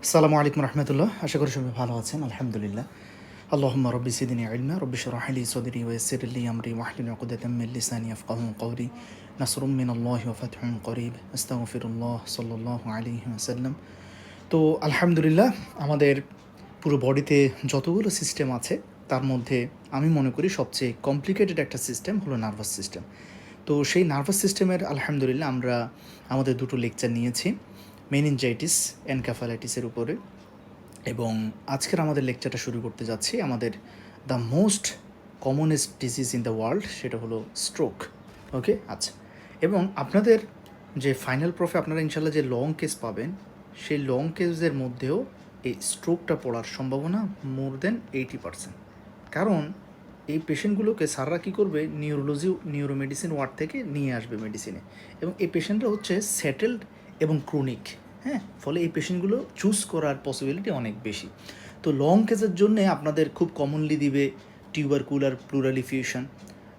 আসসালামু আলাইকুম রহমতুল্লাহ। আশা করি সবাই ভালো আছেন, আলহামদুলিল্লাহ। আল্লাহুম্মা রব্বি জিদনি ইলমা রব্বি শরহ লি সাদরি ওয়া ইয়াসসির লি আমরি ওয়াহলুল উকদাতাম মিন লিসানি ইয়াফকাহু কওলি নাসরুম মিনাল্লাহি ওয়া ফাতহুন করিব আস্তাগফিরুল্লাহ সাল্লাল্লাহু আলাইহি ওয়াসাল্লাম। তো আলহামদুলিল্লাহ, আমাদের পুরো বডিতে যতগুলো সিস্টেম আছে তার মধ্যে আমি মনে করি সবচেয়ে কমপ্লিকেটেড একটা সিস্টেম হলো নার্ভাস সিস্টেম। তো সেই নার্ভাস সিস্টেমের আলহামদুলিল্লাহ আমরা আমাদের দুটো লেকচার নিয়েছি মেনিনজাইটিস, এনকেফালাইটিসের উপরে, এবং আজকের আমাদের লেকচারটা শুরু করতে যাচ্ছি আমাদের the most commonest disease in the world, সেটা হলো স্ট্রোক। ওকে, আচ্ছা। এবং আপনাদের যে ফাইনাল প্রফে আপনারা ইনশাল্লাহ যে লং কেস পাবেন, সেই লং কেসের মধ্যেও এই স্ট্রোকটা পড়ার সম্ভাবনা মোর দেন 80%। কারণ এই পেশেন্টগুলোকে স্যাররা কী করবে, নিউরোমেডিসিন ওয়ার্ড থেকে নিয়ে আসবে মেডিসিনে, এবং এই পেশেন্টরা হচ্ছে সেটেলড এবং ক্রনিক। হ্যাঁ, ফলে এই পেশেন্টগুলো চুজ করার পসিবিলিটি অনেক বেশি। তো লং কেসের জন্যে আপনাদের খুব কমনলি দিবে টিউবারকুলার প্লুরাল ইফিউশন,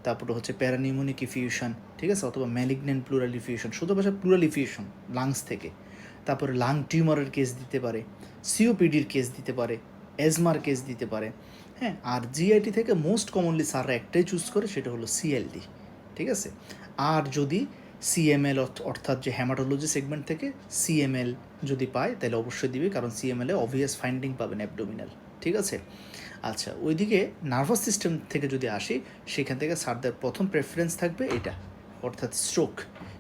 তারপরে হচ্ছে প্যারানিউমোনিক ইফিউশন, ঠিক আছে, অথবা ম্যালিগন্যান্ট প্লুরাল ইফিউশন, শুধু ভাষা প্লুরাল ইফিউশন লাংস থেকে। তারপরে লাং টিউমারের কেস দিতে পারে, সিওপিডির কেস দিতে পারে, অ্যাজমার কেস দিতে পারে। হ্যাঁ, আর জিআইটি থেকে মোস্ট কমনলি স্যাররা একটাই চুজ করে, সেটা হলো সিএলডি, ঠিক আছে। আর যদি সিএমএল অর্থাৎ যে হ্যামাটোলজি সেগমেন্ট থেকে সিএমএল যদি পায় তাহলে অবশ্যই দিবে, কারণ সিএমএলে অবভিয়াস ফাইন্ডিং পাবেন অ্যাবডোমিনাল, ঠিক আছে। আচ্ছা, ওইদিকে নার্ভাস সিস্টেম থেকে যদি আসি, সেখান থেকে স্যারদের প্রথম প্রেফারেন্স থাকবে এটা, অর্থাৎ স্ট্রোক।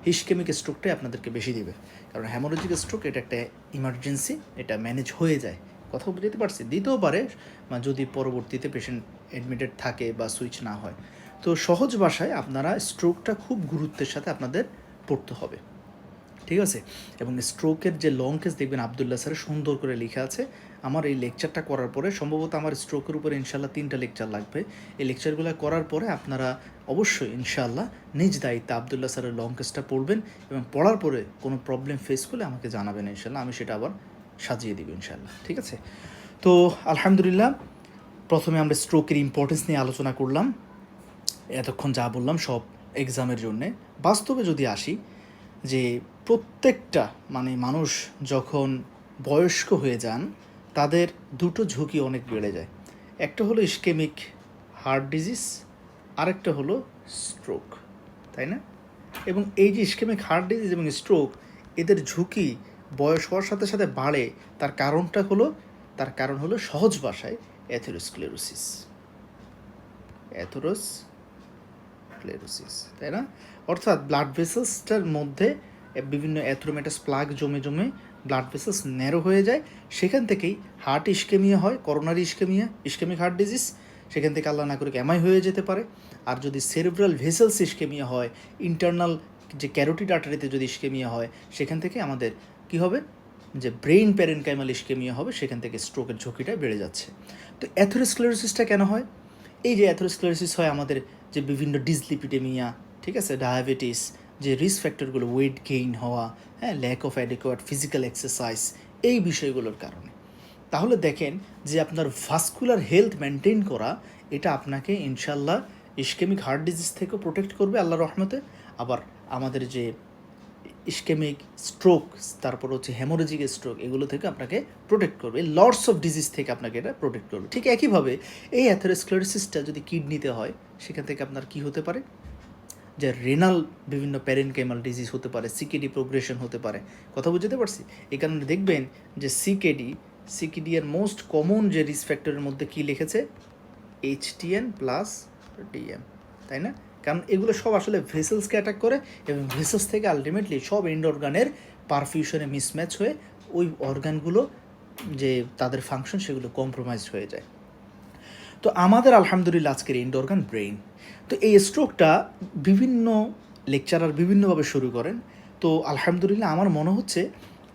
হিসকেমিক স্ট্রোকটাই আপনাদেরকে বেশি দিবে, কারণ হ্যামোরেজিক স্ট্রোক এটা একটা ইমার্জেন্সি, এটা ম্যানেজ হয়ে যায়। কথা বুঝতে পারছি, দিতেও পারে যদি পরবর্তীতে পেশেন্ট অ্যাডমিটেড থাকে বা সুইচ না হয়। তো সহজ ভাষায় আপনারা স্ট্রোকটা খুব গুরুত্বের সাথে আপনাদের পড়তে হবে, ঠিক আছে। এবং স্ট্রোকের যে লং কেস দেখবেন আবদুল্লাহ স্যারের সুন্দর করে লেখা আছে। আমার এই লেকচারটা করার পরে সম্ভবত আমার স্ট্রোকের উপরে ইনশাল্লাহ 3টা লেকচার লাগবে। এই লেকচারগুলো করার পরে আপনারা অবশ্যই ইনশাল্লাহ নিজ দায়িত্বে আবদুল্লাহ স্যারের লং কেসটা পড়বেন, এবং পড়ার পরে কোনো প্রবলেম ফেস করলে আমাকে জানাবেন ইনশাল্লাহ, আমি সেটা আবার সাজিয়ে দিব ইনশাল্লাহ, ঠিক আছে। তো আলহামদুলিল্লাহ, প্রথমে আমরা স্ট্রোকের ইম্পর্টেন্স নিয়ে আলোচনা করলাম। এতক্ষণ যা বললাম সব এক্সামের জন্যে। বাস্তবে যদি আসি, যে প্রত্যেকটা মানুষ যখন বয়স্ক হয়ে যান তাদের দুটো ঝুঁকি অনেক বেড়ে যায়। একটা হলো ইসকেমিক হার্ট ডিজিজ, আরেকটা হলো স্ট্রোক, তাই না? এবং এই যে ইসকেমিক হার্ট ডিজিজ এবং স্ট্রোক, এদের ঝুঁকি বয়স হওয়ার সাথে সাথে বাড়ে। তার কারণ হলো সহজ ভাষায় অ্যাথেরোস্ক্লেরোসিস, তাই না? অর্থাৎ ব্লাড ভেসেলসটার মধ্যে বিভিন্ন অ্যাথ্রোমেটাস প্লাগ জমে জমে ব্লাড ভেসেলস ন্যারো হয়ে যায়। সেখান থেকেই হার্ট ইস্কেমিয়া হয়, coronary ischaemia, ischaemic heart disease. সেখান থেকে আল্লাহ না করে এমআই হয়ে যেতে পারে। আর যদি সেরেব্রাল ভেসেলস ইস্কেমিয়া হয়, ইন্টারনাল যে ক্যারোটিড আর্টারিতে যদি ইস্কেমিয়া হয়, সেখান থেকে আমাদের কি হবে, যে ব্রেইন প্যারেনকাইমাল ইস্কেমিয়া হবে, সেখান থেকে স্ট্রোকের ঝুঁকিটা বেড়ে যাচ্ছে। তো অ্যাথেরোস্ক্লেরোসিসটা কেন হয়? এই যে অ্যাথেরোস্ক্লেরোসিস হয় আমাদের যে বিভিন্ন ডিসলিপিডেমিয়া, ঠিক আছে, ডায়াবেটিস, যে রিস্ক ফ্যাক্টরগুলো, ওয়েট গেইন হওয়া, হ্যাঁ, lack of adequate physical exercise, এই বিষয়গুলোর কারণে। তাহলে দেখেন যে আপনার ভাস্কুলার হেলথ মেনটেন করা, এটা আপনাকে ইনশাল্লাহ ইস্কেমিক হার্ট ডিজিজ থেকেও প্রোটেক্ট করবে আল্লাহর রহমতে। আবার আমাদের যে ইস্কেমিক স্ট্রোক, তারপর হচ্ছে হেমোরেজিক স্ট্রোক, এগুলো থেকে আপনাকে প্রোটেক্ট করবে। লটস অফ ডিজিজ থেকে আপনাকে এটা প্রোটেক্ট করবে। ঠিক একইভাবে এই অ্যাথেরোস্ক্লেরোসিসটা যদি কিডনিতে হয়, সেখান থেকে আপনার কি হতে পারে, যে রেনাল বিভিন্ন প্যারেনকাইমাল ডিজিজ হতে পারে, সিকেডি প্রোগ্রেশন হতে পারে। কথা বুঝতে পারছি? এই কারণে দেখবেন যে সিকেডি এর মোস্ট কমন যে রিস্ক ফ্যাক্টরের মধ্যে কি লিখেছে, HTN প্লাস DM, তাই না? কারণ এগুলো সব আসলে ভেসেলসকে অ্যাটাক করে, এবং ভেসেলস থেকে আলটিমেটলি সব এন্ড অর্গানের পারফিউশনে মিসম্যাচ হয়ে ওই অর্গানগুলো যে তাদের ফাংশন, সেগুলো কম্প্রোমাইজ হয়ে যায়। তো আমাদের আলহামদুলিল্লাহ আজকের এন্ড অর্গান ব্রেইন। তো এই স্ট্রোকটা বিভিন্ন লেকচারার বিভিন্নভাবে শুরু করেন। তো আলহামদুলিল্লাহ আমার মনে হচ্ছে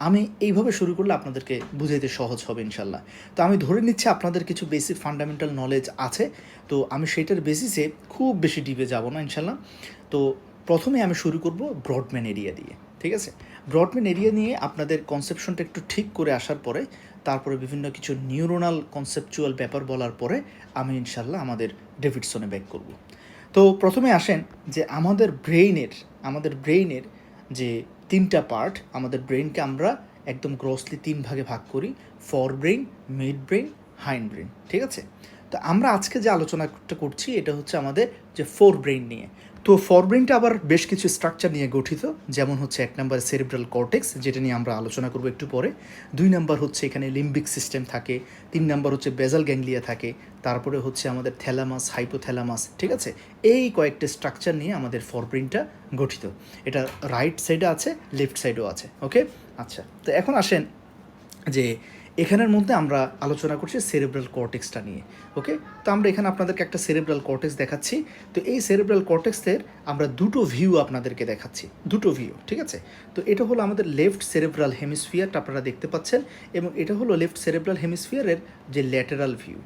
আমি এইভাবে শুরু করলে আপনাদেরকে বুঝাইতে সহজ হবে ইনশাল্লাহ। তো আমি ধরে নিচ্ছি আপনাদের কিছু বেসিক ফান্ডামেন্টাল নলেজ আছে, তো আমি সেইটার বেসিসে খুব বেশি ডিপে যাব না ইনশাল্লাহ। তো প্রথমে আমি শুরু করব ব্রডম্যান এরিয়া দিয়ে, ঠিক আছে। ব্রডম্যান এরিয়া নিয়ে আপনাদের কনসেপশনটা একটু ঠিক করে আসার পরে, তারপরে বিভিন্ন কিছু নিউরোনাল কনসেপচুয়াল ব্যাপার বলার পরে আমি ইনশাল্লাহ আমাদের ডেভিডসনে ব্যাক করব। তো প্রথমে আসেন যে আমাদের ব্রেইনের যে 3টা পার্ট, আমাদের ব্রেইনকে আমরা একদম গ্রসলি 3 ভাগে ভাগ করি, for brain, mid brain, hind brain, ঠিক আছে? তো আমরা আজকে যে আলোচনাটা করছি এটা হচ্ছে আমাদের যে ফোর ব্রেইন নিয়ে। তো ফোর ব্রেইনটা আবার বেশ কিছু স্ট্রাকচার নিয়ে গঠিত, যেমন হচ্ছে 1 নাম্বার সেরিব্রাল কর্টেক্স, যেটা নিয়ে আমরা আলোচনা করবো একটু পরে। 2 নাম্বার হচ্ছে এখানে লিম্বিক সিস্টেম থাকে, 3 নাম্বার হচ্ছে বেজাল গ্যাংলিয়া থাকে, তারপরে হচ্ছে আমাদের থ্যালামাস, হাইপোথ্যালামাস, ঠিক আছে? এই কয়েকটা স্ট্রাকচার নিয়ে আমাদের ফোর ব্রেইনটা গঠিত। এটা রাইট সাইডে আছে, লেফট সাইডেও আছে, ওকে? আচ্ছা, তো এখন আসেন যে এখানের মধ্যে আমরা আলোচনা করছি সেরেব্রাল কর্টেক্সটা নিয়ে, ওকে? তো আমরা এখানে আপনাদেরকে একটা সেরেব্রাল কর্টেক্স দেখাচ্ছি। তো এই সেরেব্রাল কর্টেক্সের আমরা দুটো ভিউ আপনাদেরকে দেখাচ্ছি, দুটো ভিউ, ঠিক আছে? তো এটা হলো আমাদের লেফট সেরেব্রাল হেমিস্ফিয়ারটা আপনারা দেখতে পাচ্ছেন, এবং এটা হলো লেফট সেরেব্রাল হেমিস্ফিয়ারের যে ল্যাটেরাল ভিউ,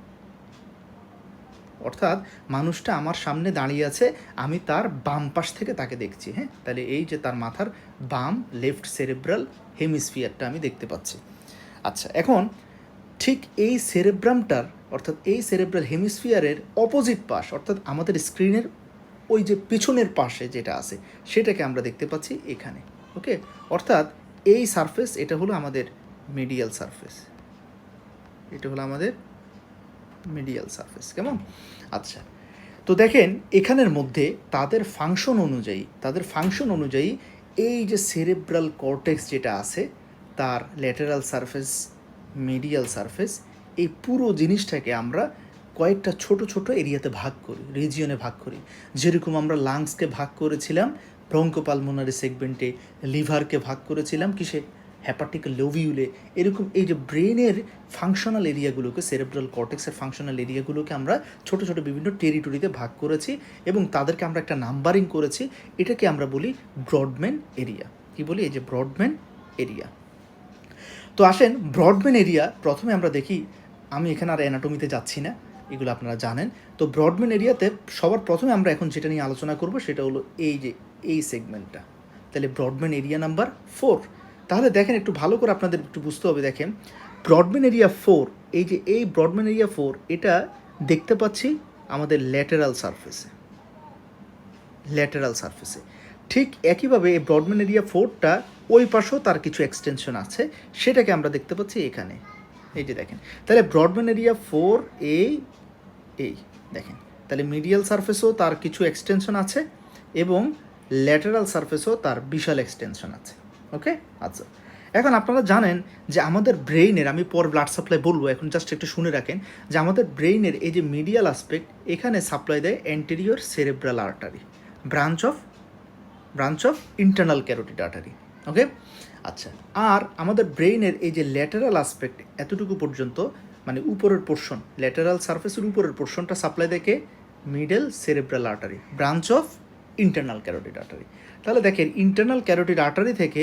অর্থাৎ মানুষটা আমার সামনে দাঁড়িয়ে আছে, আমি তার বাম পাশ থেকে তাকে দেখছি, হ্যাঁ? তাহলে এই যে তার মাথার বাম লেফট সেরেব্রাল হেমিস্ফিয়ারটা আমি দেখতে পাচ্ছি। আচ্ছা, এখন ঠিক এই সেরেব্রামটার, অর্থাৎ এই সেরেব্রাল হেমিস্ফিয়ারের অপোজিট পাশ, অর্থাৎ আমাদের স্ক্রিনের ওই যে পিছনের পাশে যেটা আছে সেটাকে আমরা দেখতে পাচ্ছি এখানে, ওকে? অর্থাৎ এই সারফেস, এটা হলো আমাদের মিডিয়াল সারফেস, এটা হলো আমাদের মিডিয়াল সারফেস, কেমন? আচ্ছা, তো দেখেন এখানের মধ্যে তাদের ফাংশন অনুযায়ী এই যে সেরেব্রাল কর্টেক্স যেটা আছে তার ল্যাটেরাল সারফেস, মিডিয়াল সারফেস, এই পুরো জিনিসটাকে আমরা কয়েকটা ছোট ছোট এরিয়াতে ভাগ করি, রিজিয়নে ভাগ করি। যেরকম আমরা লাংসকে ভাগ করেছিলাম ব্রঙ্কোপালমোনারি সেগমেন্টে, লিভারকে ভাগ করেছিলাম কিসে, হ্যাপাটিক লোভিউলে, এরকম এই যে ব্রেনের ফাংশনাল এরিয়াগুলোকে, সেরেব্রাল কর্টেক্সের ফাংশনাল এরিয়াগুলোকে আমরা ছোট ছোট বিভিন্ন টেরিটরিতে ভাগ করেছি এবং তাদেরকে আমরা একটা নাম্বারিং করেছি। এটাকে আমরা বলি ব্রডম্যান এরিয়া। কি বলি? এই যে ব্রডম্যান এরিয়া। তো আসেন ব্রডম্যান এরিয়া প্রথমে আমরা দেখি, আমি এখানে আর অ্যানাটমিতে যাচ্ছি না, এগুলো আপনারা জানেন। তো ব্রডম্যান এরিয়াতে সবার প্রথমে আমরা এখন যেটা নিয়ে আলোচনা করব সেটা হলো এই যে এই সেগমেন্টটা। তাহলে ব্রডম্যান এরিয়া নাম্বার 4। তাহলে দেখেন একটু ভালো করে আপনাদের একটু বুঝতে হবে। দেখেন ব্রডম্যান এরিয়া 4, এই যে এই ব্রডম্যান এরিয়া 4, এটা দেখতে পাচ্ছি আমাদের ল্যাটেরাল সারফেসে। ঠিক একইভাবে এই ব্রডম্যান এরিয়া 4টা ওই পাশেও তার কিছু এক্সটেনশন আছে, সেটাকে আমরা দেখতে পাচ্ছি এখানে, এই যে দেখেন। তাহলে ব্রডম্যান এরিয়া 4 এই দেখেন, তাহলে মিডিয়াল সারফেসেও তার কিছু এক্সটেনশন আছে এবং ল্যাটেরাল সারফেসেও তার বিশাল এক্সটেনশন আছে, ওকে? আচ্ছা, এখন আপনারা জানেন যে আমাদের ব্রেইনের, আমি পর ব্লাড সাপ্লাই বলবো, এখন জাস্ট একটু শুনে রাখেন যে আমাদের ব্রেইনের এই যে মিডিয়াল আসপেক্ট, এখানে সাপ্লাই দেয় anterior cerebral artery, branch of internal carotid artery, okay? আচ্ছা, আর আমাদের ব্রেইনের এই যে ল্যাটেরাল আসপেক্ট এতটুকু পর্যন্ত, মানে উপরের পোর্শন, ল্যাটেরাল সারফেসের উপরের পোর্শনটা সাপ্লাই দেখে middle cerebral artery, branch of internal carotid artery. তাহলে দেখেন ইন্টারনাল ক্যারোটিড আর্টারি থেকে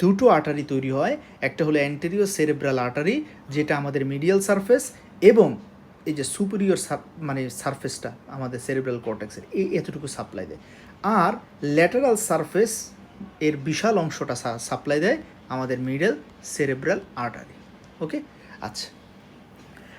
দুটো আর্টারি তৈরি হয়, একটা হলো অ্যান্টেরিয়র সেরেব্রাল আর্টারি যেটা আমাদের মিডিয়াল সারফেস, এবং এই যে সুপিরিয়র মানে সারফেসটা আমাদের সেরেব্রাল কর্টেক্সের এই এতটুকু সাপ্লাই দেয়। আর ল্যাটেরাল সারফেস এর বিশাল অংশটা সাপ্লাই দেয় আমাদের মিডল সেরেব্রাল আর্টারি, ওকে? আচ্ছা,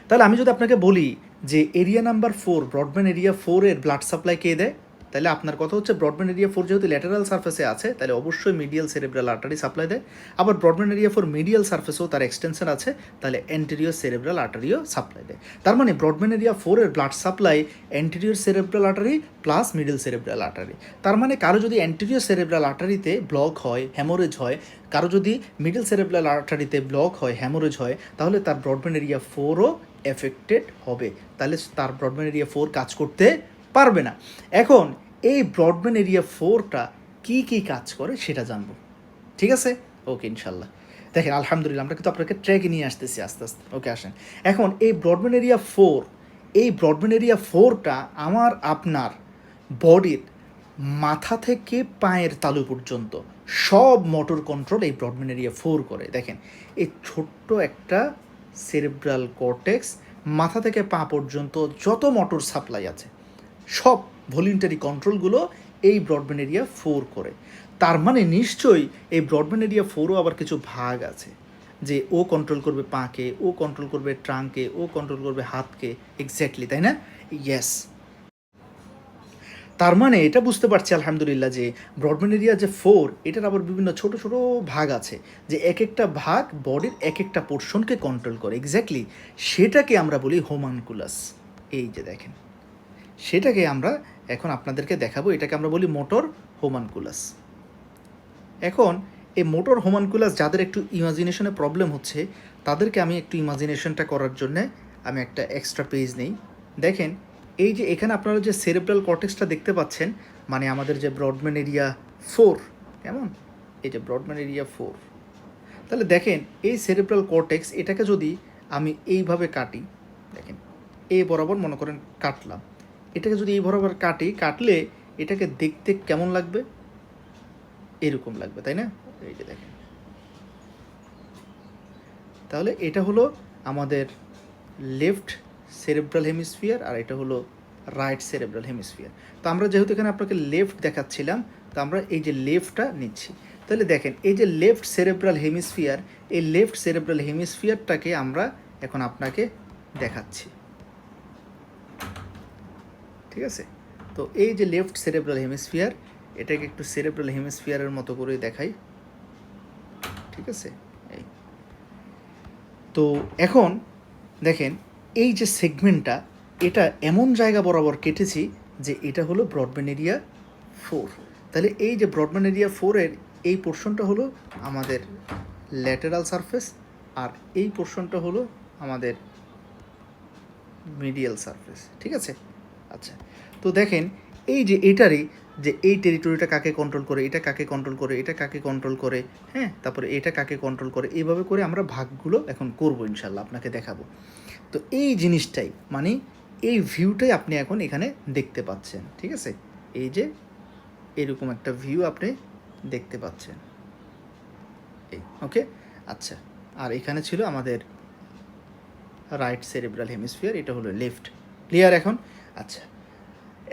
তাহলে আমি যদি আপনাকে বলি যে এরিয়া নাম্বার 4, ব্রডম্যান এরিয়া 4 এর ব্লাড সাপ্লাই কে দেয়, তাহলে আপনার কথা হচ্ছে ব্রডম্যান এরিয়া 4 যেহেতু ল্যাটেরাল সারফেসে আছে তাহলে অবশ্যই মিডিয়াল সেরেব্রাল আর্টারি সাপ্লাই দেয়। আবার ব্রডম্যান এরিয়া 4 মিডিয়াল সারফেসেও তার এক্সটেনশন আছে, তাহলে অ্যান্টেরিয়র সেরেব্রাল আর্টারিও সাপ্লাই দেয়। তার মানে ব্রডম্যান এরিয়া 4 এর blood supply anterior cerebral artery plus middle cerebral artery. তার মানে কারো যদি অ্যান্টেরিয়র সেরেব্রাল আর্টারিতে ব্লক হয়, হ্যামোরেজ হয়, কারো যদি মিডল সেরেব্রাল আর্টারিতে ব্লক হয়, হ্যামোরেজ হয়, তাহলে তার ব্রডম্যান এরিয়া 4ও এফেক্টেড হবে, তাহলে তার ব্রডম্যান এরিয়া 4 কাজ করতে পারবে না। এখন এই ব্রডব্যান্ড এরিয়া 4টা কী কী কাজ করে সেটা জানবো, ঠিক আছে? ওকে, ইনশাল্লাহ। দেখেন আলহামদুলিল্লাহ আমরা কিন্তু আপনাকে ট্র্যাকে নিয়ে আসতেছি আস্তে আস্তে, ওকে? আসেন এখন এই ব্রডব্যান্ড এরিয়া 4, এই ব্রডব্যান্ড এরিয়া 4টা আমার আপনার বডির মাথা থেকে পায়ের তালু পর্যন্ত সব মোটর কন্ট্রোল এই ব্রডব্যান্ড এরিয়া 4 করে। দেখেন এই ছোট্ট একটা সেরেব্রাল কর্টেক্স, মাথা থেকে পা পর্যন্ত যত মোটর সাপ্লাই আছে সব ভলিউন্টারি কন্ট্রোলগুলো এই ব্রডব্যান্ড এরিয়া 4 করে। তার মানে নিশ্চয়ই এই ব্রডব্যান্ড এরিয়া 4ও আবার কিছু ভাগ আছে, যে ও কন্ট্রোল করবে পাকে, ও কন্ট্রোল করবে ট্রাঙ্কে, ও কন্ট্রোল করবে হাতকে, এক্স্যাক্টলি, তাই না? ইয়েস। তার মানে এটা বুঝতে পারছি আলহামদুলিল্লাহ যে ব্রডব্যান্ড এরিয়া যে 4 এটার আবার বিভিন্ন ছোট ছোট ভাগ আছে, যে এক একটা ভাগ বডির এক একটা পোর্শনকে কন্ট্রোল করে। এক্স্যাক্টলি সেটাকে আমরা বলি হোমানকুলাস। এই যে দেখেন, সেটাকে আমরা এখন আপনাদেরকে দেখাবো, এটাকে আমরা বলি মোটর হোমানকুলাস। এখন এই মোটর হোমানকুলাস যাদের একটু ইমাজিনেশনে প্রবলেম হচ্ছে তাদেরকে আমি একটু ইমাজিনেশনটা করার জন্যে আমি একটা এক্সট্রা পেজ নেই। দেখেন এই যে এখানে আপনারা যে সেরেব্রাল কর্টেক্সটা দেখতে পাচ্ছেন, মানে আমাদের যে ব্রডব্যান্ড এরিয়া 4, কেমন, এই যে ব্রডব্যান্ড এরিয়া 4, তাহলে দেখেন এই সেরেব্রাল কর্টেক্স এটাকে যদি আমি এইভাবে কাটি, দেখেন এই বরাবর মনে করেন কাটলাম, এটাকে যদি এই বরাবর কাটলে এটাকে দেখতে কেমন লাগবে, এরকম লাগবে, তাই না? এই যে দেখেন, তাহলে এটা হলো আমাদের লেফট সেরেব্রাল হেমিস্ফিয়ার আর এটা হলো রাইট সেরেব্রাল হেমিস্ফিয়ার। তো আমরা যেহেতু এখানে আপনাকে লেফট দেখাচ্ছিলাম, তো আমরা এই যে লেফটটা নিচ্ছি। তাহলে দেখেন এই যে লেফট সেরেব্রাল হেমিস্ফিয়ার, এই লেফট সেরেব্রাল হেমিস্ফিয়ারটাকে আমরা এখন আপনাকে দেখাচ্ছি, ঠিক আছে? তো এই যে লেফট সেরেব্রাল হেমিস্ফিয়ার, এটাকে একটু সেরেব্রাল হেমিস্ফিয়ারের মতো করে দেখাই, ঠিক আছে? এই তো এখন দেখেন এই যে সেগমেন্টটা, এটা এমন জায়গা বরাবর কেটেছি যে এটা হলো ব্রডব্যান্ড এরিয়া 4। তাহলে এই যে ব্রডব্যান্ড এরিয়া 4-এর এই পোর্শনটা হলো আমাদের ল্যাটেরাল সারফেস, আর এই পোর্শনটা হলো আমাদের মিডিয়াল সারফেস, ঠিক আছে? আচ্ছা, তো দেখেন এই যে এটারই যে এই টেরিটরিটা কাকে কন্ট্রোল করে, এটা কাকে কন্ট্রোল করে, এটা কাকে কন্ট্রোল করে, হ্যাঁ, তারপরে এটা কাকে কন্ট্রোল করে, এইভাবে করে আমরা ভাগগুলো এখন করবো ইনশাল্লাহ, আপনাকে দেখাবো। তো এই জিনিসটাই মানে এই ভিউটাই আপনি এখন এখানে দেখতে পাচ্ছেন, ঠিক আছে? এই যে এরকম একটা ভিউ আপনি দেখতে পাচ্ছেন, এই ওকে। আচ্ছা, আর এখানে ছিল আমাদের রাইট সেরেব্রাল হেমিস্ফিয়ার, এটা হলো লেফট। ক্লিয়ার এখন? আচ্ছা,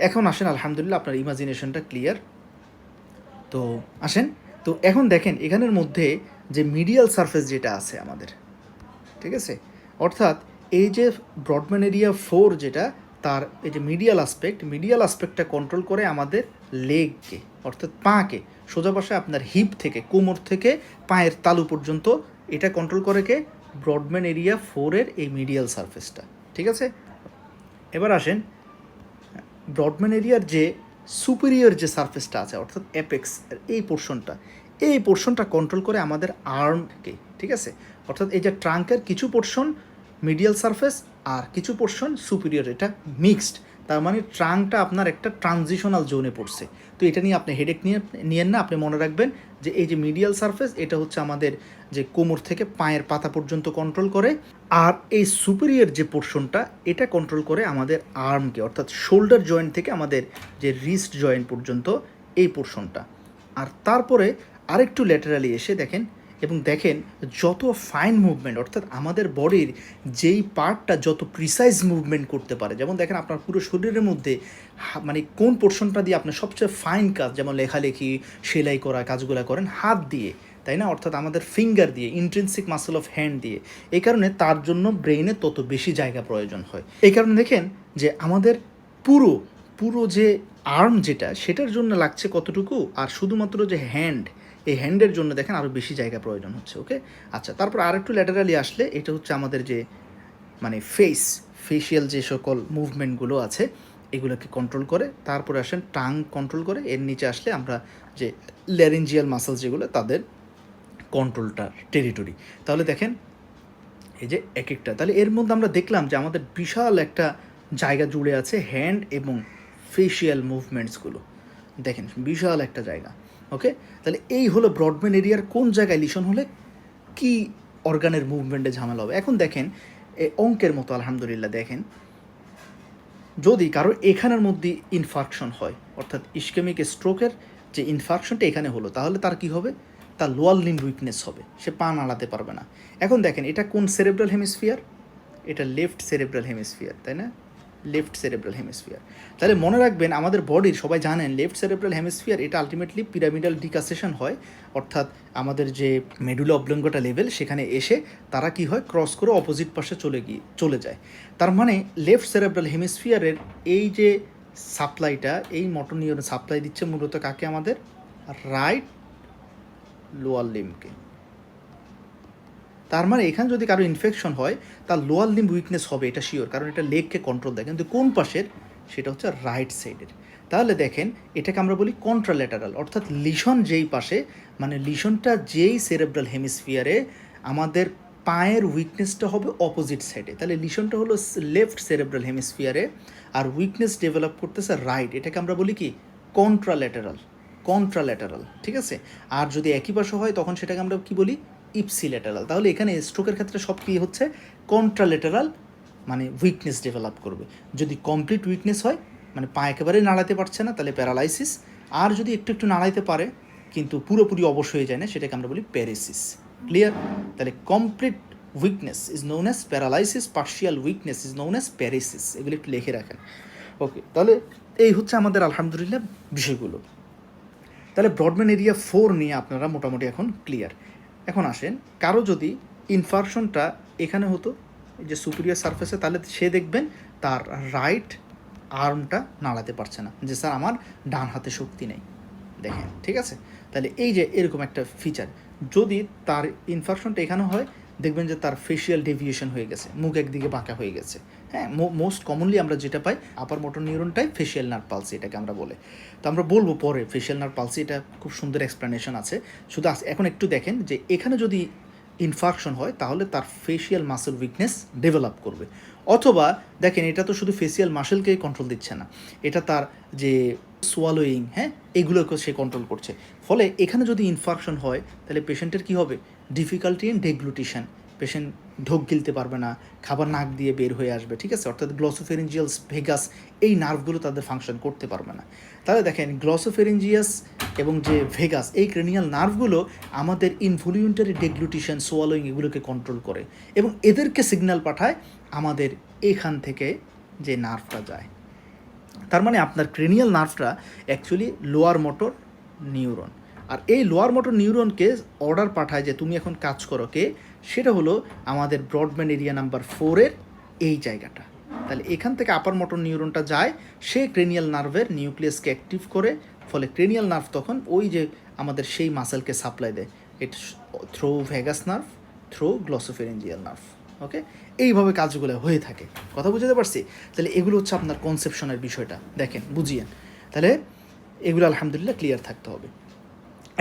এখন আসেন, আলহামদুলিল্লাহ আপনার ইমাজিনেশনটা ক্লিয়ার। তো আসেন, তো এখন দেখেন এখানের মধ্যে যে মিডিয়াল সারফেস যেটা আছে আমাদের, ঠিক আছে, অর্থাৎ এই যে ব্রডব্যান্ড এরিয়া 4 যেটা, তার এই যে মিডিয়াল আসপেক্টটা কন্ট্রোল করে আমাদের লেগকে, অর্থাৎ পাকে, সোজা ভাষায় আপনার হিপ থেকে, কোমর থেকে পায়ের তালু পর্যন্ত এটা কন্ট্রোল করে কে? ব্রডব্যান্ড এরিয়া 4-এর এই মিডিয়াল সারফেসটা, ঠিক আছে? এবার আসেন ব্রডব্যান্ড এরিয়ার যে সুপিরিয়র যে সারফেসটা আছে, অর্থাৎ অ্যাপেক্স, এই পোর্শনটা কন্ট্রোল করে আমাদের আর্মকে, ঠিক আছে? অর্থাৎ এই যে ট্রাঙ্কের কিছু পোর্শন মিডিয়াল সারফেস আর কিছু পোর্শন সুপিরিয়র, এটা মিক্সড, তার মানে ট্রাঙ্কটা আপনার একটা ট্রানজিশনাল জোনে পড়ছে। তো এটা নিয়ে আপনি হেডেক নিয়েন না, আপনি মনে রাখবেন যে এই যে মিডিয়াল সারফেস এটা হচ্ছে আমাদের যে কোমর থেকে পায়ের পাতা পর্যন্ত কন্ট্রোল করে, আর এই সুপিরিয়র যে পোর্শনটা এটা কন্ট্রোল করে আমাদের আর্মকে, অর্থাৎ শোল্ডার জয়েন্ট থেকে আমাদের যে রিস্ট জয়েন্ট পর্যন্ত এই পোর্শনটা। আর তারপরে আরেকটু ল্যাটারালি এসে দেখেন, এবং দেখেন যত ফাইন মুভমেন্ট, অর্থাৎ আমাদের বডির যেই পার্টটা যত প্রিসাইজ মুভমেন্ট করতে পারে, যেমন দেখেন আপনার পুরো শরীরের মধ্যে মানে কোন পোর্শনটা দিয়ে আপনার সবচেয়ে ফাইন কাজ, যেমন লেখালেখি, সেলাই করা কাজগুলো করেন হাত দিয়ে, তাই না? অর্থাৎ আমাদের ফিঙ্গার দিয়ে, ইন্ট্রিনসিক মাসল অফ হ্যান্ড দিয়ে, এই কারণে তার জন্য ব্রেইনে তত বেশি জায়গা প্রয়োজন হয়। এই কারণে দেখেন যে আমাদের পুরো পুরো যে আর্ম যেটা, সেটার জন্য লাগছে কতটুকু, আর শুধুমাত্র যে হ্যান্ড, এই হ্যান্ডের জন্য দেখেন আরও বেশি জায়গা প্রয়োজন হচ্ছে, ওকে। আচ্ছা, তারপর আরেকটু ল্যাটারালি আসলে এটা হচ্ছে আমাদের যে মানে ফেশিয়াল যে সকল মুভমেন্টগুলো আছে এগুলোকে কন্ট্রোল করে। তারপরে আসেন টাং কন্ট্রোল করে, এর নিচে আসলে আমরা যে ল্যারিঞ্জিয়াল মাসেলস যেগুলো তাদের কন্ট্রোলটার টেরিটরি। তাহলে দেখেন এই যে এক একটা, তাহলে এর মধ্যে আমরা দেখলাম যে আমাদের বিশাল একটা জায়গা জুড়ে আছে হ্যান্ড এবং ফেশিয়াল মুভমেন্টসগুলো, দেখেন বিশাল একটা জায়গা, ওকে। তাহলে এই হলো ব্রডব্যান্ড এরিয়ার কোন জায়গায় লিশন হলে কি অর্গানের মুভমেন্টে ঝামেলা হবে। এখন দেখেন অঙ্কের মতো আলহামদুলিল্লাহ, দেখেন যদি কারো এখানের মধ্যে ইনফার্কশন হয়, অর্থাৎ ইস্কেমিক স্ট্রোকের যে ইনফার্কশনটা এখানে হলো, তাহলে তার কি হবে? তার লোয়ার লিম্ব উইকনেস হবে, সে পা নাড়াতে পারবে না। এখন দেখেন এটা কোন সেরেব্রাল হেমিস্ফিয়ার? এটা লেফট সেরেব্রাল হেমিস্ফিয়ার, তাই না? Left cerebral hemisphere. তাহলে মনে রাখবেন আমাদের বডির, সবাই জানেন লেফট সেরেব্রাল হেমিস্ফিয়ার এটা আলটিমেটলি পিরামিডাল ডিকাসেশন হয়, অর্থাৎ আমাদের যে মেডুলা অবলঙ্গটা লেভেল সেখানে এসে তারা কি হয়, ক্রস করে অপোজিট পাশে চলে যায়। তার মানে লেফট সেরেব্রাল হেমিস্ফিয়ারের এই যে সাপ্লাইটা, এই মোটর নিউরন সাপ্লাই দিচ্ছে মূলত কাকে? আমাদের রাইট লোয়ার লিম্বকে। তার মানে এখানে যদি কারো ইনফেকশন হয় তার লোয়ার লিম্ব উইকনেস হবে, এটা শিওর, কারণ এটা লেগকে কন্ট্রোল দেয়। কিন্তু কোন পাশের? সেটা হচ্ছে রাইট সাইডের। তাহলে দেখেন এটাকে আমরা বলি কন্ট্রাল্যাটারাল, অর্থাৎ লিশন যেই পাশে, মানে লিশনটা যেই সেরেব্রাল হেমিস্ফিয়ারে, আমাদের পায়ের উইকনেসটা হবে অপোজিট সাইডে। তাহলে লিশনটা হলো লেফট সেরেব্রাল হেমিস্ফিয়ারে, আর উইকনেস ডেভেলপ করতেছে রাইট। এটাকে আমরা বলি কি? কন্ট্রাল্যাটারাল। কন্ট্রাল্যাটারাল, ঠিক আছে? আর যদি একই পাশে হয় তখন সেটাকে আমরা কি বলি? ইপসিল্যাটারাল। তাহলে এখানে স্ট্রোকের ক্ষেত্রে সব কী হচ্ছে? কন্ট্রাল্যাটারাল, মানে উইকনেস ডেভেলপ করবে। যদি কমপ্লিট উইকনেস হয়, মানে পা একেবারেই নাড়াতে পারছে না, তাহলে প্যারালাইসিস। আর যদি একটু একটু নাড়াইতে পারে কিন্তু পুরোপুরি অবশ হয়ে যায় না, সেটাকে আমরা বলি প্যারেসিস। ক্লিয়ার? তাহলে complete weakness is known as paralysis, partial weakness is known as paresis. এগুলো একটু লিখে রাখেন। ওকে, তাহলে এই হচ্ছে আমাদের আলহামদুলিল্লাহ বিষয়গুলো। তাহলে ব্রডম্যান এরিয়া 4 নিয়ে আপনারা মোটামুটি এখন ক্লিয়ার। এখন আসেন, কারো যদি ইনফারশনটা এখানে হতো, এই যে সুপিরিয়র সারফেসে, তাহলে সে দেখবেন তার রাইট আর্মটা নাড়াতে পারছে না, যে স্যার আমার ডান হাতে শক্তি নেই। দেখেন, ঠিক আছে? তাহলে এই যে এরকম একটা ফিচার, যদি তার ইনফারশনটা এখানে হয়, দেখবেন যে তার ফেশিয়াল ডেভিয়েশন হয়ে গেছে, মুখ একদিকে বাঁকা হয়ে গেছে। হ্যাঁ, মোস্ট কমনলি আমরা যেটা পাই আপার মোটর নিউরনটাই ফেশিয়াল নার্ভ পালসি, এটাকে আমরা বলে। তো আমরা বলবো পরে ফেশিয়াল নার্ভ পালসি, এটা খুব সুন্দর এক্সপ্লেনেশন আছে। শুধু এখন একটু দেখেন যে এখানে যদি ইনফাকশন হয় তাহলে তার ফেশিয়াল মাসেল উইকনেস ডেভেলপ করবে। অথবা দেখেন, এটা তো শুধু ফেসিয়াল মাসেলকেই কন্ট্রোল দিচ্ছে না, এটা তার যে সোয়ালোয়িং, হ্যাঁ, এগুলোকে সে কন্ট্রোল করছে। ফলে এখানে যদি ইনফাকশন হয় তাহলে পেশেন্টের কী হবে? ডিফিকাল্টি ইন ডেগ্লুটিশন, পেশেন্ট ঢোক গিলতে পারবে না, খাবার নাক দিয়ে বের হয়ে আসবে, ঠিক আছে? অর্থাৎ গ্লসোফেরিঞ্জিয়ালস, ভেগাস, এই নার্ভগুলো তাদের ফাংশন করতে পারবে না। তাহলে দেখেন, গ্লসোফেরিঞ্জিয়াস এবং যে ভেগাস, এই ক্রেনিয়াল নার্ভগুলো আমাদের ইনভলিউন্টারি ডেগ্লুটিশন, সোয়ালোয়িং, এগুলোকে কন্ট্রোল করে এবং এদেরকে সিগন্যাল পাঠায় আমাদের এখান থেকে যে নার্ভটা যায়। তার মানে আপনার ক্রেনিয়াল নার্ভটা অ্যাকচুয়ালি লোয়ার মোটর নিউরন, আর এই লোয়ার মোটর নিউরনকে অর্ডার পাঠায় যে তুমি এখন কাজ করো। কে? সেটা হলো আমাদের ব্রডব্যান্ড এরিয়া নাম্বার 4-এর এই জায়গাটা। তাহলে এখান থেকে আপার মোটর নিউরনটা যায়, সে ক্রেনিয়াল নার্ভের নিউক্লিয়াসকে অ্যাক্টিভ করে, ফলে ক্রেনিয়াল নার্ভ তখন ওই যে আমাদের সেই মাসেলকে সাপ্লাই দেয়, it through vagus nerve, through glossopharyngeal nerve. Okay, এইভাবে কাজগুলো হয়ে থাকে। কথা বুঝতে পারছি? তাহলে এগুলো হচ্ছে আপনার কনসেপশনের বিষয়টা, দেখেন বুঝিয়েন। তাহলে এগুলো আলহামদুলিল্লাহ ক্লিয়ার থাকতে হবে।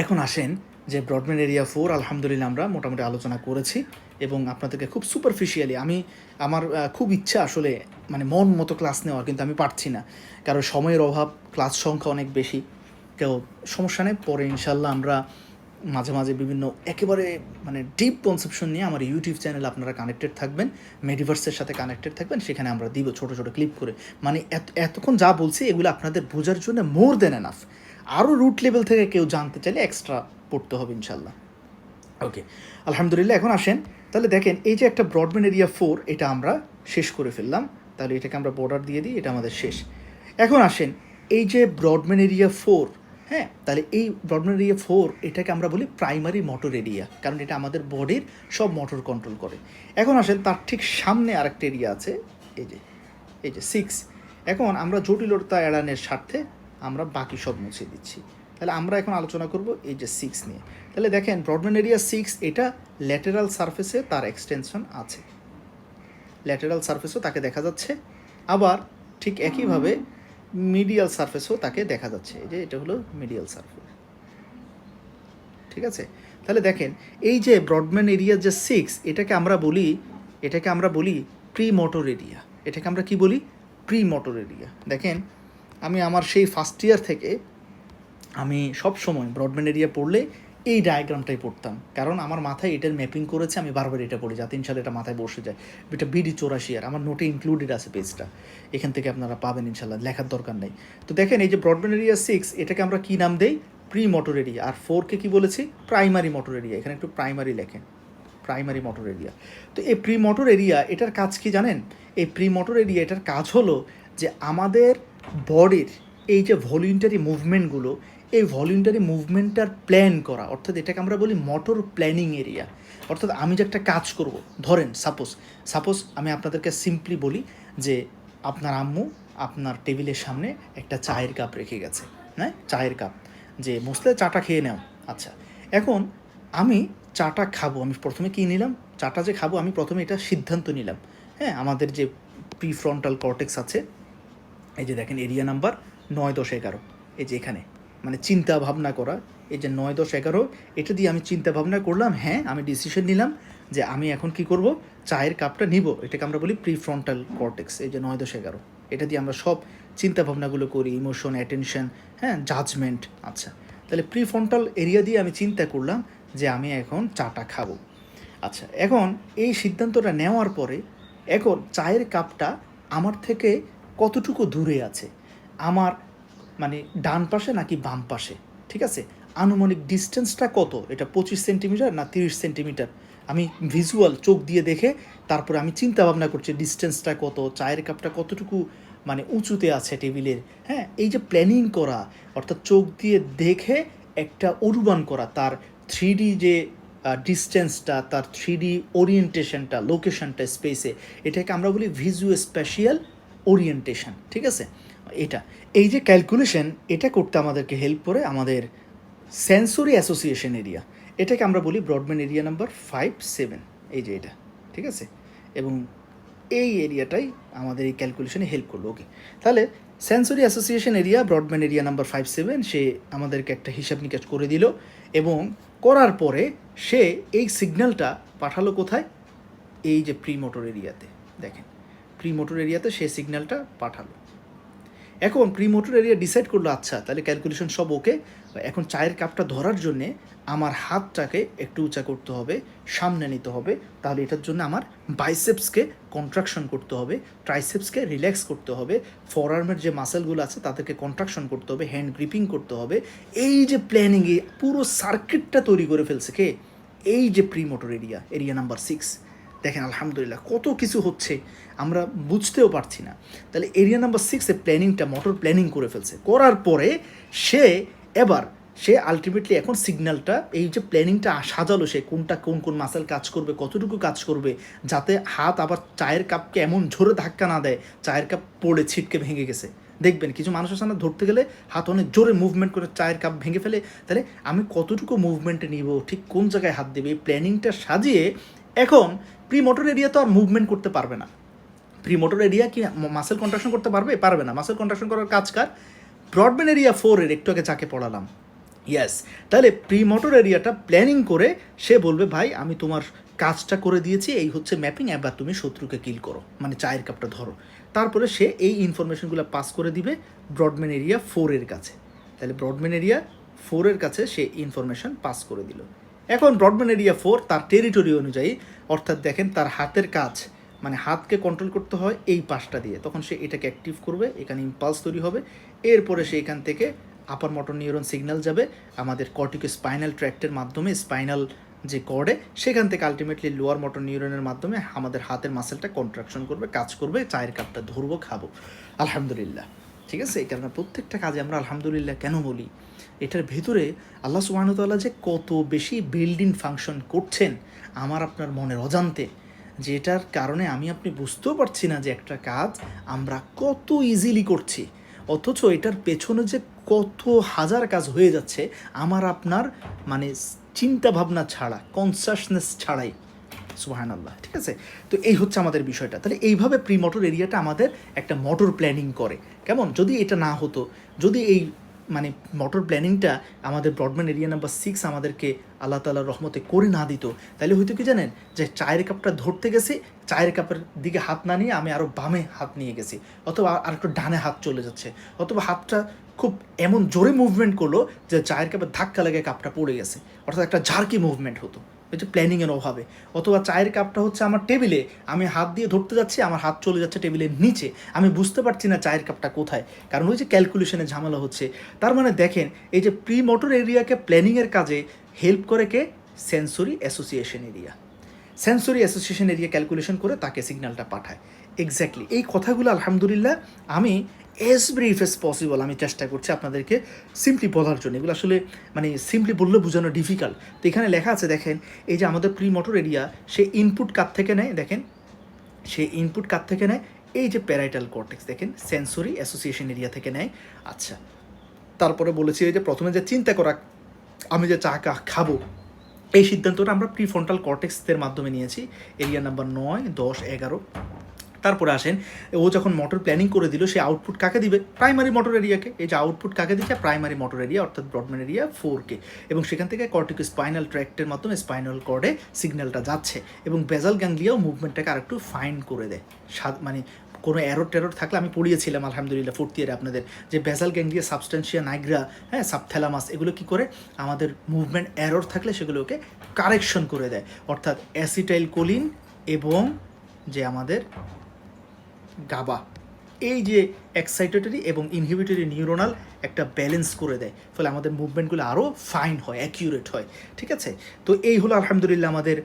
এখন আসেন যে ব্রডব্যান্ড এরিয়া 4 আলহামদুলিল্লাহ আমরা মোটামুটি আলোচনা করেছি এবং আপনাদেরকে খুব সুপারফিশিয়ালি, আমার খুব ইচ্ছা আসলে মানে মন মতো ক্লাস নেওয়ার, কিন্তু আমি পারছি না, কারণ সময়ের অভাব, ক্লাস সংখ্যা অনেক বেশি। কেউ সমস্যা নেই, পরে ইনশাল্লাহ আমরা মাঝে মাঝে বিভিন্ন একেবারে মানে ডিপ কনসেপশন নিয়ে আমার ইউটিউব চ্যানেলে আপনারা কানেক্টেড থাকবেন, মেডিভার্সের সাথে কানেক্টেড থাকবেন, সেখানে আমরা দিব ছোটো ছোটো ক্লিপ করে। মানে এতক্ষণ যা বলছি এগুলো আপনাদের বোঝার জন্য মোর দেন এনাফ। আরও রুট লেভেল থেকে কেউ জানতে চাইলে এক্সট্রা পড়তে হবে ইনশাল্লাহ। ওকে, আলহামদুলিল্লাহ। এখন আসেন, তাহলে দেখেন এই যে একটা ব্রডব্যান্ড এরিয়া 4, এটা আমরা শেষ করে ফেললাম। তাহলে এটাকে আমরা বর্ডার দিয়ে দিই, এটা আমাদের শেষ। এখন আসেন, এই যে ব্রডব্যান্ড এরিয়া 4, হ্যাঁ, তাহলে এই ব্রডব্যান্ড এরিয়া 4 এটাকে আমরা বলি প্রাইমারি মোটর এরিয়া, কারণ এটা আমাদের বডির সব মোটর কন্ট্রোল করে। এখন আসেন, তার ঠিক সামনে আরেকটা এরিয়া আছে, এই যে 6। এখন আমরা জটিলতা এড়ানোর স্বার্থে আমরা বাকি সব মুছে দিচ্ছি। তাহলে আমরা এখন আলোচনা করব এই যে 6 নিয়ে। তাহলে দেখেন ব্রডব্যান্ড এরিয়া 6, এটা ল্যাটেরাল সারফেসে তার এক্সটেনশন আছে, ল্যাটেরাল সারফেসও তাকে দেখা যাচ্ছে, আবার ঠিক একইভাবে মিডিয়াল সারফেসও তাকে দেখা যাচ্ছে। এই যে এটা হলো মিডিয়াল সারফেস, ঠিক আছে? তাহলে দেখেন এই যে ব্রডব্যান্ড এরিয়া যে 6, এটাকে আমরা বলি প্রি মোটর এরিয়া। এটাকে আমরা কি বলি? Pre motor area. দেখেন, আমি আমার সেই ফার্স্ট ইয়ার থেকে আমি সব সময় ব্রডব্যান্ড এরিয়া পড়লে এই ডায়াগ্রামটাই পড়তাম, কারণ আমার মাথায় এটার ম্যাপিং করেছে, আমি বারবার এটা পড়ি যাতে ইনশাল্লাহ এটা মাথায় বসে যায়। এটা BD 84 আমার নোটে ইনক্লুডেড আছে পেজটা, এখান থেকে আপনারা পাবেন ইনশাল্লাহ, লেখার দরকার নেই। তো দেখেন এই যে ব্রডব্যান্ড এরিয়া 6, এটাকে আমরা কী নাম দেই? Pre motor area. আর 4কে কী বলেছি? Primary motor area. এখানে একটু প্রাইমারি লেখেন, প্রাইমারি মোটর এরিয়া। তো এই প্রি মোটর এরিয়া, এটার কাজ কি জানেন? এই প্রি মোটর এরিয়া, এটার কাজ হলো যে আমাদের বডির এই যে ভলিউন্টারি মুভমেন্টগুলো, এই ভলিউন্টারি মুভমেন্টটার প্ল্যান করা, অর্থাৎ এটাকে আমরা বলি মোটর প্ল্যানিং এরিয়া। অর্থাৎ আমি যে একটা কাজ করব, ধরেন সাপোজ আমি আপনাদেরকে সিম্পলি বলি যে আপনার আম্মু আপনার টেবিলের সামনে একটা চায়ের কাপ রেখে গেছে, হ্যাঁ, চায়ের কাপ, যে বসলে চাটা খেয়ে নাও। আচ্ছা, এখন আমি চাটা খাবো, আমি প্রথমে কী নিলাম, চাটা যে খাবো আমি প্রথমে এটা সিদ্ধান্ত নিলাম। হ্যাঁ, আমাদের যে প্রিফ্রন্টাল কর্টেক্স আছে, এই যে দেখেন এরিয়া নাম্বার 9, 10, 11, এই যে এখানে মানে চিন্তা ভাবনা করা, এই যে 9, 10, 11, এটা দিয়ে আমি চিন্তা ভাবনা করলাম, হ্যাঁ আমি ডিসিশন নিলাম যে আমি এখন কি করব, চায়ের কাপটা নিব। এটাকে আমরা বলি প্রিফ্রন্টাল কর্টেক্স, এই যে 9, 10, 11, এটা দিয়ে আমরা সব চিন্তা ভাবনাগুলো করি, ইমোশন, অ্যাটেনশন, হ্যাঁ, জাজমেন্ট। আচ্ছা, তাহলে প্রিফ্রন্টাল এরিয়া দিয়ে আমি চিন্তা করলাম যে আমি এখন চাটা খাবো। আচ্ছা, এখন এই সিদ্ধান্তটা নেওয়ার পরে এখন চায়ের কাপটা আমার থেকে কতটুকু দূরে আছে, আমার মানে ডান পাশে নাকি বাম পাশে, ঠিক আছে, আনুমানিক ডিস্টেন্সটা কত, এটা 25 সেন্টিমিটার না 30 সেন্টিমিটার, আমি ভিজুয়াল চোখ দিয়ে দেখে তারপরে আমি চিন্তা ভাবনা করছি ডিস্টেন্সটা কত, চায়ের কাপটা কতটুকু মানে উঁচুতে আছে টেবিলের। হ্যাঁ, এই যে প্ল্যানিং করা, অর্থাৎ চোখ দিয়ে দেখে একটা অনুমান করা তার 3D যে ডিস্টেন্সটা, তার 3D ওরিয়েন্টেশনটা, লোকেশনটা স্পেসে, এটাকে আমরা বলি ভিজুয়াল স্প্যাশিয়াল ওরিয়েন্টেশন, ঠিক আছে। এটা এই যে ক্যালকুলেশন, এটা করতে আমাদেরকে হেল্প করে আমাদের সেন্সরি অ্যাসোসিয়েশন এরিয়া, এটাকে আমরা বলি ব্রডব্যান্ড এরিয়া নাম্বার 5, 7, এই যে এটা, ঠিক আছে। এবং এই এরিয়াটাই আমাদের এই ক্যালকুলেশনে হেল্প করলো। ওকে, তাহলে sensory association area Brodmann area number 5, 7, সে আমাদেরকে একটা হিসাব নিকাশ করে দিল, এবং করার পরে সে এই সিগন্যালটা পাঠালো কোথায়, এই যে প্রিমোটর এরিয়াতে, দেখেন প্রিমোটর এরিয়াতে সে সিগন্যালটা পাঠালো। এখন প্রিমোটর এরিয়া ডিসাইড করলো, আচ্ছা তাহলে ক্যালকুলেশন সব ওকে, এখন চায়ের কাপটা ধরার জন্যে আমার হাতটাকে একটু উঁচা করতে হবে, সামনে নিতে হবে, তাহলে এটার জন্য আমার বাইসেপসকে কন্ট্রাকশন করতে হবে, ট্রাইসেপসকে রিল্যাক্স করতে হবে, ফরআর্মের যে মাসেলগুলো আছে তাদেরকে কন্ট্রাকশন করতে হবে, হ্যান্ড গ্রিপিং করতে হবে। এই যে প্ল্যানিংয়ে পুরো সার্কিটটা তৈরি করে ফেলছে কে, এই যে প্রিমোটর এরিয়া, এরিয়া নাম্বার 6। দেখেন আলহামদুলিল্লাহ কত কিছু হচ্ছে আমরা বুঝতেও পারছি না। তাহলে এরিয়া নাম্বার 6-এ প্ল্যানিংটা, মোটর প্ল্যানিং করে ফেলছে, করার পরে সে আলটিমেটলি এখন সিগন্যালটা, এই যে প্ল্যানিংটা সাজালো, সে কোনটা কোন কোন মাসেল কাজ করবে, কতটুকু কাজ করবে, যাতে হাত আবার চায়ের কাপকে এমন ঝোরে ধাক্কা না দেয় চায়ের কাপ পড়ে ছিটকে ভেঙে গেছে। দেখবেন কিছু মানুষের সামনে ধরতে গেলে হাত অনেক জোরে মুভমেন্ট করে চায়ের কাপ ভেঙে ফেলে। তাহলে আমি কতটুকু মুভমেন্টে নিব, ঠিক কোন জায়গায় হাত দেবে, এই প্ল্যানিংটা সাজিয়ে এখন প্রিমোটর এরিয়া তো আর মুভমেন্ট করতে পারবে না। প্রিমোটর এরিয়া কি মাসেল কন্ট্রাকশন করতে পারবে না। মাসেল কন্ট্রাকশন করার কাজ কার, ব্রডব্যান্ড এরিয়া 4-এর, একটু আগে যাকে পড়ালাম। ইয়েস, তাহলে প্রিমোটর এরিয়াটা প্ল্যানিং করে সে বলবে, ভাই আমি তোমার কাজটা করে দিয়েছি, এই হচ্ছে ম্যাপিং, এবার তুমি শত্রুকে কিল করো, মানে চায়ের কাপটা ধরো। তারপরে সে এই ইনফরমেশনগুলো পাস করে দিবে ব্রডব্যান্ড এরিয়া 4-এর কাছে। তাহলে ব্রডব্যান্ড এরিয়া 4-এর কাছে সে ইনফরমেশন পাস করে দিল। এখন ব্রডব্যান্ড এরিয়া 4 তার টেরিটরি অনুযায়ী, অর্থাৎ দেখেন তার হাতের কাজ, মানে হাতকে কন্ট্রোল করতে হয় এই পাশটা দিয়ে, তখন সে এটাকে অ্যাক্টিভ করবে, এখানে ইম্পালস তৈরি হবে, এরপরে সে এখান থেকে আপার মোটর নিউরন সিগন্যাল যাবে আমাদের কর্টিকো স্পাইনাল ট্র্যাক্টের মাধ্যমে, স্পাইনাল যে কর্ডে, সেখান থেকে আলটিমেটলি লোয়ার মোটর নিউরনের মাধ্যমে আমাদের হাতের মাসেলটা কন্ট্রাকশন করবে, কাজ করবে, চায়ের কাপটা ধরবো, খাবো। আলহামদুলিল্লাহ, ঠিক আছে। এই কারণে প্রত্যেকটা কাজে আমরা আলহামদুলিল্লাহ কেন বলি, এটার ভেতরে আল্লাহ সুবহানাহু ওয়া তাআলা যে কত বেশি বিল্ডিং ফাংশন করছেন আমার আপনার মনের অজান্তে, যেটার কারণে আমি আপনি বুঝতেও পারছি না যে একটা কাজ আমরা কত ইজিলি করছি, অথচ এটার পেছনে যে কত হাজার কাজ হয়ে যাচ্ছে আমার আপনার মানে চিন্তা ভাবনা ছাড়া, কনসাসনেস ছাড়াই। সুবহানাল্লাহ, ঠিক আছে। তো এই হচ্ছে আমাদের বিষয়টা। তাহলে এইভাবে প্রি মোটর এরিয়াটা আমাদের একটা মোটর প্ল্যানিং করে। কেমন, যদি এটা না হতো, যদি এই মানে মোটর প্ল্যানিংটা আমাদের ব্রডব্যান্ড এরিয়া নাম্বার 6 আমাদেরকে আল্লাহ তাআলার রহমতে করে না দিত, তাহলে হয়তো কি জানেন, যে চায়ের কাপটা ধরতে গেছি, চায়ের কাপের দিকে হাত না নিয়ে আমি আরও বামে হাত নিয়ে গেছি, অথবা আর একটু ডানে হাত চলে যাচ্ছে, অথবা হাতটা খুব এমন জোরে মুভমেন্ট করলো যে চায়ের কাপের ধাক্কা লেগে কাপটা পড়ে গেছে, অর্থাৎ একটা ঝাড়কি মুভমেন্ট হতো, হচ্ছে প্ল্যানিংয়ের অভাবে। অথবা চায়ের কাপটা হচ্ছে আমার টেবিলে, আমি হাত দিয়ে ধরতে যাচ্ছি, আমার হাত চলে যাচ্ছে টেবিলের নিচে, আমি বুঝতে পারছি না চায়ের কাপটা কোথায়, কারণ ওই যে ক্যালকুলেশনে ঝামেলা হচ্ছে। তার মানে দেখেন, এই যে প্রি মোটর এরিয়াকে প্ল্যানিংয়ের কাজে হেল্প করে কে, sensory association area. Sensory association area calculation করে তাকে সিগন্যালটা পাঠায়। এক্স্যাক্টলি এই কথাগুলো আলহামদুলিল্লাহ আমি এজ ব্রিফ এজ পসিবল আমি চেষ্টা করছি আপনাদেরকে সিম্পলি বলার জন্য। এগুলো আসলে মানে সিম্পলি বললে বোঝানো ডিফিকাল্ট। তো এখানে লেখা আছে দেখেন, এই যে আমাদের প্রি মোটর এরিয়া, সে ইনপুট কার থেকে নেয়, দেখেন সে ইনপুট কার থেকে নেয়, এই যে প্যারাইটাল কর্টেক্স দেখেন সেন্সরি অ্যাসোসিয়েশন এরিয়া থেকে নেয়। আচ্ছা, তারপরে বলেছি এই যে প্রথমে যে চিন্তা করা আমি যে চা খাবো, এই সিদ্ধান্তটা আমরা প্রিফ্রন্টাল কর্টেক্সের মাধ্যমে নিয়েছি, এরিয়া নাম্বার 9, 10, 11। তারপরে আসেন, ও যখন মোটর প্ল্যানিং করে দিল, সে আউটপুট কাকে দিবে? প্রাইমারি মোটর এরিয়াকে। এই যে আউটপুট কাকে দিচ্ছে? প্রাইমারি মোটর এরিয়া অর্থাৎ ব্রডম্যান এরিয়া 4কে। এবং সেখান থেকে কর্টিকো স্পাইনাল ট্র্যাক্টের মাধ্যমে স্পাইনাল কর্ডে সিগন্যালটা যাচ্ছে এবং বেজাল গ্যাংলিয়াও মুভমেন্টটাকে আরেকটু ফাইন করে দেয়। মানে কোনো এরর টেরর থাকলে আমি পড়িয়েছিলাম আলহামদুলিল্লাহ 4th ইয়ারে আপনাদের, যে বেজাল গ্যাংলিয়া, সাবস্টেন্সিয়া নাইগ্রা, হ্যাঁ, সাবথ্যালামাস, এগুলো কী করে আমাদের মুভমেন্ট এরর থাকলে সেগুলোকে কারেকশন করে দেয়। অর্থাৎ অ্যাসিটাইল কোলিন এবং যে আমাদের গাবা, এই যে এক্সাইটেটরি এবং ইনহিবিটরি নিউরোনাল একটা ব্যালেন্স করে দেয়, ফলে আমাদের মুভমেন্টগুলো আরও ফাইন হয়, অ্যাকিউরেট হয়। ঠিক আছে, তো এই হলো আলহামদুলিল্লাহ আমাদের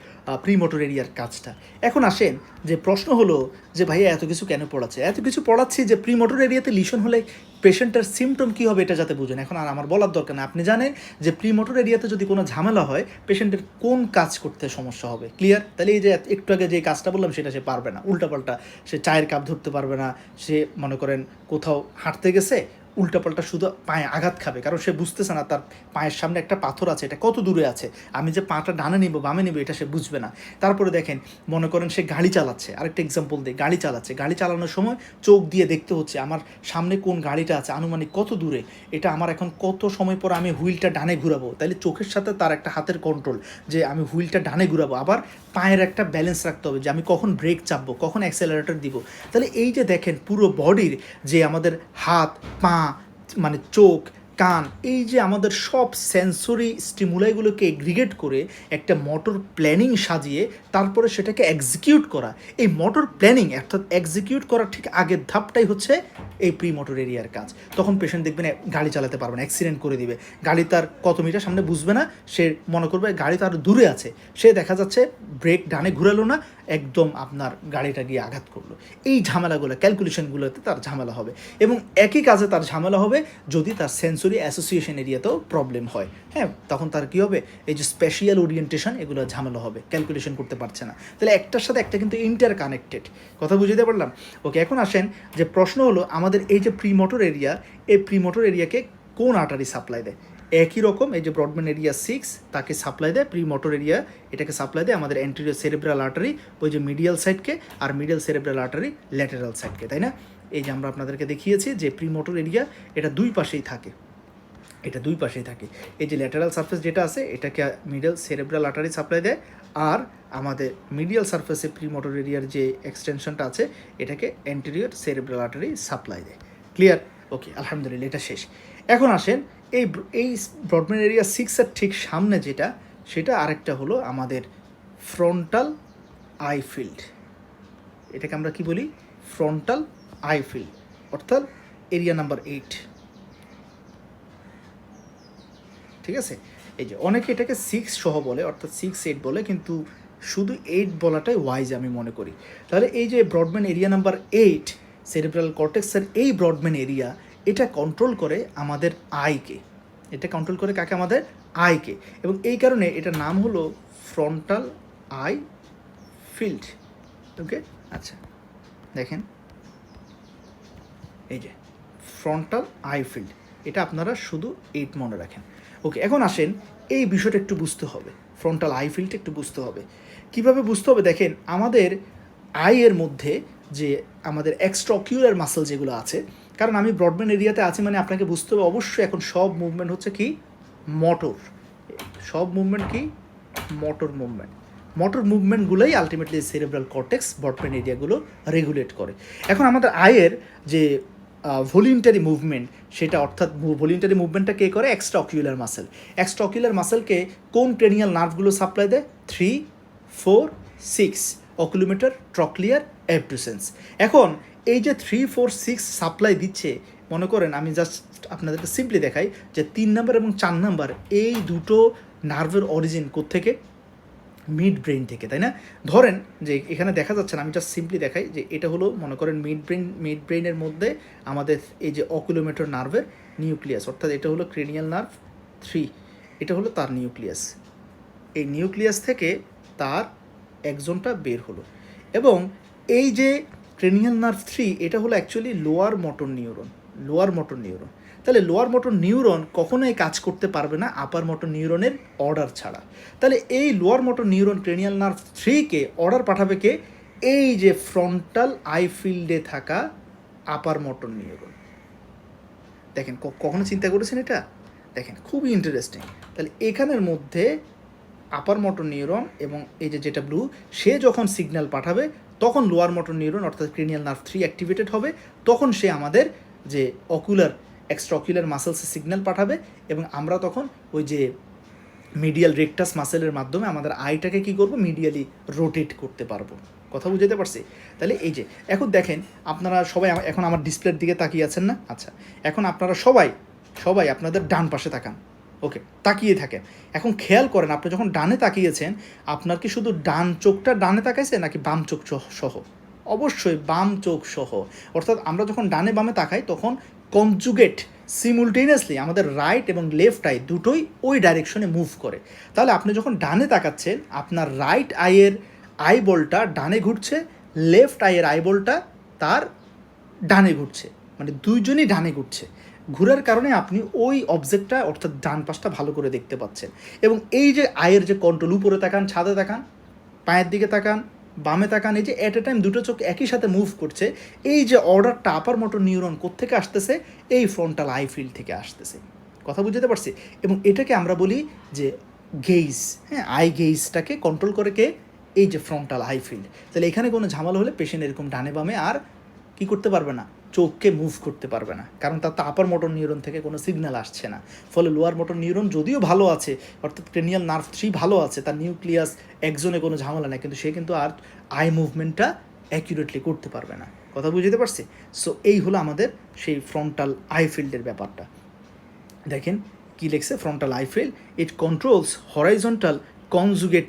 প্রিমোটর এরিয়ার কাজটা। এখন আসেন যে প্রশ্ন হলো যে ভাইয়া এত কিছু কেন পড়াচ্ছে? এত কিছু পড়াচ্ছি যে প্রিমোটর এরিয়াতে লিশন হলে পেশেন্টের সিমটম কী হবে এটা যাতে বুঝেন। এখন আর আমার বলার দরকার না, আপনি জানেন যে প্রিমোটর এরিয়াতে যদি কোনো ঝামেলা হয় পেশেন্টের কোন কাজ করতে সমস্যা হবে। ক্লিয়ার? তাহলে এই যে একটু আগে যে কাজটা বললাম সেটা সে পারবে না, উল্টাপাল্টা সে চায়ের কাপ ধরতে পারবে না, সে মনে করেন কোথাও হাঁটতে গেছে উল্টাপাল্টা শুধু পায়ে আঘাত খাবে, কারণ সে বুঝতেছে না তার পায়ের সামনে একটা পাথর আছে, এটা কত দূরে আছে, আমি যে পাটা ডানে নিব বামে নিব এটা সে বুঝবে না। তারপরে দেখেন মনে করেন সে গাড়ি চালাচ্ছে, আরেকটা এক্সাম্পল দিই, গাড়ি চালাচ্ছে, গাড়ি চালানোর সময় চোখ দিয়ে দেখতে হচ্ছে আমার সামনে কোন গাড়িটা আছে, আনুমানিক কত দূরে, এটা আমার এখন কত সময় পর আমি হুইলটা ডানে ঘুরাবো, তাইলে চোখের সাথে তার একটা হাতের কন্ট্রোল যে আমি হুইলটা ডানে ঘুরাবো, আবার পায়ের একটা ব্যালেন্স রাখতে হবে যে আমি কখন ব্রেক চাপবো, কখন অ্যাক্সেলারেটর দিব। তাহলে এই যে দেখেন পুরো বডির যে আমাদের হাত, পা, মানে চোখ, কান, এই যে আমাদের সব সেন্সরি স্টিমুলাইগুলোকে এগ্রিগেট করে একটা মোটর প্ল্যানিং সাজিয়ে তারপরে সেটাকে এক্সিকিউট করা, এই মোটর প্ল্যানিং অর্থাৎ এক্সিকিউট করার ঠিক আগের ধাপটাই হচ্ছে এই প্রি মোটর এরিয়ার কাজ। তখন পেশেন্ট দেখবেন গাড়ি চালাতে পারবে না, অ্যাক্সিডেন্ট করে দিবে, গাড়ি তার কত মিটার সামনে বুঝবে না, সে মনে করবে গাড়ি তার দূরে আছে, সে দেখা যাচ্ছে ব্রেক ডানে ঘুরালো না, একদম আপনার গাড়িটা গিয়ে আঘাত করলো। এই ঝামেলাগুলো ক্যালকুলেশনগুলোতে তার ঝামেলা হবে এবং একই কাজে তার ঝামেলা হবে যদি তার সেন্সরি অ্যাসোসিয়েশন এরিয়াতেও প্রবলেম হয়। হ্যাঁ, তখন তার কী হবে, এই যে স্পেশিয়াল ওরিয়েন্টেশন এগুলো ঝামেলা হবে, ক্যালকুলেশন করতে পারছে না। তাহলে একটার সাথে একটা কিন্তু ইন্টার কানেক্টেড, কথা বুঝতে পারলাম? ওকে, এখন আসেন যে প্রশ্ন হলো আমাদের এই যে প্রিমোটর এরিয়া, এই প্রিমোটর এরিয়াকে কোন আর্টারি সাপ্লাই দেয়? একই রকম এই যে ব্রডম্যান এরিয়া 6 তাকে সাপ্লাই দেয় প্রিমোটর এরিয়া, এটাকে সাপ্লাই দেয় আমাদের অ্যান্টেরিয়র সেরেব্রাল আর্টারি, ওই যে মিডিয়াল সাইডকে, আর মিডিয়াল সেরেব্রাল আর্টারি ল্যাটেরাল সাইডকে, তাই না? এই যে আমরা আপনাদেরকে দেখিয়েছি যে প্রিমোটর এরিয়া এটা দুই পাশেই থাকে, এটা দুই পাশেই থাকে। এই যে ল্যাটেরাল সারফেস যেটা আছে এটাকে মিডল সেরেব্রাল আর্টারি সাপ্লাই দেয়, আর আমাদের মিডিয়াল সারফেসে প্রিমোটর এরিয়ার যে এক্সটেনশনটা আছে এটাকে অ্যান্টেরিয়র সেরেব্রাল আর্টারি সাপ্লাই দেয়। ক্লিয়ার? ওকে, আলহামদুলিল্লাহ, এটা শেষ। এখন আসেন এই এই ব্রডম্যান এরিয়া 6-এর ঠিক সামনে যেটা, সেটা আরেকটা হলো আমাদের ফ্রন্টাল আই ফিল্ড। এটাকে আমরা কি বলি? ফ্রন্টাল আই ফিল্ড, অর্থাৎ এরিয়া নাম্বার 8। ঠিক আছে, এই যে অনেকে এটাকে 6 সহ বলে, অর্থাৎ 6-8 বলে, কিন্তু শুধু 8 বলাটাই ওয়াইজ আমি মনে করি। তাহলে এই যে ব্রডম্যান এরিয়া নাম্বার 8 সেরেব্রাল কর্টেক্সের এই ব্রডম্যান এরিয়া, এটা কন্ট্রোল করে আমাদের আইকে, এটা কন্ট্রোল করে কাকে? আমাদের আইকে, এবং এই কারণে এটার নাম হলো ফ্রন্টাল আই ফিল্ড। ওকে, আচ্ছা দেখেন এই যে ফ্রন্টাল আই ফিল্ড, এটা আপনারা শুধু 8 মনে রাখেন। ওকে, এখন আসেন এই বিষয়টা একটু বুঝতে হবে, ফ্রন্টাল আই ফিল্ডটা একটু বুঝতে হবে। কীভাবে বুঝতে হবে? দেখেন আমাদের আইয়ের মধ্যে যে আমাদের এক্সট্রাঅকিউলার মাসল যেগুলো আছে, কারণ আমি ব্রডম্যান এরিয়াতে আছি মানে আপনাকে বুঝতে হবে অবশ্যই এখন সব মুভমেন্ট হচ্ছে কি? মোটর। সব মুভমেন্ট কি? Motor movement. মোটর মুভমেন্টগুলোই আলটিমেটলি সেরেব্রাল কর্টেক্স ব্রডম্যান এরিয়াগুলো রেগুলেট করে। এখন আমাদের আইয়ের যে ভলিউন্টারি মুভমেন্ট, সেটা অর্থাৎ ভলিউন্টারি মুভমেন্টটা কে করে? Extra ocular muscle. Extra ocular মাসেলকে কোন ক্রেনিয়াল নার্ভগুলো সাপ্লাই দেয়? 3, 4, 6 অকুলোমিটার, ট্রক্লিয়ার, অ্যাবডুসেন্স। এখন এই যে 3, 4, 6 সাপ্লাই দিচ্ছে, মনে করেন আমি জাস্ট আপনাদেরকে সিম্পলি দেখাই যে 3 নাম্বার এবং 4 নাম্বার এই দুটো নার্ভের অরিজিন কোত্থেকে? মিড ব্রেন থেকে, তাই না? ধরেন যে এখানে দেখা যাচ্ছে না, আমি জাস্ট সিম্পলি দেখাই যে এটা হলো মনে করেন মিড ব্রেনের মধ্যে আমাদের এই যে অকুলোমিটার নার্ভের নিউক্লিয়াস, অর্থাৎ এটা হলো ক্রেনিয়াল নার্ভ 3, এটা হলো তার নিউক্লিয়াস। এই নিউক্লিয়াস থেকে তার একজনটা বের হলো, এবং এই যে ক্রেনিয়াল নার্ভ 3 এটা হলো actually lower motor neuron, lower motor neuron. তাহলে লোয়ার মোটর নিউরন কখনোই কাজ করতে পারবে না আপার মোটর নিউরনের অর্ডার ছাড়া। তাহলে এই lower motor neuron cranial nerve 3কে অর্ডার পাঠাবে কে? এই যে ফ্রন্টাল আই ফিল্ডে থাকা আপার মোটর নিউরন। দেখেন কখনো চিন্তা করেছেন এটা? দেখেন খুবই ইন্টারেস্টিং। তাহলে এখানের মধ্যে আপার মোটর নিউরন এবং এই যে যেটা ব্লু, সে যখন সিগন্যাল পাঠাবে তখন লোয়ার মোটর নিউরন অর্থাৎ ক্রেনিয়াল নার্ভ 3 অ্যাক্টিভেটেড হবে। তখন সে আমাদের যে অকুলার এক্সট্রা অকুলার মাসেলসে সিগন্যাল পাঠাবে এবং আমরা তখন ওই যে মিডিয়াল রেকটাস মাসেলের মাধ্যমে আমাদের আইটাকে কী করবো? মিডিয়ালি রোটেট করতে পারবো। কথা বুঝতে পারছি? তাহলে এই যে এখন দেখেন আপনারা সবাই এখন আমার ডিসপ্লের দিকে তাকিয়ে আছেন না? আচ্ছা, এখন আপনারা সবাই আপনাদের ডান পাশে তাকান। ওকে, তাকিয়ে থাকেন। এখন খেয়াল করেন, আপনি যখন ডানে তাকিয়েছেন আপনার কি শুধু ডান চোখটা ডানে তাকাইছে নাকি বাম চোখ সহ? অবশ্যই বাম চোখ সহ। অর্থাৎ আমরা যখন ডানে বামে তাকাই তখন কনজুগেট সিমুলটেনিয়াসলি আমাদের রাইট এবং লেফট আই দুটোই ওই ডাইরেকশনে মুভ করে। তাহলে আপনি যখন ডানে তাকাচ্ছেন আপনার রাইট আইয়ের আইবলটা ডানে ঘুরছে, লেফট আইয়ের আইবলটা তার ডানে ঘুরছে, মানে দুইজনই ডানে ঘুরছে। ঘুরার কারণে আপনি ওই অবজেক্টটা অর্থাৎ ডান পাশটা ভালো করে দেখতে পাচ্ছেন। এবং এই যে আয়ের যে কন্ট্রোল, উপরে তাকান, ছাদে তাকান, পায়ের দিকে তাকান, বামে তাকান, এই যে অ্যাট এ টাইম দুটো চোখ একই সাথে মুভ করছে। এই যে অর্ডারটা আপার মোটর নিউরন কোত্থেকে আসতেছে? এই ফ্রন্টাল আই ফিল্ড থেকে আসতেছে। কথা বুঝতে পারছি? এবং এটাকে আমরা বলি যে গেইজ, হ্যাঁ, আই গেইজটাকে কন্ট্রোল করে কে? এই যে ফ্রন্টাল আই ফিল্ড। তাহলে এখানে কোনো ঝামেলা হলে পেশেন্ট এরকম ডানে বামে আর কী করতে পারবে না? চোখকে মুভ করতে পারবে না, কারণ তার তো আপার মোটর নিউরন থেকে কোনো সিগন্যাল আসছে না। ফলে লোয়ার মোটর নিউরন যদিও ভালো আছে, অর্থাৎ ক্রেনিয়াল নার্ভ 3 ভালো আছে, তার নিউক্লিয়াস একজনে কোনো ঝামেলা নেই, কিন্তু সে কিন্তু আর আই মুভমেন্টটা অ্যাকিউরেটলি করতে পারবে না। কথা বুঝতে পারছি? সো এই হলো আমাদের সেই ফ্রন্টাল আই ফিল্ডের ব্যাপারটা। দেখেন কি লিখছে? Frontal eye field it controls horizontal conjugate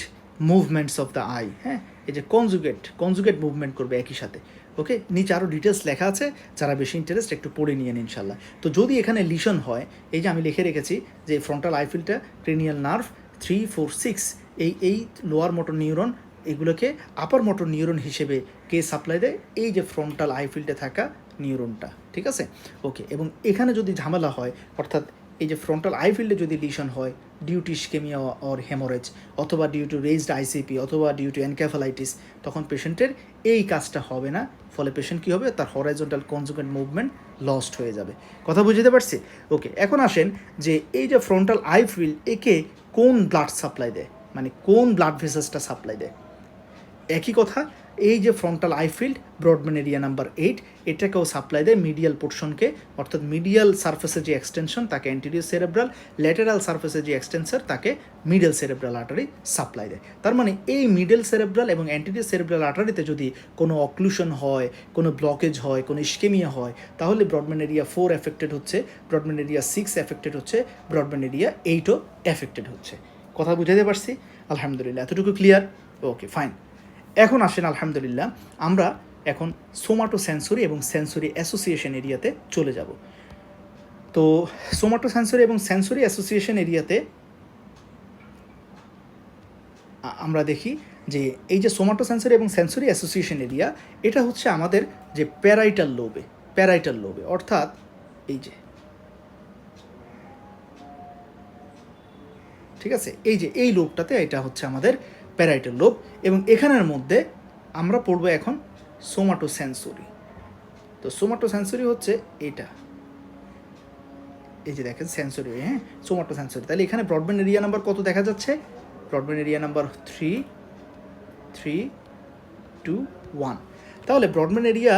movements of the I. হ্যাঁ, এই যে কনজুগেট মুভমেন্ট করবে একই সাথে। ওকে, নিচে আরও ডিটেলস লেখা আছে, যারা বেশি ইন্টারেস্ট একটু পড়ে নিয়ে নিন ইনশাল্লাহ। তো যদি এখানে লিশন হয়, এই যে আমি লিখে রেখেছি যে ফ্রন্টাল আই ফিল্ডটা ক্রেনিয়াল নার্ভ 3, 4, 6 এই লোয়ার মোটর নিউরন এগুলোকে আপার মোটর নিউরন হিসেবে কে সাপ্লাই দেয়? এই যে ফ্রন্টাল আই ফিল্ডে থাকা নিউরনটা। ঠিক আছে? ওকে, এবং এখানে যদি ঝামেলা হয়, অর্থাৎ এই যে ফ্রন্টাল আই ফিল্ডে যদি লিশন হয় due to ischaemia or haemorrhage, অথবা ডিউ টু রেজড আইসিপি, অথবা ডিউ টু এনকেফালাইটিস, তখন পেশেন্টের এই কাজটা হবে না। ফলে পেশেন্ট কী হবে? তার হরাইজন্টাল কনজুগেট মুভমেন্ট লস্ট হয়ে যাবে। কথা বুঝতে পারছি? ওকে, এখন আসেন যে এই যে ফ্রন্টাল আই ফিল্ড একে কোন ব্লাড সাপ্লাই দেয়, মানে কোন ব্লাড ভেসেলসটা সাপ্লাই দেয়? একই কথা, এই যে frontal eye field Brodmann area number 8 এটাকেও সাপ্লাই দেয় মিডিয়াল পোর্শনকে, অর্থাৎ মিডিয়াল সার্ফেসের যে এক্সটেনশন তাকে অ্যান্টেরিয়র সেরেব্রাল, ল্যাটেরাল সার্ফেসের যে এক্সটেন্সর তাকে মিডল সেরেব্রাল আর্টারি সাপ্লাই দেয়। তার মানে এই মিডল সেরেব্রাল এবং অ্যান্টেরিয়র সেরেব্রাল আর্টারিতে যদি কোনো অক্লুশন হয়, কোনো ব্লকেজ হয়, কোনো ইস্কেমিয়া হয়, তাহলে ব্রডম্যান এরিয়া 4 এফেক্টেড হচ্ছে, ব্রডম্যান এরিয়া 6 এফেক্টেড হচ্ছে, ব্রডম্যান এরিয়া 8ও এফেক্টেড হচ্ছে। কথা বুঝাতে পারছি? আলহামদুলিল্লাহ, এতটুকু ক্লিয়ার? ওকে, ফাইন। এখন আসেন আলহামদুলিল্লাহ আমরা এখন সোমাটো সেন্সরি এবং সেন্সরি অ্যাসোসিয়েশন এরিয়াতে চলে যাব। তো সোমাটো সেন্সরি এবং সেন্সরি অ্যাসোসিয়েশন এরিয়াতে আমরা দেখি যে এই যে সোমাটো সেন্সরি এবং সেন্সরি অ্যাসোসিয়েশন এরিয়া, এটা হচ্ছে আমাদের যে প্যারাইটাল লোবে, অর্থাৎ এই যে, ঠিক আছে, এই যে এই লোবটাতে এটা হচ্ছে আমাদের প্যারাইটাল লোব। এবং এখানের মধ্যে আমরা পড়বো এখন সোমাটো সেন্সরি। তো সোমাটো সেন্সরি হচ্ছে এটা, এই যে দেখেন সেন্সরি, হ্যাঁ, সোমাটো সেন্সরি। তাহলে এখানে ব্রডব্যান্ড এরিয়া নাম্বার কত দেখা যাচ্ছে? Broadband area number 3, 3, 2, 1। তাহলে ব্রডব্যান্ড এরিয়া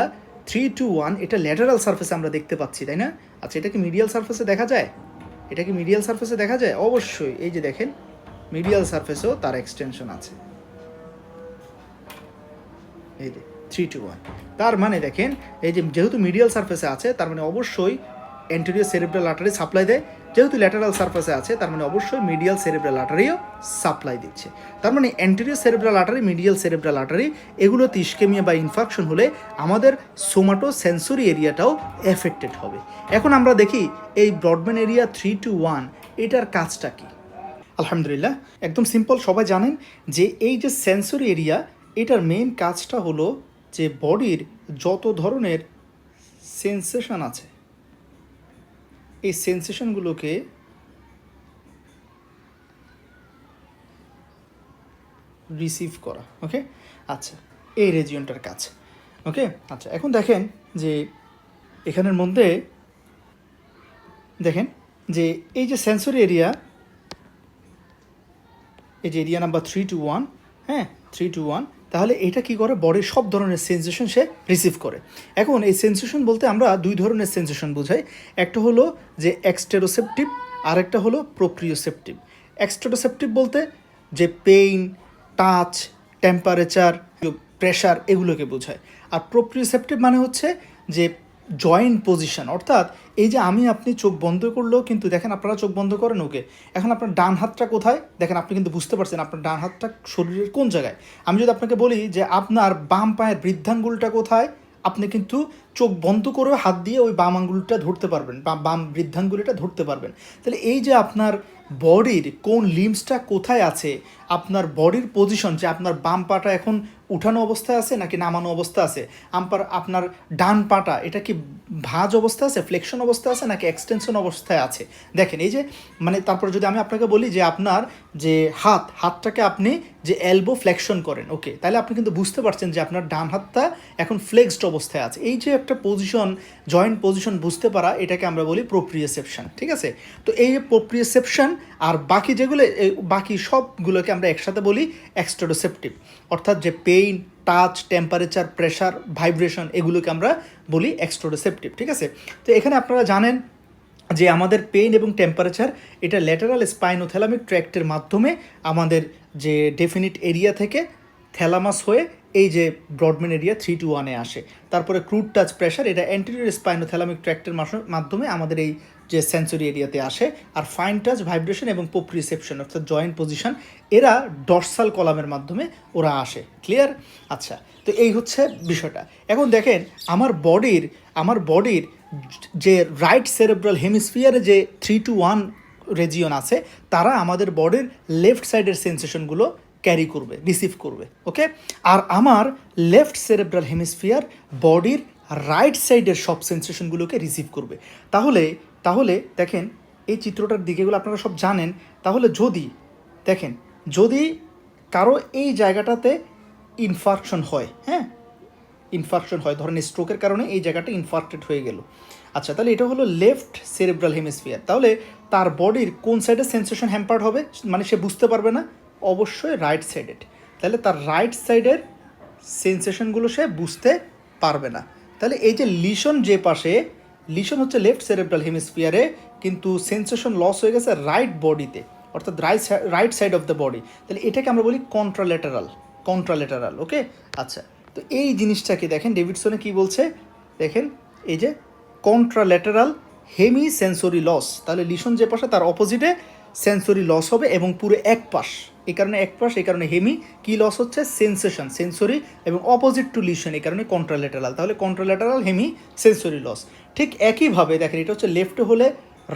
3, 2, 1 এটা ল্যাটারাল সারফেসে আমরা দেখতে পাচ্ছি, তাই না? আচ্ছা, এটা কি মিডিয়াল সারফেসে দেখা যায়? এটা কি মিডিয়াল সারফেসে দেখা যায়? অবশ্যই। এই যে দেখেন মিডিয়াল সারফেসেও তার এক্সটেনশন আছে, এই যে 3, 2, 1। তার মানে দেখেন এই যে যেহেতু মিডিয়াল সারফেসে আছে তার মানে অবশ্যই অ্যান্টেরিয়র সেরেব্রাল আর্টারি সাপ্লাই দেয়, যেহেতু ল্যাটারাল সারফেসে আছে তার মানে অবশ্যই মিডিয়াল সেরেব্রাল আর্টারিও সাপ্লাই দিচ্ছে। তার মানে anterior cerebral artery, medial cerebral artery এগুলোতে ইসকেমিয়া বা ইনফেকশন হলে আমাদের সোমাটো সেন্সরি এরিয়াটাও এফেক্টেড হবে। এখন আমরা দেখি এই ব্রডব্যান্ড এরিয়া 3 to 1 এটার কাজটা কি? আলহামদুলিল্লাহ, একদম সিম্পল। সবাই জানেন যে এই যে সেন্সরি এরিয়া এটার মেইন কাজটা হলো যে বডির যত ধরনের সেন্সেশন আছে এই সেন্সেশনগুলোকে রিসিভ করা। ওকে, আচ্ছা, এই রেজিয়নটার কাজ। ওকে, আচ্ছা, এখন দেখেন যে এখানের মধ্যে দেখেন যে এই যে সেন্সরি এরিয়া, এই যে এরিয়া নাম্বার 3 to 1, হ্যাঁ 3 to 1, তাহলে এটা কি করে, বডির সব ধরনের সেন্সেশন সে রিসিভ করে। এখন এই সেন্সেশন বলতে আমরা দুই ধরনের সেন্সেশন বোঝাই, একটা হলো যে এক্সটেরোসেপটিভ, আর একটা হলো প্রোপ্রিওসেপটিভ। এক্সটেরোসেপটিভ বলতে যে পেইন, টাচ, টেম্পারেচার, প্রেশার এগুলোকে বোঝায়। আর প্রোপ্রিওসেপটিভ মানে হচ্ছে যে জয়েন্ট পজিশন, অর্থাৎ এই যে আমি আপনি চোখ বন্ধ করলেও কিন্তু দেখেন, আপনারা চোখ বন্ধ করেন, ওকে, এখন আপনার ডান হাতটা কোথায় দেখেন, আপনি কিন্তু বুঝতে পারছেন আপনার ডান হাতটা শরীরের কোন জায়গায়। আমি যদি আপনাকে বলি যে আপনার বাম পায়ের বৃদ্ধাঙ্গুলটা কোথায়, আপনি কিন্তু চোখ বন্ধ করেও হাত দিয়ে ওই বাম আঙ্গুলটা ধরতে পারবেন বা বাম বৃদ্ধাঙ্গুলিটা ধরতে পারবেন। তাহলে এই যে আপনার বডির কোন লিম্সটা কোথায় আছে, আপনার বডির পজিশন, যে আপনার বাম পাটা এখন উঠানো অবস্থায় আছে নাকি নামানো অবস্থা আছে, আপনার ডান পাটা এটা কি ভাঁজ অবস্থা আছে, ফ্লেকশন অবস্থা আছে নাকি এক্সটেনশন অবস্থায় আছে। দেখেন এই যে মানে, তারপর যদি আমি আপনাকে বলি যে আপনার যে হাতটাকে আপনি যে এলবো ফ্লেকশন করেন, ওকে, তাহলে আপনি কিন্তু বুঝতে পারছেন যে আপনার ডান হাতটা এখন ফ্লেক্সড অবস্থায় আছে। এই যে একটা পজিশন, জয়েন্ট পজিশন বুঝতে পারা, এটাকে আমরা বলি প্রোপ্রিওসেপশন। ঠিক আছে, তো এই প্রোপ্রিওসেপশন আর বাকি যেগুলো, বাকি সবগুলোকে আমরা একসাথে বলি এক্সটেরোসেপটিভ, অর্থাৎ যে pain, touch, temperature, pressure, vibration এগুলোকে আমরা বলি এক্সটেরোসেপটিভ। ঠিক আছে, তো এখানে আপনারা জানেন যে আমাদের পেইন এবং টেম্পারেচার এটা ল্যাটারাল স্পাইনোথ্যালামিক ট্র্যাক্টের মাধ্যমে আমাদের যে ডেফিনিট এরিয়া থেকে থ্যালামাস হয়ে এই যে ব্রডম্যান এরিয়া 3 to 1-এ আসে। তারপরে ক্রুড টাচ প্রেশার এটা অ্যান্টেরিয়র স্পাইনোথ্যালামিক ট্র্যাক্টের মাধ্যমে আমাদের এই যে সেন্সরি এরিয়াতে আসে। আর ফাইন টাচ, ভাইব্রেশন এবং প্রোপ্রিওসেপশন অর্থাৎ জয়েন্ট পজিশন এরা ডর্সাল কলামের মাধ্যমে ওরা আসে। ক্লিয়ার? আচ্ছা, তো এই হচ্ছে বিষয়টা। এখন দেখেন আমার বডির যে রাইট সেরেব্রাল হেমিস্ফিয়ারে যে 3 to 1 রেজিয়ন আছে, তারা আমাদের বডির লেফট সাইডের সেন্সেশনগুলো ক্যারি করবে, রিসিভ করবে। ওকে, আর আমার লেফট সেরেব্রাল হেমিস্ফিয়ার বডির রাইট সাইডের সব সেন্সেশনগুলোকে রিসিভ করবে। তাহলে দেখেন এই চিত্রটার দিকেগুলো আপনারা সব জানেন। তাহলে যদি কারো এই জায়গাটাতে ইনফার্কশন হয়, হ্যাঁ ইনফার্কশন হয়, ধরেন স্ট্রোকের কারণে এই জায়গাটা ইনফার্ক্টেড হয়ে গেল। আচ্ছা, তাহলে এটা হলো লেফট সেরেব্রাল হেমিস্ফিয়ার। তাহলে তার বডির কোন সাইডে সেন্সেশন হ্যাম্পার্ড হবে, মানে সে বুঝতে পারবে না, অবশ্যই রাইট সাইডেড। তাহলে তার রাইট সাইডের সেন্সেশনগুলো সে বুঝতে পারবে না। তাহলে এই যে লিশন হচ্ছে লেফট সেরেব্রাল হেমিস্ফিয়ারে, কিন্তু সেন্সেশন লস হয়ে গেছে রাইট বডিতে, অর্থাৎ right side of the body. তাহলে এটাকে আমরা বলি কন্ট্রালেটারাল। ওকে, আচ্ছা, তো এই জিনিসটাকে দেখেন ডেভিডসনে কি বলছে, দেখেন এই যে কন্ট্রালেটারাল হেমি সেন্সরি লস। তাহলে লিশন যে পাশে তার অপোজিটে সেন্সরি লস হবে এবং পুরো এক পাশ, এই কারণে হেমি কি লস হচ্ছে, সেন্সরি এবং অপোজিট টু লিশন, এই কারণে কন্ট্রালেটারাল। তাহলে কন্ট্রালেটারাল হেমি সেন্সরি লস। ঠিক একইভাবে দেখেন, এটা হচ্ছে লেফটে হলে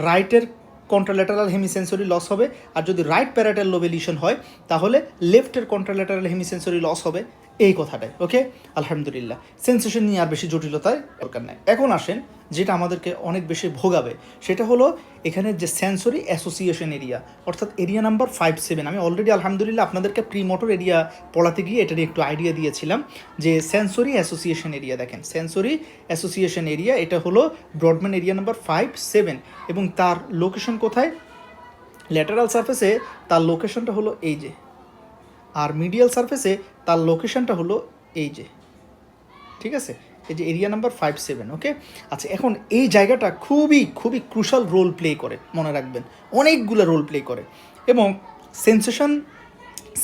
রাইটের কন্ট্রালেটারাল হেমিসেন্সরি লস হবে, আর যদি রাইট প্যারাটাল লোবে লিশন হয় তাহলে লেফটের কন্ট্রালেটারাল হেমিসেন্সরি লস হবে, এই কথাটাই। ওকে, আলহামদুলিল্লাহ, সেন্সেশন নিয়ে আর বেশি জটিলতার দরকার নেই। এখন আসেন যেটা আমাদেরকে অনেক বেশি ভোগাবে, সেটা হলো এখানে যে সেন্সরি অ্যাসোসিয়েশন এরিয়া, অর্থাৎ এরিয়া নাম্বার 5-7। আমি অলরেডি আলহামদুলিল্লাহ আপনাদেরকে প্রি মোটর এরিয়া পড়াতে গিয়ে এটারই একটু আইডিয়া দিয়েছিলাম যে সেন্সরি অ্যাসোসিয়েশন এরিয়া, দেখেন সেন্সরি অ্যাসোসিয়েশন এরিয়া এটা হলো ব্রডম্যান এরিয়া নাম্বার 5-7 এবং তার লোকেশন কোথায়, ল্যাটারাল সারফেসে তার লোকেশনটা হলো এই যে, আর মিডিয়াল সারফেসে তার লোকেশনটা হলো এই যে। ঠিক আছে, এই যে এরিয়া নাম্বার 5-7। ওকে, আচ্ছা, এখন এই জায়গাটা খুবই ক্রুশাল রোল প্লে করে, মনে রাখবেন অনেকগুলো রোল প্লে করে। এবং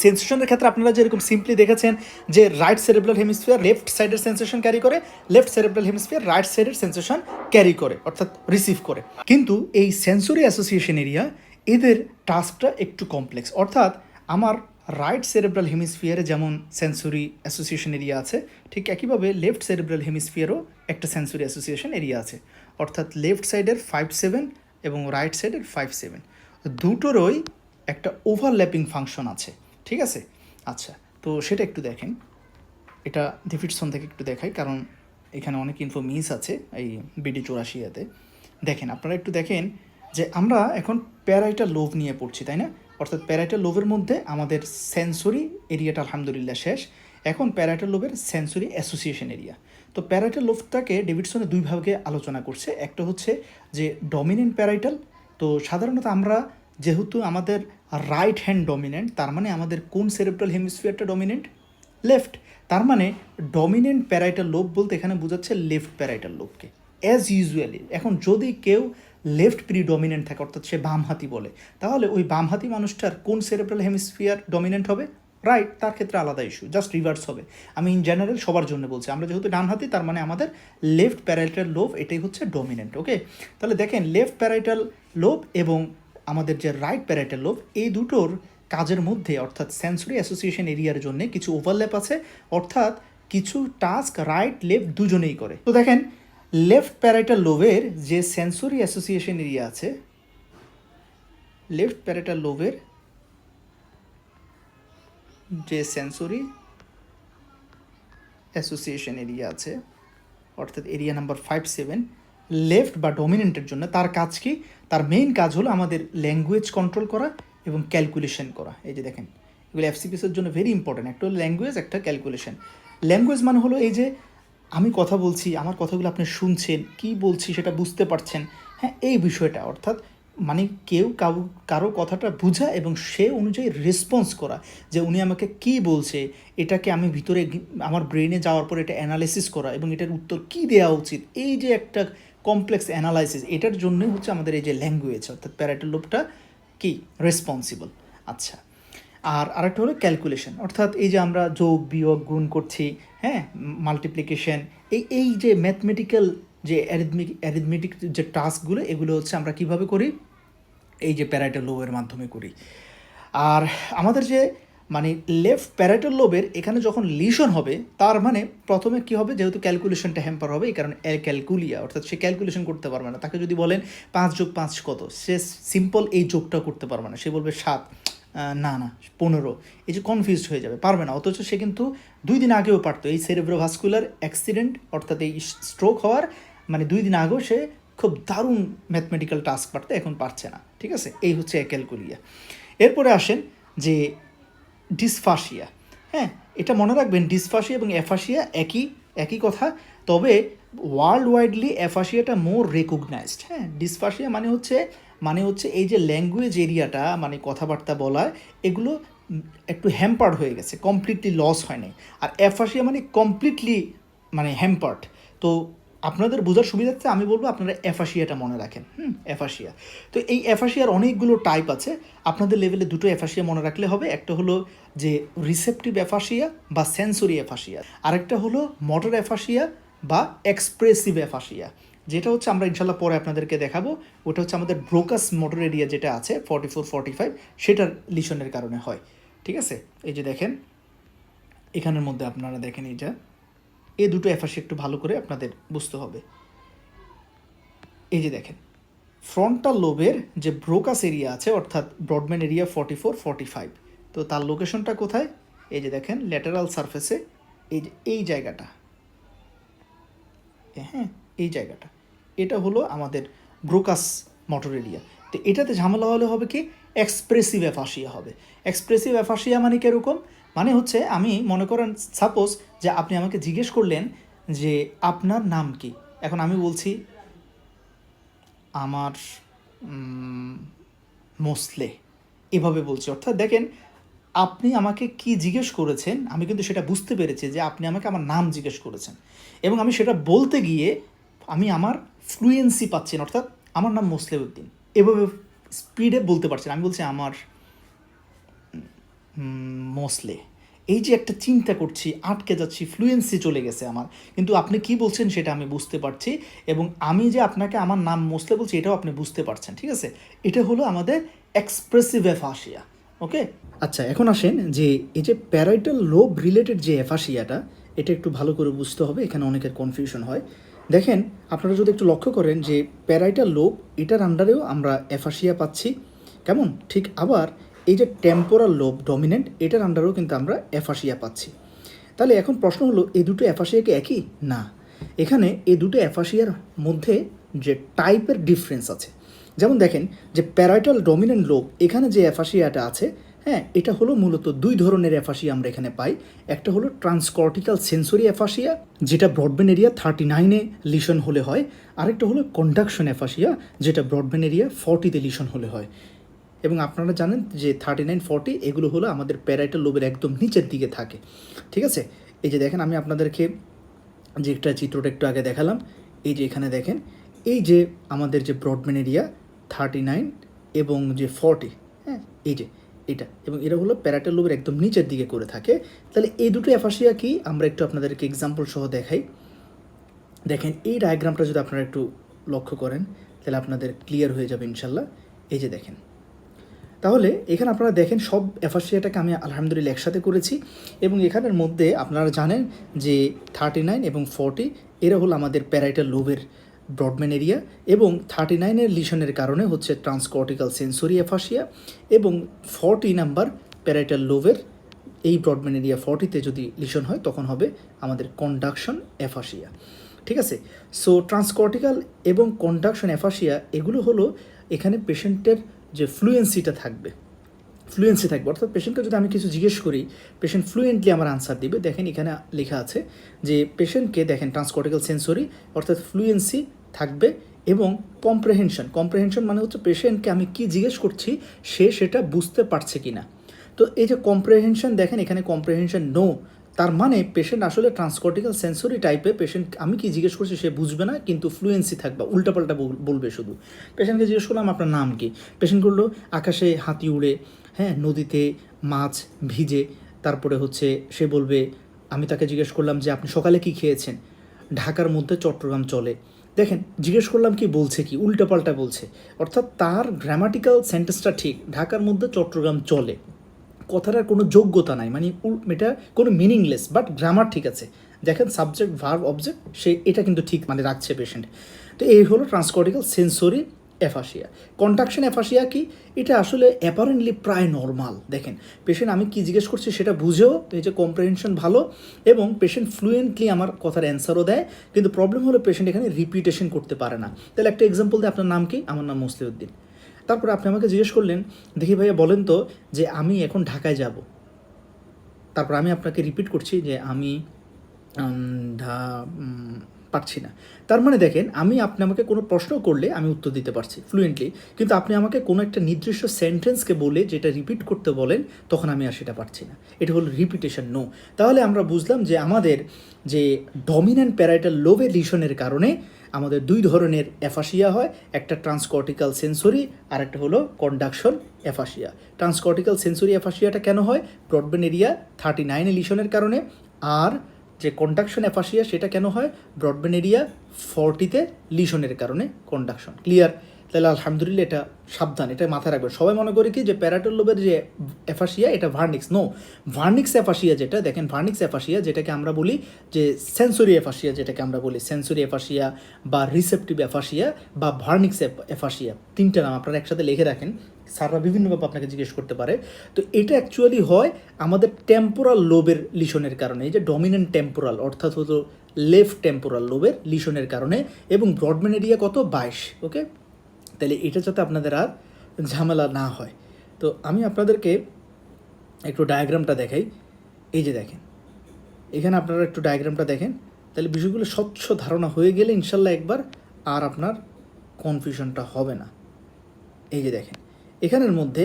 সেন্সেশনের ক্ষেত্রে আপনারা যেরকম সিম্পলি দেখেছেন যে রাইট সেরেব্রাল হেমিস্ফিয়ার লেফট সাইডের সেন্সেশন ক্যারি করে, লেফট সেরেব্রাল হেমিস্ফিয়ার রাইট সাইডের সেন্সেশন ক্যারি করে, অর্থাৎ রিসিভ করে। কিন্তু এই সেন্সরি অ্যাসোসিয়েশন এরিয়া এদের টাস্কটা একটু কমপ্লেক্স, অর্থাৎ আমার রাইট সেরেব্রাল হেমিস্ফিয়ারে যেমন সেন্সরি অ্যাসোসিয়েশন এরিয়া আছে, ঠিক একইভাবে লেফট সেরেব্রাল হেমিস্ফিয়ারও একটা সেন্সরি অ্যাসোসিয়েশন এরিয়া আছে, অর্থাৎ লেফট সাইডের 5-7 এবং রাইট সাইডের 5-7 দুটোরই একটা ওভারল্যাপিং ফাংশন আছে। ঠিক আছে, আচ্ছা, তো সেটা একটু দেখেন, এটা ডেভিডসন থেকে একটু দেখাই, কারণ এখানে অনেক ইনফো মিস আছে এই BD84-তে। দেখেন, আপনারা একটু দেখেন যে আমরা এখন প্যারাইটাল লোভ নিয়ে পড়ছি, তাই না? অর্থাৎ প্যারাইটাল লোভের মধ্যে আমাদের সেন্সরি এরিয়াটা আলহামদুলিল্লাহ শেষ। এখন প্যারাইটাল লোভের সেন্সরি অ্যাসোসিয়েশন এরিয়া। তো প্যারাইটাল লোভটাকে ডেভিডসনে দুই ভাগে আলোচনা করছে। একটা হচ্ছে যে ডমিনেন্ট প্যারাইটাল। তো সাধারণত আমরা যেহেতু আমাদের রাইট হ্যান্ড ডমিনেন্ট, তার মানে আমাদের কোন সেরেব্রাল হেমিস্ফিয়ারটা ডমিনেন্ট? লেফট। তার মানে ডমিনেন্ট প্যারাইটাল লোব বলতে এখানে বোঝাচ্ছে লেফট প্যারাইটাল লোবকে। অ্যাজ ইউজুয়ালি এখন যদি কেউ লেফট প্রিডমিনেন্ট থাকে, অর্থাৎ সে বামহাতি বলে, তাহলে ওই বামহাতি মানুষটার কোন সেরেব্রাল হেমিস্ফিয়ার ডমিনেন্ট হবে? রাইট। তার ক্ষেত্রে আলাদা ইস্যু, জাস্ট রিভার্স হবে। আমি ইন জেনারেল সবার জন্য বলছি, আমরা যেহেতু ডানহাতি তার মানে আমাদের লেফট প্যারাইটাল লোব এটাই হচ্ছে ডমিনেন্ট। ওকে, তাহলে দেখেন লেফট প্যারাইটাল লোব এবং আমাদের যে রাইট প্যারাইটাল লোব, এই দুটোর কাজের মধ্যে অর্থাৎ সেন্সরি অ্যাসোসিয়েশন এরিয়ার জন্য কিছু ওভারল্যাপ আছে, অর্থাৎ কিছু টাস্ক রাইট লেফট দুজনেই করে। তো দেখেন, লেফট প্যারাইটাল লোবের যে সেন্সরি অ্যাসোসিয়েশন এরিয়া আছে, লেফট প্যারাইটাল লোবের যে সেন্সরি অ্যাসোসিয়েশন এরিয়া আছে, অর্থাৎ এরিয়া নাম্বার 5-7, লেফট বা ডমিনেন্টের জন্য তার কাজ কি? তার মেইন কাজ হলো আমাদের ল্যাঙ্গুয়েজ কন্ট্রোল করা এবং ক্যালকুলেশন করা। এই যে দেখেন, এগুলো FCPSের জন্য ভেরি ইম্পর্ট্যান্ট। একটা হলো ল্যাঙ্গুয়েজ, একটা ক্যালকুলেশন। ল্যাঙ্গুয়েজ মানে হলো এই যে আমি কথা বলছি, আমার কথাগুলো আপনি শুনছেন, কি বলছি সেটা বুঝতে পারছেন, হ্যাঁ, এই বিষয়টা। অর্থাৎ মানে কেউ কারো কথাটা বোঝা এবং সে অনুযায়ী রেসপন্স করা, যে উনি আমাকে কি বলছে, এটাকে আমি ভিতরে আমার ব্রেনে যাওয়ার পর এটা অ্যানালাইসিস করা এবং এটার উত্তর কী দেওয়া উচিত, এই যে একটা কমপ্লেক্স অ্যানালাইসিস, এটার জন্যই হচ্ছে আমাদের এই যে ল্যাঙ্গুয়েজ অর্থাৎ প্যারাইটাল লোবটা কি রেসপন্সিবল। আচ্ছা, আর আরেকটা হলো ক্যালকুলেশন, অর্থাৎ এই যে আমরা যোগ বিয়োগ গুণ করছি, হ্যাঁ, মাল্টিপ্লিকেশন, এই যে ম্যাথমেটিক্যাল যে অ্যারিথমেটিক যে টাস্কগুলো, এগুলো হচ্ছে আমরা কিভাবে করি? এই যে প্যারাইটাল লোবের মাধ্যমে করি। আর আমাদের যে মানে লেফট প্যারাইটাল লোবের এখানে যখন লিশন হবে, তার মানে প্রথমে কী হবে? যেহেতু ক্যালকুলেশনটা হ্যাম্পার হবে, এই কারণে ক্যালকুলিয়া, অর্থাৎ সে ক্যালকুলেশন করতে পারবে না। তাকে যদি বলেন 5+5 কত, সে সিম্পল এই যোগটা করতে পারবে না, সে বলবে 7, না 15, এই যে কনফিউজড হয়ে যাবে, পারবে না। অথচ সে কিন্তু 2 দিন আগেও পারতো। এই সেরেব্রোভাস্কুলার অ্যাক্সিডেন্ট অর্থাৎ এই স্ট্রোক হওয়ার মানে 2 দিন আগেও সে খুব দারুণ ম্যাথমেটিক্যাল টাস্ক পারতো, এখন পারছে না। ঠিক আছে, এই হচ্ছে ক্যালকুলিয়া। এরপরে আসেন যে ডিসফাসিয়া। হ্যাঁ, এটা মনে রাখবেন, ডিসফাসিয়া এবং অ্যাফাসিয়া একই কথা, তবে ওয়ার্ল্ড ওয়াইডলি অ্যাফাসিয়াটা মোর রেকগনাইজড। হ্যাঁ, ডিসফাসিয়া মানে হচ্ছে এই যে ল্যাঙ্গুয়েজ এরিয়াটা, মানে কথাবার্তা বলা, এগুলো একটু হ্যাম্পার্ড হয়ে গেছে, কমপ্লিটলি লস হয় নাই। আর অ্যাফাসিয়া মানে কমপ্লিটলি মানে হ্যাম্পার্ড। তো আপনাদের বোঝার সুবিধার্থে আমি বলবো আপনারা অ্যাফাসিয়াটা মনে রাখেন। অ্যাফাসিয়া। তো এই অ্যাফাসিয়ার অনেকগুলো টাইপ আছে, আপনাদের লেভেলে 2টো অ্যাফাসিয়া মনে রাখলে হবে। একটা হলো যে রিসেপটিভ অ্যাফাসিয়া বা সেন্সরি অ্যাফাসিয়া, আরেকটা হলো মোটর অ্যাফাসিয়া বা এক্সপ্রেসিভ অ্যাফাসিয়া, যেটা হচ্ছে আমরা ইনশাল্লাহ পরে আপনাদেরকে দেখাবো। ওটা হচ্ছে আমাদের ব্রোকাস মোটর এরিয়া যেটা আছে 44-45, সেটার লিশনের কারণে হয়। ঠিক আছে, এই যে দেখেন এখানের মধ্যে আপনারা দেখেন এই দুটো অ্যাফাসিয়া একটু ভালো করে আপনাদের বুঝতে হবে। এই যে দেখেন, ফ্রন্টাল লোবের যে ব্রোকাস এরিয়া আছে অর্থাৎ ব্রডম্যান এরিয়া 44-45, তো তার লোকেশনটা কোথায়? এই যে দেখেন ল্যাটারাল সারফেসে এই জায়গাটা, হ্যাঁ, এই জায়গাটা, এটা হলো আমাদের ব্রোকাস মোটর এরিয়া। তো এটাতে ঝামেলা হলে হবে কি? এক্সপ্রেসিভ অ্যাফাসিয়া হবে। এক্সপ্রেসিভ অ্যাফাসিয়া মানে কীরকম? মানে হচ্ছে আমি মনে করেন সাপোজ যে আপনি আমাকে জিজ্ঞেস করলেন যে আপনার নাম কি, এখন আমি বলছি আমার মোসলে, এভাবে বলছি। অর্থাৎ দেখেন, আপনি আমাকে কি জিজ্ঞেস করেছেন, আমি কিন্তু সেটা বুঝতে পেরেছি যে আপনি আমাকে আমার নাম জিজ্ঞেস করেছেন, এবং আমি সেটা বলতে গিয়ে আমি আমার ফ্লুয়েন্সি পাচ্ছি না, অর্থাৎ আমার নাম মোসলেউদ্দিন, এভাবে স্পিডে বলতে পারছেন। আমি বলছি আমার মোসলে, এই যে একটা চিন্তা করছি, আটকে যাচ্ছি, ফ্লুয়েন্সি চলে গেছে আমার, কিন্তু আপনি কি বলছেন সেটা আমি বুঝতে পারছি, এবং আমি যে আপনাকে আমার নাম মোসলে বলছি এটাও আপনি বুঝতে পারছেন। ঠিক আছে, এটা হলো আমাদের এক্সপ্রেসিভ অ্যাফাসিয়া। ওকে, আচ্ছা, এখন আসেন যে এই যে প্যারাইটাল লোব রিলেটেড যে অ্যাফাসিয়াটা, এটা একটু ভালো করে বুঝতে হবে, এখানে অনেকের কনফিউশন হয়। দেখেন, আপনারা যদি একটু লক্ষ্য করেন যে প্যারাইটাল লোব এটার আন্ডারেও আমরা অ্যাফাসিয়া পাচ্ছি, কেমন? ঠিক আবার এই যে টেম্পোরাল লোব ডমিনেন্ট, এটার আন্ডারেও কিন্তু আমরা অ্যাফাসিয়া পাচ্ছি। তাহলে এখন প্রশ্ন হলো, এই দুটো অ্যাফাসিয়া কি একই? না, এখানে এই দুটো অ্যাফাসিয়ার মধ্যে যে টাইপের ডিফারেন্স আছে, যেমন দেখেন যে প্যারাইটাল ডমিনেন্ট লোব এখানে যে অ্যাফাসিয়াটা আছে, হ্যাঁ, এটা হলো মূলত দুই ধরনের অ্যাফাসিয়া আমরা এখানে পাই। একটা হলো ট্রান্সকর্টিক্যাল সেন্সরি অ্যাফাসিয়া, যেটা ব্রডব্যান্ড এরিয়া 39-এ লিশন হলে হয়। আরেকটা হলো কন্ডাকশন অ্যাফাসিয়া, যেটা ব্রডব্যান্ড এরিয়া 40-তে লিশন হলে হয়। এবং আপনারা জানেন যে 39-40 এগুলো হলো আমাদের প্যারাইটাল লোবের একদম নিচের দিকে থাকে। ঠিক আছে, এই যে দেখেন আমি আপনাদেরকে যে একটা চিত্রটা একটু আগে দেখালাম, এই যে এখানে দেখেন এই যে আমাদের যে ব্রডব্যান্ড এরিয়া 39 এবং যে 40, হ্যাঁ, এই যে এটা, এবং এটা হলো প্যারাইটাল লোবের একদম নিচের দিকে করে থাকে। তাহলে এই দুটো অ্যাফাসিয়া কি আমরা একটু আপনাদেরকে এক্সাম্পল সহ দেখাই। দেখেন এই ডায়াগ্রামটা যদি আপনারা একটু লক্ষ্য করেন তাহলে আপনাদের ক্লিয়ার হয়ে যাবে ইনশাল্লাহ। এই যে দেখেন, তাহলে এখানে আপনারা দেখেন সব অ্যাফাসিয়াটাকে আমি আলহামদুলিল্লাহ একসাথে করেছি, এবং এখানের মধ্যে আপনারা জানেন যে 39 এবং 40 এরা হলো আমাদের প্যারাইটাল লোবের ব্রডব্যান্ড এরিয়া, এবং 39-এর লিশনের কারণে হচ্ছে ট্রান্সকর্টিক্যাল সেন্সরি অ্যাফাসিয়া, এবং 40 নাম্বার প্যারাইটাল লোবের এই ব্রডব্যান্ড এরিয়া 40-তে যদি লিশন হয় তখন হবে আমাদের কন্ডাকশন অ্যাফাসিয়া। ঠিক আছে, সো ট্রান্সকর্টিক্যাল এবং কন্ডাকশন অ্যাফাসিয়া এগুলো হলো এখানে পেশেন্টের যে ফ্লুয়েন্সি থাকবে, অর্থাৎ পেশেন্টকে যদি আমি কিছু জিজ্ঞেস করি পেশেন্ট ফ্লুয়েন্টলি আমার আনসার দিবে। দেখেন এখানে লেখা আছে যে পেশেন্টকে দেখেন ট্রান্সকর্টিক্যাল সেন্সরি অর্থাৎ ফ্লুয়েন্সি থাকবে, এবং কম্প্রেহেনশন মানে হচ্ছে পেশেন্টকে আমি কি জিজ্ঞেস করছি সে সেটা বুঝতে পারছে কি না। তো এই যে কম্প্রেহেনশন দেখেন এখানে কম্প্রেহেনশন নো, তার মানে পেশেন্ট আসলে ট্রান্সকর্টিক্যাল সেন্সরি টাইপে, পেশেন্ট আমি কি জিজ্ঞেস করছি সে বুঝবে না, কিন্তু ফ্লুয়েন্সি থাকবে, উল্টাপাল্টা বলবে শুধু। পেশেন্টকে জিজ্ঞেস করলাম আপনার নাম কি, পেশেন্ট করলো আকাশে হাতি উড়ে, হ্যাঁ, নদীতে মাছ ভিজে, তারপরে হচ্ছে সে বলবে, আমি তাকে জিজ্ঞেস করলাম যে আপনি সকালে কি খেয়েছেন, ঢাকার মধ্যে চট্টগ্রাম চলে। দেখেন জিজ্ঞেস করলাম কি বলছে কি উল্টাপাল্টা বলছে, অর্থাৎ তার গ্রামাটিক্যাল সেন্টেন্সটা ঠিক, ঢাকার মধ্যে চট্টগ্রাম চলে, কথাটার কোনো যোগ্যতা নাই, মানে এটা কোনো মিনিংলেস, বাট গ্রামার ঠিক আছে। দেখেন সাবজেক্ট ভার্ব অবজেক্ট সে এটা কিন্তু ঠিক মানে রাখছে পেশেন্ট। তো এই হলো ট্রান্সকর্টিক্যাল সেন্সরি অ্যাফাসিয়া। কন্ডাকশন অ্যাফাসিয়া কি, এটা আসলে অ্যাপারেন্টলি প্রায় নর্মাল। দেখেন পেশেন্ট আমি কি জিজ্ঞেস করছি সেটা বুঝেও, এই যে কম্প্রেহেনশন ভালো, এবং পেশেন্ট ফ্লুয়েন্টলি আমার কথার অ্যান্সারও দেয়, কিন্তু প্রবলেম হলো পেশেন্ট এখানে রিপিটেশন করতে পারে না। তাহলে একটা এক্সাম্পল দেয়, আপনার নাম কি, আমার নাম মুসলিউদ্দিন। তারপরে আপনি আমাকে জিজ্ঞেস করলেন, দেখি ভাইয়া বলেন তো যে আমি এখন ঢাকায় যাব, তারপর আমি আপনাকে রিপিট করছি যে আমি পারছি না। তার মানে দেখেন আপনি আমাকে কোনো প্রশ্ন করলে আমি উত্তর দিতে পারছি ফ্লুয়েন্টলি, কিন্তু আপনি আমাকে কোনো একটা নির্দিষ্ট সেন্টেন্সকে বলে যেটা রিপিট করতে বলেন তখন আমি আর সেটা পারছি না। এটা হলো রিপিটেশন নো। তাহলে আমরা বুঝলাম যে আমাদের যে ডমিন্যান্ট প্যারাইটাল লোবে লিশনের কারণে আমাদের দুই ধরনের অ্যাফাসিয়া হয়, একটা ট্রান্সকর্টিক্যাল সেন্সরি আর একটা হলো কন্ডাকশন অ্যাফাসিয়া। ট্রান্সকর্টিক্যাল সেন্সরি অ্যাফাসিয়াটা কেন হয়, ব্রডব্যান্ড এরিয়া 39-এ লিশনের কারণে, আর যে কন্ডাকশন অ্যাফাসিয়া সেটা কেন হয়, ব্রডব্যান্ড এরিয়া 40-তে লিশনের কারণে কন্ডাকশন। ক্লিয়ার? তাহলে আলহামদুলিল্লাহ এটা সাবধান, এটা মাথায় রাখবেন। সবাই মনে করে কি যে প্যারাইটাল লোবের যে অ্যাফাসিয়া এটা ভার্নিক্স, নো, ভার্নিক্স অ্যাফাসিয়া যেটা দেখেন, ভার্নিক্স অ্যাফাসিয়া যেটাকে আমরা বলি যে সেন্সরি অ্যাফাসিয়া, যেটাকে আমরা বলি সেন্সরি অ্যাফাসিয়া বা রিসেপটিভ অ্যাফাসিয়া বা ভার্নিক্স অ্যাফাসিয়া, তিনটা নাম আপনারা একসাথে লিখে রাখেন, স্যাররা বিভিন্নভাবে আপনাকে জিজ্ঞেস করতে পারে। তো এটা অ্যাকচুয়ালি হয় আমাদের টেম্পোরাল লোবের লিশনের কারণে, এই যে ডমিনেন্ট টেম্পোরাল অর্থাৎ হলো লেফট টেম্পোরাল লোবের লিশনের কারণে, এবং ব্রডব্যান্ড এরিয়া কত 22। ওকে, তাহলে এটা যাতে আপনাদের আর ঝামেলা না হয়, তো আমি আপনাদেরকে একটু ডায়াগ্রামটা দেখাই। এই যে দেখেন এখানে আপনারা একটু ডায়াগ্রামটা দেখেন, তাহলে বিষয়গুলো স্বচ্ছ ধারণা হয়ে গেলে ইনশাল্লাহ একবার আর আপনার কনফিউশনটা হবে না। এই যে দেখেন এখানের মধ্যে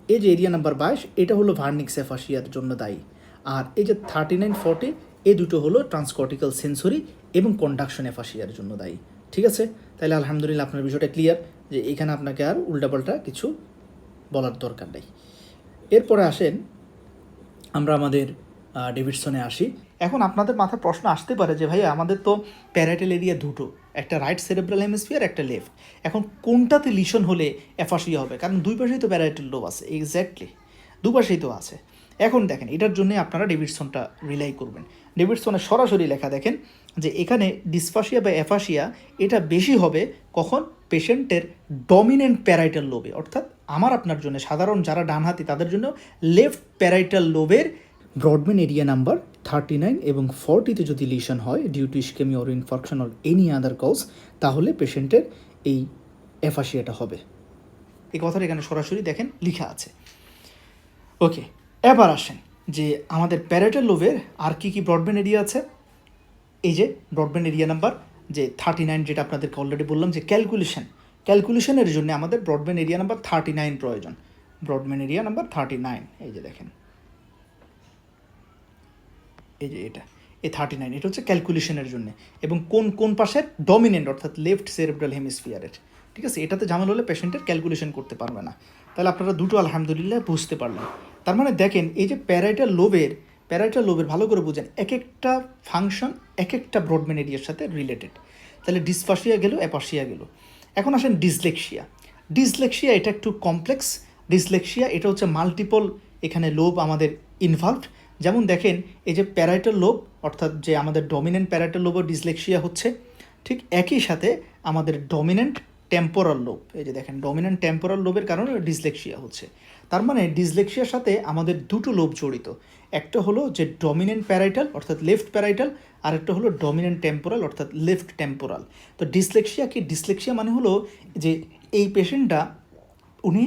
এই যে এরিয়া নাম্বার 22 এটা হলো ভার্নিক্স অ্যাফাসিয়ার জন্য দায়ী, আর এই যে 39-40 এই দুটো হলো ট্রান্সকর্টিক্যাল সেন্সরি এবং কন্ডাকশন অ্যাফাসিয়ার জন্য দায়ী। ঠিক আছে, তাহলে আলহামদুলিল্লাহ আপনার বিষয়টা ক্লিয়ার, যে এখানে আপনাকে আর উল্টাপাল্টা কিছু বলার দরকার নেই। এরপরে আসেন আমরা আমাদের ডেভিডসনে আসি। এখন আপনাদের মাথায় প্রশ্ন আসতে পারে যে ভাইয়া আমাদের তো প্যারাইটাল এরিয়া দুটো, একটা রাইট সেরেব্রাল হেমিস্ফিয়ার, একটা লেফট, এখন কোনটাতে লিশন হলে অ্যাফাসিয়া হবে, কারণ দুই পাশেই তো প্যারাইটাল লোব আছে, এক্স্যাক্টলি দুপাশেই তো আছে। এখন দেখেন এটার জন্য আপনারা ডেভিডসনটা রিলাই করবেন। ডেভিডসনে সরাসরি লেখা দেখেন যে এখানে ডিসফাসিয়া বা অ্যাফাসিয়া এটা বেশি হবে কখন, পেশেন্টের ডমিনেন্ট প্যারাইটাল লোবে, অর্থাৎ আমার আপনার জন্য সাধারণ যারা ডানহাতি তাদের জন্য লেফট প্যারাইটাল লোবের ব্রডম্যান এরিয়া নাম্বার 39 এবং 40-তে যদি লিশন হয় due to ischemia or infarction or any other cause, তাহলে পেশেন্টের এই অ্যাফাসিয়াটা হবে। এই কথাটা এখানে সরাসরি দেখেন লেখা আছে। ওকে, এবার আসেন যে আমাদের প্যারাইটাল লোবের আর কি কি ব্রডব্যান্ড এরিয়া আছে। এই যে ব্রডব্যান্ড এরিয়া নাম্বার যে 39, যেটা আপনাদেরকে অলরেডি বললাম যে ক্যালকুলেশনের জন্য আমাদের ব্রডব্যান্ড এরিয়া নাম্বার 39 প্রয়োজন। ব্রডব্যান্ড এরিয়া নাম্বার 39, এই যে দেখেন, এই যে এটা এই 39, এটা হচ্ছে ক্যালকুলেশনের জন্য, এবং কোন কোন পাশের ডমিনেন্ট অর্থাৎ লেফট সেরেব্রাল হেমিস্ফিয়ারের। ঠিক আছে, এটাতে ঝামেলা হলে পেশেন্টের ক্যালকুলেশন করতে পারবে না। তাহলে আপনারা দুটো আলহামদুলিল্লাহ বুঝতে পারলেন। তার মানে দেখেন এই যে প্যারাইটাল লোবের ভালো করে বুঝেন, এক একটা ফাংশন এক একটা ব্রডব্যান্ড এরিয়ার সাথে রিলেটেড। তাহলে ডিসফাসিয়া গেল, অ্যাপাসিয়া গেল। এখন আসেন ডিসলেক্সিয়া এটা একটু কমপ্লেক্স। ডিসলেক্সিয়া এটা হচ্ছে মাল্টিপল এখানে লোব আমাদের ইনভলভড। যেমন দেখেন এই যে প্যারাইটাল লোব অর্থাৎ যে আমাদের ডমিনেন্ট প্যারাইটাল লোবের ডিসলেক্সিয়া হচ্ছে, ঠিক একই সাথে আমাদের ডমিনেন্ট টেম্পোরাল লোব, এই যে দেখেন ডমিনেন্ট টেম্পোরাল লোবের কারণে ডিসলেক্সিয়া হচ্ছে। তার মানে ডিসলেক্সিয়ার সাথে আমাদের দুটো লোব জড়িত, একটা হলো যে ডমিনেন্ট প্যারাইটাল অর্থাৎ লেফট প্যারাইটাল, আর একটা হলো ডমিনেন্ট টেম্পোরাল অর্থাৎ লেফট টেম্পোরাল। তো ডিসলেক্সিয়া মানে হলো যে এই পেশেন্টটা উনি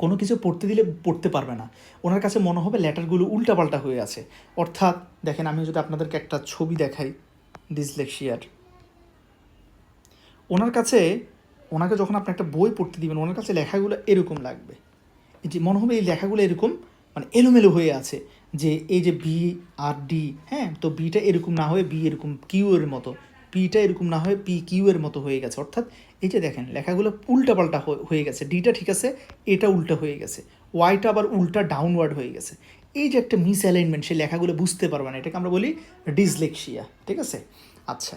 কোনো কিছু পড়তে দিলে পড়তে পারবে না, ওনার কাছে মনে হবে লেটারগুলো উল্টাপাল্টা হয়ে আছে। অর্থাৎ দেখেন আমি যদি আপনাদেরকে একটা ছবি দেখাই ডিসলেক্সিয়ার, ওনাকে যখন আপনি একটা বই পড়তে দিবেন ওনার কাছে লেখাগুলো এরকম লাগবে, যে মনে হবে এই লেখাগুলো এরকম মানে এলোমেলো হয়ে আছে, যে এই যে বি আর ডি, হ্যাঁ, তো বিটা এরকম না হয়ে বি এরকম কিউ এর মতো, পিটা এরকম না হয়ে পি কিউ এর মতো হয়ে গেছে। অর্থাৎ এই যে দেখেন লেখাগুলো উল্টাপাল্টা হয়ে গেছে, ডিটা ঠিক আছে, এটা উল্টা হয়ে গেছে, ওয়াইটা আবার উল্টা ডাউনওয়ার্ড হয়ে গেছে। এই যে একটা মিস অ্যালাইনমেন্ট, সেই লেখাগুলো বুঝতে পারবে না, এটাকে আমরা বলি ডিসলেক্সিয়া। ঠিক আছে, আচ্ছা,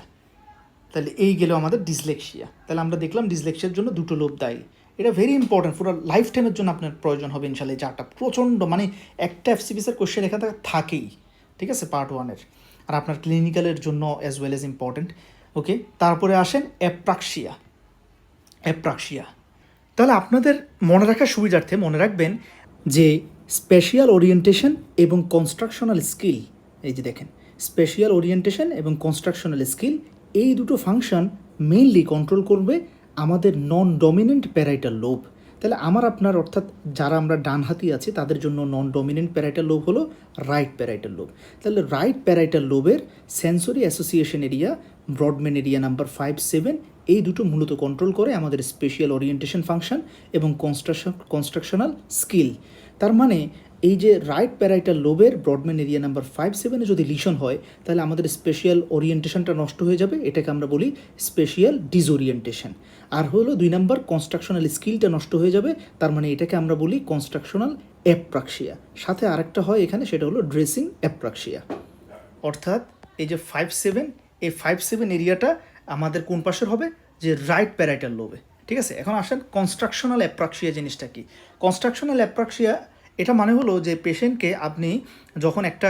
তাহলে এই গেল আমাদের ডিসলেক্সিয়া। তাহলে আমরা দেখলাম ডিসলেক্সিয়ার জন্য দুটো লোব দায়ী। এটা ভেরি ইম্পর্ট্যান্ট, পুরো লাইফ টাইমের জন্য আপনার প্রয়োজন হবে ইনশাল্লাহ। এই চারটা প্রচণ্ড মানে একটা এফসিবিসের কোশ্চেন এখানে থাকেই। ঠিক আছে, পার্ট 1-এর, আর আপনার ক্লিনিক্যালের জন্য অ্যাজ ওয়েল এজ ইম্পর্ট্যান্ট। ওকে, তারপরে আসেন অ্যাপ্রাক্সিয়া। তাহলে আপনাদের মনে রাখার সুবিধার্থে মনে রাখবেন যে স্পেশিয়াল ওরিয়েন্টেশন এবং কনস্ট্রাকশনাল স্কিল, এই যে দেখেন স্পেশিয়াল ওরিয়েন্টেশন এবং কনস্ট্রাকশনাল স্কিল, এই দুটো ফাংশন মেইনলি কন্ট্রোল করবে আমাদের নন ডমিনেন্ট প্যারাইটাল লোব। তাহলে আপনার অর্থাৎ যারা আমরা ডানহাতি আছি তাদের জন্য নন ডমিনেন্ট প্যারাইটাল লোব হলো রাইট প্যারাইটাল লোব। তাহলে রাইট প্যারাইটাল লোবের sensory association area Brodmann area number 5-7, এই দুটো মূলত কন্ট্রোল করে আমাদের স্পেশিয়াল ওরিয়েন্টেশন ফাংশন এবং কনস্ট্রাকশনাল স্কিল। তার মানে এই যে রাইট প্যারাইটাল লোবের ব্রডম্যান এরিয়া নাম্বার 5-7-এ যদি লিশন হয় তাহলে আমাদের স্পেশিয়াল ওরিয়েন্টেশনটা নষ্ট হয়ে যাবে, এটাকে আমরা বলি স্পেশিয়াল ডিসওরিয়েন্টেশন। আর হলো 2 নম্বর কনস্ট্রাকশনাল স্কিলটা নষ্ট হয়ে যাবে, তার মানে এটাকে আমরা বলি কনস্ট্রাকশনাল অ্যাপ্রাক্সিয়া। সাথে আরেকটা হয় এখানে, সেটা হলো ড্রেসিং অ্যাপ্রাক্সিয়া। অর্থাৎ এই যে 5-7, এই 5-7 এরিয়াটা আমাদের কোন পাশের হবে, যে রাইট প্যারাইটাল লোবে। ঠিক আছে, এখন আসেন কনস্ট্রাকশনাল অ্যাপ্রাক্সিয়া জিনিসটা কি। কনস্ট্রাকশনাল অ্যাপ্রাক্সিয়া এটা মানে হলো যে পেশেন্টকে আপনি যখন একটা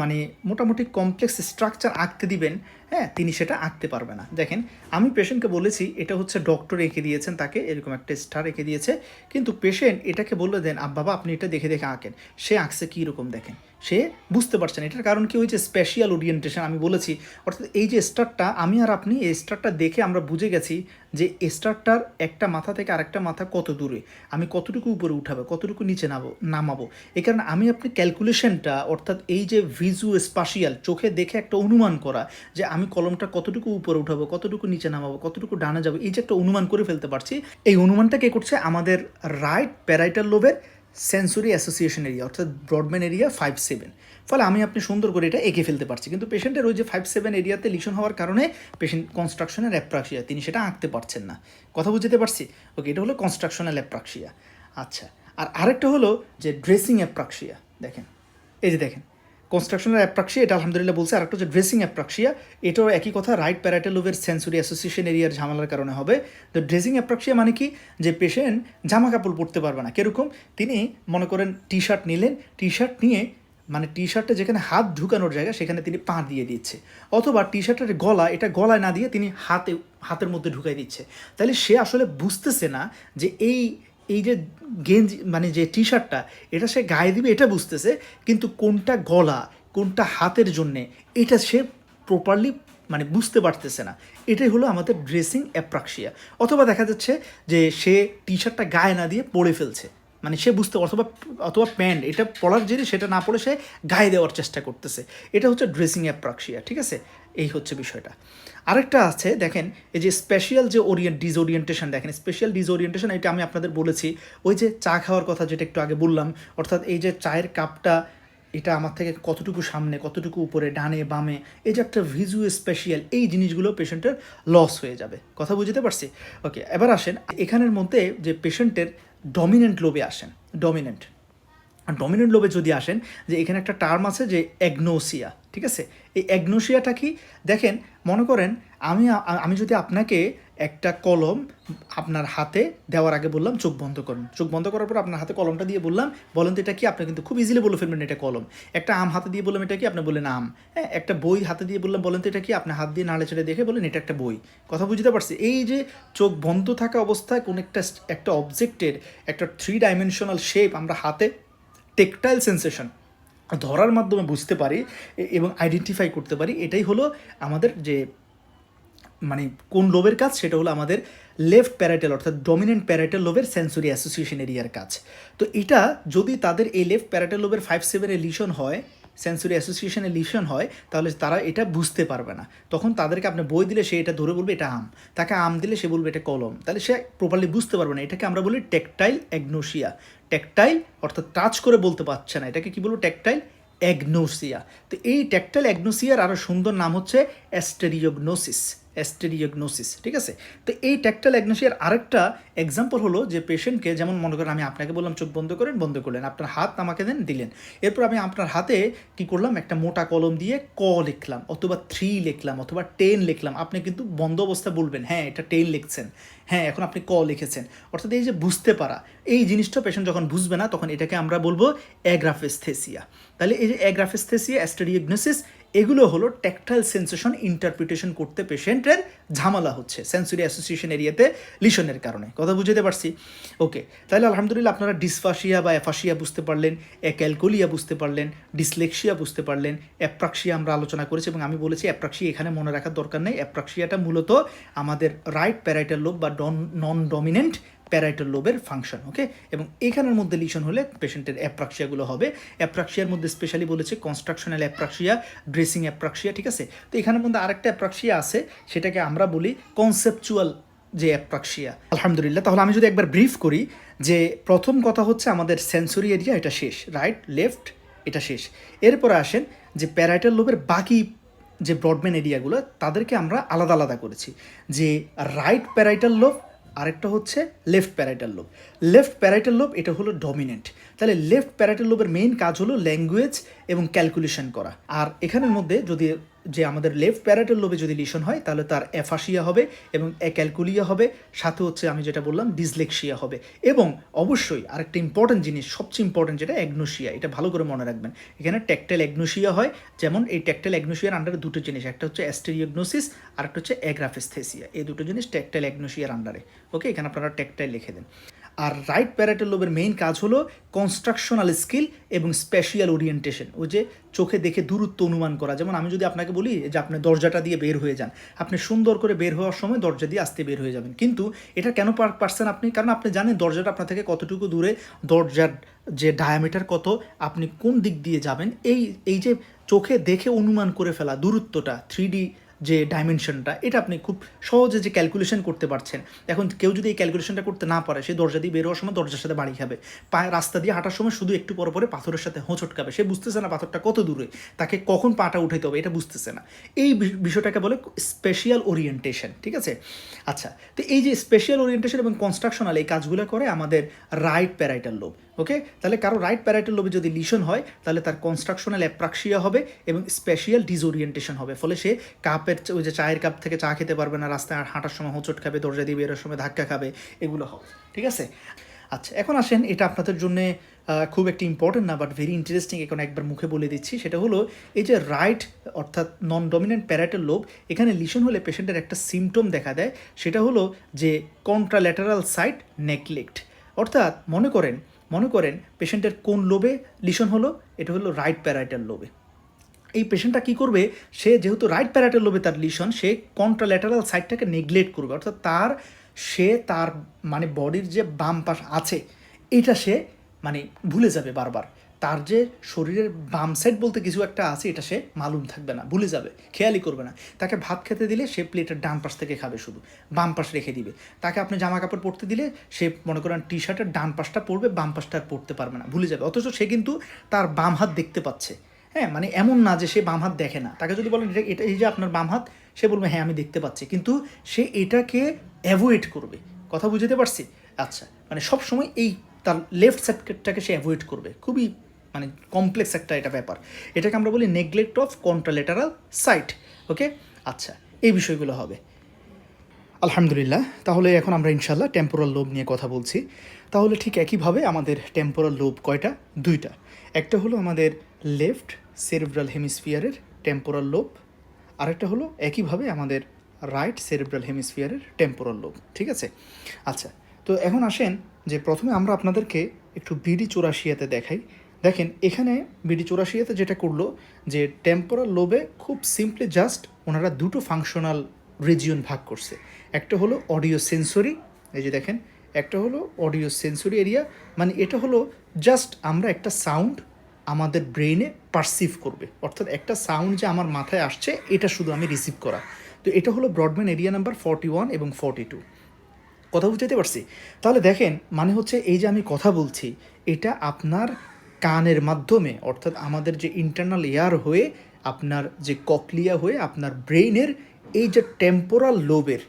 মানে মোটামুটি কমপ্লেক্স স্ট্রাকচার আঁকতে দিবেন, হ্যাঁ, তিনি সেটা আঁকতে পারবে না। দেখেন আমি পেশেন্টকে বলেছি এটা হচ্ছে ডক্টর এঁকে দিয়েছেন, তাকে এরকম একটা স্টার এঁকে দিয়েছে, কিন্তু পেশেন্ট এটাকে বলে দেন বাবা আপনি এটা দেখে দেখে আঁকেন, সে আঁকছে কীরকম দেখেন, সে বুঝতে পারছেন। এটার কারণ কি হয়েছে, স্পেশিয়াল ওরিয়েন্টেশন আমি বলেছি। অর্থাৎ এই যে স্টারটা আমি আর আপনি, এই স্টারটা দেখে আমরা বুঝে গেছি যে স্টারটার একটা মাথা থেকে আরেকটা মাথা কত দূরে, আমি কতটুকু উপরে উঠাবো, কতটুকু নিচে নামাবো। এই কারণে আমি আপনি ক্যালকুলেশনটা অর্থাৎ এই যে ভিজুয়াল স্পাশিয়াল চোখে দেখে একটা অনুমান করা যে আমি কলমটা কতটুকু উপরে উঠাবো, কতটুকু নিচে নামাবো, কতটুকু ডানে যাবো, এই যে একটা অনুমান করে ফেলতে পারছি, এই অনুমানটা কে করছে, আমাদের রাইট প্যারাইটাল লোবের সেন্সরি অ্যাসোসিয়েশন এরিয়া অর্থাৎ ব্রডম্যান এরিয়া 5-7। ফলে আমি আপনি সুন্দর করে এটা এঁকে ফেলতে পারছি, কিন্তু পেশেন্টের ওই যে 5-7 এরিয়াতে লিশন হওয়ার কারণে পেশেন্ট কনস্ট্রাকশনের অ্যাপ্রাক্সিয়া, তিনি সেটা আঁকতে পারছেন না। কথা বুঝতে পারছি? ওকে, এটা হলো কনস্ট্রাকশনাল অ্যাপ্রাক্সিয়া। আচ্ছা, আর আরেকটা হলো যে ড্রেসিং অ্যাপ্রাক্সিয়া। দেখেন এই যে দেখেন কনস্ট্রাকশনাল অ্যাপ্রাক্সিয়া, এটা আলহামদুলিল্লাহ বলছে। আর একটা হচ্ছে ড্রেসিং অ্যাপ্রাক্সিয়া, এটাও একই কথা, রাইট প্যারাইটাল লোবের সেন্সরি অ্যাসোসিয়েশন এরিয়ার ঝামেলার কারণে হবে। তো ড্রেসিং অ্যাপ্রাক্সিয়া মানে কি, যে পেশেন্ট জামা কাপড় পরতে পারবে না। কীরকম, তিনি মনে করেন টি শার্ট নিলেন, টি শার্ট নিয়ে মানে টি শার্টে যেখানে হাত ঢুকানোর জায়গা সেখানে তিনি পা দিয়ে দিচ্ছে, অথবা টি শার্টের গলা এটা গলায় না দিয়ে তিনি হাতের মধ্যে ঢুকাই দিচ্ছে। তাহলে সে আসলে বুঝতেছে না যে এই এই যে গেঞ্জি মানে যে টি শার্টটা এটা সে গায়ে দিবে এটা বুঝতেছে, কিন্তু কোনটা গলা কোনটা হাতের জন্যে এটা সে প্রপারলি মানে বুঝতে পারতেছে না। এটাই হলো আমাদের ড্রেসিং অ্যাপ্রাক্সিয়া। অথবা দেখা যাচ্ছে যে সে টি শার্টটা গায়ে না দিয়ে পরে ফেলছে, মানে সে বুঝতে, অথবা অথবা প্যান্ট এটা পরার জিনিস সেটা না পরে সে গায়ে দেওয়ার চেষ্টা করতেছে, এটা হচ্ছে ড্রেসিং অ্যাপ্রাক্সিয়া। ঠিক আছে, এই হচ্ছে বিষয়টা। আরেকটা আছে দেখেন, এই যে স্পেশাল যে ডিসওরিয়েন্টেশন, দেখেন স্পেশাল ডিসওরিয়েন্টেশন এটা আমি আপনাদের বলেছি ওই যে চা খাওয়ার কথা যেটা একটু আগে বললাম, অর্থাৎ এই যে চায়ের কাপটা এটা আমার থেকে কতটুকু সামনে কতটুকু উপরে ডানে বামে, এই যে একটা ভিজুয়াল স্পেশিয়াল এই জিনিসগুলো পেশেন্টের লস হয়ে যাবে। কথা বুঝতে পারছি? ওকে, এবার আসেন এখানের মধ্যে যে পেশেন্টের ডমিনেন্ট লোবে আসেন। ডমিনেন্ট লোবে যদি আসেন, যে এখানে একটা টার্ম আছে যে অ্যাগনোসিয়া। ঠিক আছে, এই অ্যাগনোসিয়াটা কি দেখেন, মনে করেন আমি যদি আপনাকে একটা কলম আপনার হাতে দেওয়ার আগে বললাম চোখ বন্ধ করুন, চোখ বন্ধ করার পর আপনার হাতে কলমটা দিয়ে বললাম বলেন তো এটা কি, আপনি কিন্তু খুব ইজিলি বলে ফেলবেন এটা কলম। একটা আম হাতে দিয়ে বললাম এটা কি, আপনি বললেন আম। হ্যাঁ, একটা বই হাতে দিয়ে বললাম বলেন তো এটা কি, আপনি হাত দিয়ে নাড়ে চেড়ে দেখে বলেন এটা একটা বই। কথা বুঝতে পারছি? এই যে চোখ বন্ধ থাকা অবস্থায় কোন একটা অবজেক্টের একটা 3 ডাইমেনশনাল শেপ আমরা হাতে টেকটাইল সেন্সেশন ধরার মাধ্যমে বুঝতে পারি এবং আইডেন্টিফাই করতে পারি, এটাই হলো আমাদের যে মানে কোন লোবের কাজ, সেটা হলো আমাদের লেফট প্যারাইটাল অর্থাৎ ডমিনেন্ট প্যারাইটাল লোবের সেন্সরি অ্যাসোসিয়েশন এরিয়ার কাজ। তো এটা যদি তাদের এই লেফট প্যারাইটাল লোবের 5-7 লিশন হয়, সেন্সরি অ্যাসোসিয়েশনে লিশন হয়, তাহলে তারা এটা বুঝতে পারবে না। তখন তাদেরকে আপনি বই দিলে সে এটা ধরে বলবে এটা আম, তাকে আম দিলে সে বলবে এটা কলম, তাহলে সে প্রপারলি বুঝতে পারবে না। এটাকে আমরা বলি টেকটাইল অ্যাগনোসিয়া। টেকটাইল অর্থাৎ টাচ করে বলতে পারছে না, এটাকে কি বলবো, টেকটাইল অ্যাগনোসিয়া। তো এই টেকটাইল অ্যাগনোসিয়ার আরও সুন্দর নাম হচ্ছে অ্যাস্টেরিওগনোসিস। ঠিক আছে, তো এই ট্যাকটাইল অ্যাগনোসিয়ার আরেকটা এক্সাম্পল হলো যে পেশেন্টকে, যেমন মনে করেন আমি আপনাকে বললাম চোখ বন্ধ করেন, বন্ধ করলেন, আপনার হাত আমাকে দিলেন, এরপর আমি আপনার হাতে কি করলাম, একটা মোটা কলম দিয়ে ক লিখলাম অথবা 3 লিখলাম অথবা 10 লিখলাম, আপনি কিন্তু বন্ধ অবস্থা বলবেন হ্যাঁ এটা 10 লিখছেন, হ্যাঁ এখন আপনি ক লিখেছেন। অর্থাৎ এই যে বুঝতে পারা, এই জিনিসটা পেশেন্ট যখন বুঝবে না তখন এটাকে আমরা বলবো অ্যাগ্রাফেস্থেসিয়া। তাহলে এই যে অ্যাগ্রাফেস্থেসিয়া, অ্যাস্টেরিওগনোসিস, এগুলো হলো ট্যাকটাইল সেন্সেশন ইন্টারপ্রিটেশন করতে পেশেন্টের ঝামেলা হচ্ছে সেন্সরি অ্যাসোসিয়েশন এরিয়াতে লিশনের কারণে। কথা বুঝতে পারছি? ওকে, তাহলে আলহামদুলিল্লাহ আপনারা ডিসফাসিয়া বা অ্যাফাসিয়া বুঝতে পারলেন, অ্যাক্যালকোলিয়া বুঝতে পারলেন, ডিসলেক্সিয়া বুঝতে পারলেন, অ্যাপ্রাক্সিয়া আমরা আলোচনা করেছি এবং আমি বলেছি অ্যাপ্রাক্সিয়া এখানে মনে রাখার দরকার নেই। অ্যাপ্রাক্সিয়াটা মূলত আমাদের রাইট প্যারাইটাল লোব বা নন ডমিনেন্ট প্যারাইটাল লোবের ফাংশন। ওকে, এবং এখানের মধ্যে লিশন হলে পেশেন্টের অ্যাপ্রাক্সিয়াগুলো হবে। অ্যাপ্রাক্সিয়ার মধ্যে স্পেশালি বলেছে কনস্ট্রাকশনাল অ্যাপ্রাক্সিয়া, ড্রেসিং অ্যাপ্রাক্সিয়া। ঠিক আছে, তো এখানের মধ্যে আরেকটা অ্যাপ্রাক্সিয়া আছে, সেটাকে আমরা বলি কনসেপচুয়াল যে অ্যাপ্রাক্সিয়া। আলহামদুলিল্লাহ, তাহলে আমি যদি একবার ব্রিফ করি, যে প্রথম কথা হচ্ছে আমাদের সেন্সরি এরিয়া এটা শেষ, রাইট লেফট এটা শেষ। এরপরে আসেন যে প্যারাইটাল লোবের বাকি যে ব্রডম্যান এরিয়াগুলো তাদেরকে আমরা আলাদা আলাদা করেছি, যে রাইট প্যারাইটাল লোব আরেকটা হচ্ছে left parietal lobe. Left parietal lobe এটা হলো ডমিনেন্ট, তাহলে লেফট প্যারাইটাল লোবের মেইন কাজ হলো ল্যাঙ্গুয়েজ এবং ক্যালকুলেশন করা। আর এখানের মধ্যে যদি যে আমাদের লেফট প্যারাইটাল লোবে যদি লিশন হয় তাহলে তার অ্যাফাসিয়া হবে এবং অ্যাক্যালকুলিয়া হবে, সাথে হচ্ছে আমি যেটা বললাম ডিসলেক্সিয়া হবে, এবং অবশ্যই আরেকটা ইম্পর্টেন্ট জিনিস, সবচেয়ে ইম্পর্টেন্ট যেটা অ্যাগনোসিয়া, এটা ভালো করে মনে রাখবেন। এখানে ট্যাকটাইল অ্যাগনোসিয়া হয়, যেমন এই ট্যাকটাইল অ্যাগনোসিয়ার আন্ডারে দুটো জিনিস, একটা হচ্ছে অ্যাস্টেরিওগনোসিস আর একটা হচ্ছে অ্যাগ্রাফেস্থেসিয়া, এই দুটো জিনিস ট্যাকটাইল অ্যাগনোসিয়ার আন্ডারে। ওকে, এখানে আপনারা ট্যাকটাইল লিখে দেন। আর রাইট প্যারাইটাল লোবের মেইন কাজ হলো কনস্ট্রাকশনাল স্কিল এবং স্পেশিয়াল ওরিয়েন্টেশন, ওই যে চোখে দেখে দূরত্ব অনুমান করা। যেমন আমি যদি আপনাকে বলি যে আপনি দরজাটা দিয়ে বের হয়ে যান, আপনি সুন্দর করে বের হওয়ার সময় দরজা দিয়ে আস্তে বের হয়ে যাবেন, কিন্তু এটা কেন পারছেন আপনি, কারণ আপনি জানেন দরজাটা আপনার থেকে কতটুকু দূরে, দরজার যে ডায়ামিটার কত, আপনি কোন দিক দিয়ে যাবেন, এই যে চোখে দেখে অনুমান করে ফেলা দূরত্বটা, 3D যে ডাইমেনশনটা, এটা আপনি খুব সহজে যে ক্যালকুলেশন করতে পারছেন। এখন কেউ যদি এই ক্যালকুলেশনটা করতে না পারে, সে দরজা দিয়ে বের হওয়ার সময় দরজার সাথে বাড়ি খাবে, রাস্তা দিয়ে হাঁটার সময় শুধু একটু পরে পরে পাথরের সাথে হোঁচট খাবে, সে বুঝতেছে না পাথরটা কত দূরে, তাকে কখন পাটা উঠাইতে হবে এটা বুঝতেছে না। এই বিষয়টাকে বলে স্পেশিয়াল ওরিয়েন্টেশন। ঠিক আছে, আচ্ছা, তো এই যে স্পেশিয়াল ওরিয়েন্টেশন এবং কনস্ট্রাকশনাল এই কাজগুলো করে আমাদের রাইট প্যারাইটাল লোব। ওকে, তাহলে কারো রাইট প্যারাইটাল লোবে যদি লিশন হয় তাহলে তার কনস্ট্রাকশনাল অ্যাপ্রাক্সিয়া হবে এবং স্পেশিয়াল ডিসওরিয়েন্টেশন হবে, ফলে সে কাপের ওই যে চায়ের কাপ থেকে চা খেতে পারবে না, রাস্তায় হাঁটার সময় হোঁচট খাবে, দরজা দিয়ে বেরোর সময় ধাক্কা খাবে, এগুলো হবে। ঠিক আছে, আচ্ছা, এখন আসেন এটা আপনাদের জন্য খুব একটি ইম্পর্টেন্ট না, বাট ভেরি ইন্টারেস্টিং, এখন একবার মুখে বলে দিচ্ছি। সেটা হলো এই যে রাইট অর্থাৎ নন ডমিনেন্ট প্যারাইটাল লোব, এখানে লিশন হলে পেশেন্টের একটা সিমটম দেখা দেয়, সেটা হলো যে কন্ট্রাল্যাটারাল সাইড নেগলেক্ট, অর্থাৎ মনে করেন পেশেন্টের কোন লোবে লিশন হলো, এটা হলো রাইট প্যারাইটাল লোবে। এই পেশেন্টটা কী করবে, সে যেহেতু রাইট প্যারাইটাল লোবে তার লিশন, সে কন্ট্রাল্যাটারাল সাইডটাকে নেগলেক্ট করবে, অর্থাৎ তার মানে বডির যে বাম পাশ আছে এটা সে মানে ভুলে যাবে বারবার। তার যে শরীরের বাম সাইড বলতে কিছু একটা আছে এটা সে মালুম থাকবে না, ভুলে যাবে, খেয়ালই করবে না। তাকে ভাত খেতে দিলে সে প্লেটের ডান পাশ থেকে খাবে, শুধু বাম পাশ রেখে দিবে। তাকে আপনি জামা কাপড় পরতে দিলে সে মনে করেন টি শার্টের ডান পাশটা পরবে, বাম পাশটা আর পরতে পারবে না, ভুলে যাবে। অথচ সে কিন্তু তার বাম হাত দেখতে পাচ্ছে। হ্যাঁ, মানে এমন না যে সে বাম হাত দেখে না। তাকে যদি বলেন এটা এই যে আপনার বাম হাত, সে বলবে হ্যাঁ আমি দেখতে পাচ্ছি, কিন্তু সে এটাকে অ্যাভয়েড করবে। কথা বুঝতে পারছি? আচ্ছা, মানে সবসময় এই তার লেফট সাইডটাকে সে অ্যাভয়েড করবে। খুবই মানে কমপ্লেক্স একটা এটা ব্যাপার। এটাকে আমরা বলি নেগলেক্ট অফ কন্ট্রাল্যাটারাল সাইট। ওকে, আচ্ছা, এই বিষয়গুলো হবে। আলহামদুলিল্লাহ, তাহলে এখন আমরা ইনশাল্লাহ টেম্পোরাল লোব নিয়ে কথা বলছি। তাহলে ঠিক একইভাবে আমাদের টেম্পোরাল লোব কয়টা? দুইটা। একটা হলো আমাদের লেফট সেরেব্রাল হেমিস্ফিয়ারের টেম্পোরাল লোব, আরেকটা হলো একইভাবে আমাদের রাইট সেরেব্রাল হেমিস্ফিয়ারের টেম্পোরাল লোব। ঠিক আছে? আচ্ছা, তো এখন আসেন যে প্রথমে আমরা আপনাদেরকে একটু বিডি চৌরাশিয়াতে দেখাই। দেখেন এখানে বিডি চৌরাশিয়াতে যেটা করলো, যে টেম্পোরাল লোবে খুব সিম্পলি জাস্ট ওনারা দুটো ফাংশনাল রিজিয়ন ভাগ করছে। একটা হলো অডিও সেন্সরি, এই যে দেখেন, একটা হলো অডিও সেন্সরি এরিয়া, মানে এটা হলো জাস্ট আমরা একটা সাউন্ড আমাদের ব্রেইনে পারসিভ করবে, অর্থাৎ একটা সাউন্ড যে আমার মাথায় আসছে এটা শুধু আমি রিসিভ করা। তো এটা হলো ব্রডব্যান্ড এরিয়া নাম্বার 41 এবং 42। কথা বুঝতে পারছি? তাহলে দেখেন, মানে হচ্ছে এই যে আমি কথা বলছি এটা আপনার কানের মাধ্যমে, অর্থাৎ আমাদের যে ইন্টারনাল এয়ার হয়ে, আপনার যে ককলিয়া হয়ে আপনার ব্রেইনের এই যে টেম্পোরাল লোবের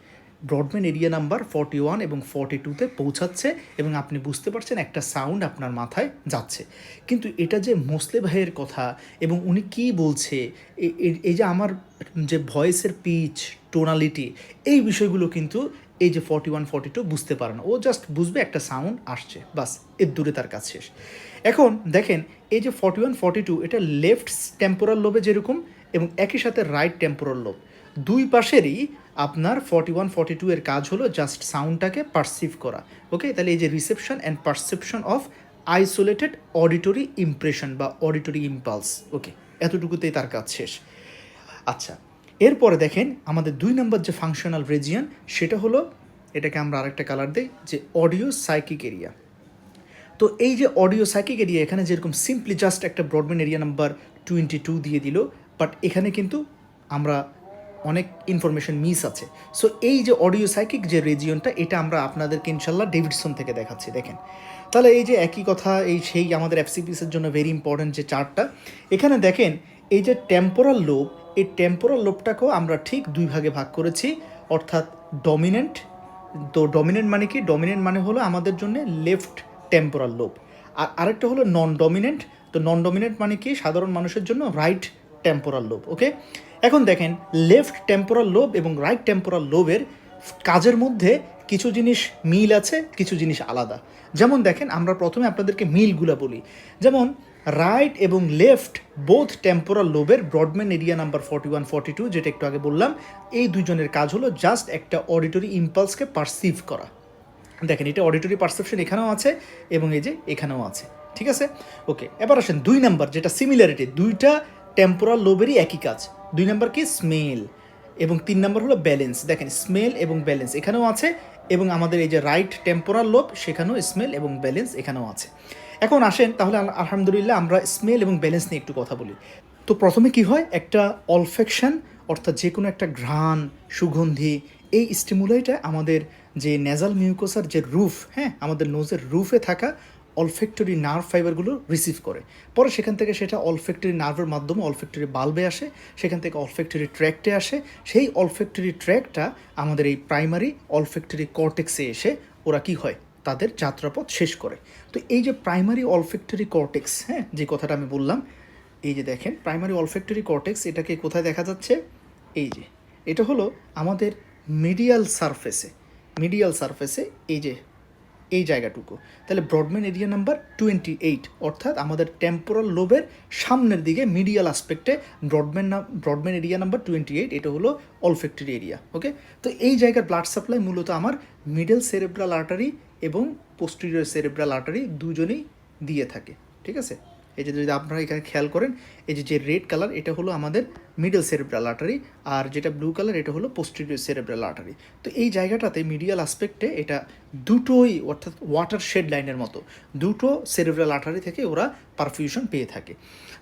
ব্রডব্যান্ড এরিয়া নাম্বার 41 এবং 42-তে পৌঁছাচ্ছে, এবং আপনি বুঝতে পারছেন একটা সাউন্ড আপনার মাথায় যাচ্ছে। কিন্তু এটা যে মোসলে ভাইয়ের কথা এবং উনি কী বলছে, এই যে আমার যে ভয়েসের পিচ, টোনালিটি, এই বিষয়গুলো কিন্তু এই যে 41 42 বুঝতে পারে না। ও জাস্ট বুঝবে একটা সাউন্ড আসছে, বাস, এর দূরে তার কাজ শেষ। এখন দেখেন এই যে 41 42 এটা লেফট টেম্পোরাল লোবে যেরকম, এবং একই সাথে রাইট টেম্পোরাল লোব, দুই পাশেরই আপনার 41 42 এর কাজ হলো জাস্ট সাউন্ডটাকে পারসিভ করা। ওকে, তাহলে এই যে reception and perception of isolated auditory impression বা অডিটরি ইম্পালস। ওকে, এতটুকুতেই তার কাজ শেষ। আচ্ছা, এরপরে দেখেন আমাদের 2 নম্বর যে ফাংশনাল রিজিয়ন, সেটা হলো, এটাকে আমরা আরেকটা কালার দিই, যে অডিও সাইকিক এরিয়া। তো এই যে অডিও সাইকিক এরিয়া, এখানে যেরকম সিম্পলি জাস্ট একটা ব্রডব্যান্ড এরিয়া নাম্বার 22 দিয়ে দিল, বাট এখানে কিন্তু আমরা অনেক ইনফরমেশন মিস আছে। সো এই যে অডিও সাইকিক যে রিজিয়নটা, এটা আমরা আপনাদেরকে ইনশাল্লাহ ডেভিডসন থেকে দেখাচ্ছি। দেখেন, তাহলে এই যে একই কথা, এই সেই আমাদের এফসিপিএসের জন্য ভেরি ইম্পর্ট্যান্ট যে চার্টটা, এখানে দেখেন এই যে টেম্পোরাল লোব, এই টেম্পোরাল লোবটাকেও আমরা ঠিক দুই ভাগে ভাগ করেছি, অর্থাৎ ডমিনেন্ট। তো ডমিনেন্ট মানে কি? ডমিনেন্ট মানে হলো আমাদের জন্য লেফট টেম্পোরাল লোব, আর আরেকটা হলো নন ডমিনেন্ট। তো নন ডমিনেন্ট মানে কি? সাধারণ মানুষের জন্য রাইট টেম্পোরাল লোব। ওকে, এখন দেখেন লেফট টেম্পোরাল লোব এবং রাইট টেম্পোরাল লোবের কাজের মধ্যে কিছু জিনিস মিল আছে, কিছু জিনিস আলাদা। যেমন দেখেন, আমরা প্রথমে আপনাদেরকে মিলগুলো বলি। যেমন রাইট এবং লেফট বোথ টেম্পোরাল লোবের ব্রডব্যান্ড এরিয়া নাম্বার 41 42, যেটা একটু আগে বললাম, এই দুজনের কাজ হলো জাস্ট একটা অডিটরি ইম্পালসকে পারসিভ করা। দেখেন, এটা অডিটরি পারসেপশন এখানেও আছে এবং এই যে এখানেও আছে। ঠিক আছে? ওকে, এবার আসেন 2 নাম্বার, যেটা সিমিলারিটি, দুইটা টেম্পোরাল লোবেরই একই কাজ। 2 নাম্বার কি? স্মেল। এবং 3 নাম্বার হলো ব্যালেন্স। দেখেন, স্মেল এবং ব্যালেন্স এখানেও আছে, এবং আমাদের এই যে রাইট টেম্পোরাল লোব, সেখানেও স্মেল এবং ব্যালেন্স এখানেও আছে। এখন আসেন তাহলে আলহামদুলিল্লাহ আমরা স্মেল এবং ব্যালেন্স নিয়ে একটু কথা বলি। তো প্রথমে কি হয়, একটা অলফেকশন, অর্থাৎ যে কোনো একটা ঘ্রাণ, সুগন্ধি, এই স্টিমুলাইটা আমাদের যে নেজাল মিউকোসার যে রুফ, হ্যাঁ, আমাদের নোজের রুফে থাকা অলফেক্টরি নার্ভ ফাইবারগুলো রিসিভ করে। পরে সেখান থেকে সেটা অলফেক্টরি নার্ভের মাধ্যমে অলফেক্টরি বাল্বে আসে, সেখান থেকে অলফেক্টরি ট্র্যাক্টে আসে, সেই অলফেক্টরি ট্র্যাক্টটা আমাদের এই প্রাইমারি অলফেক্টরি কর্টেক্সে এসে ওরা কি হয়, তাদের যাত্রাপথ শেষ করে। তো এই যে প্রাইমারি অলফেক্টরি কর্টেক্স, হ্যাঁ, যে কথাটা আমি বললাম, এই যে দেখেন প্রাইমারি অলফেক্টরি কর্টেক্স, এটাকে কোথায় দেখা যাচ্ছে? এই যে এটা হলো আমাদের মিডিয়াল সারফেসে এই যে এই জায়গাটুকু। তাহলে ব্রডব্যান্ড এরিয়া নাম্বার 28, অর্থাৎ আমাদের টেম্পোরাল লোবের সামনের দিকে মিডিয়াল আসপেক্টে ব্রডব্যান্ড এরিয়া নাম্বার 28, এটা হলো অলফেক্টরি এরিয়া। ওকে, তো এই জায়গার ব্লাড সাপ্লাই মূলত আমার মিডল সেরেব্রাল আর্টারি এবং পোস্টেরিয়র সেরেব্রাল আর্টারি দুজনেই দিয়ে থাকে, ঠিক আছে। এই যে যদি আপনারা এখানে খেয়াল করেন, এই যে রেড কালার এটা হলো আমাদের মিডল সেরেব্রাল আর্টারি, আর যেটা ব্লু কালার এটা হলো পোস্টেরিয়র সেরেব্রাল আর্টারি। তো এই জায়গাটাতে মিডিয়াল আসপেক্টে এটা দুটোই, অর্থাৎ ওয়াটার শেড লাইনের মতো দুটো সেরেব্রাল আর্টারি থেকে ওরা পারফিউশন পেয়ে থাকে।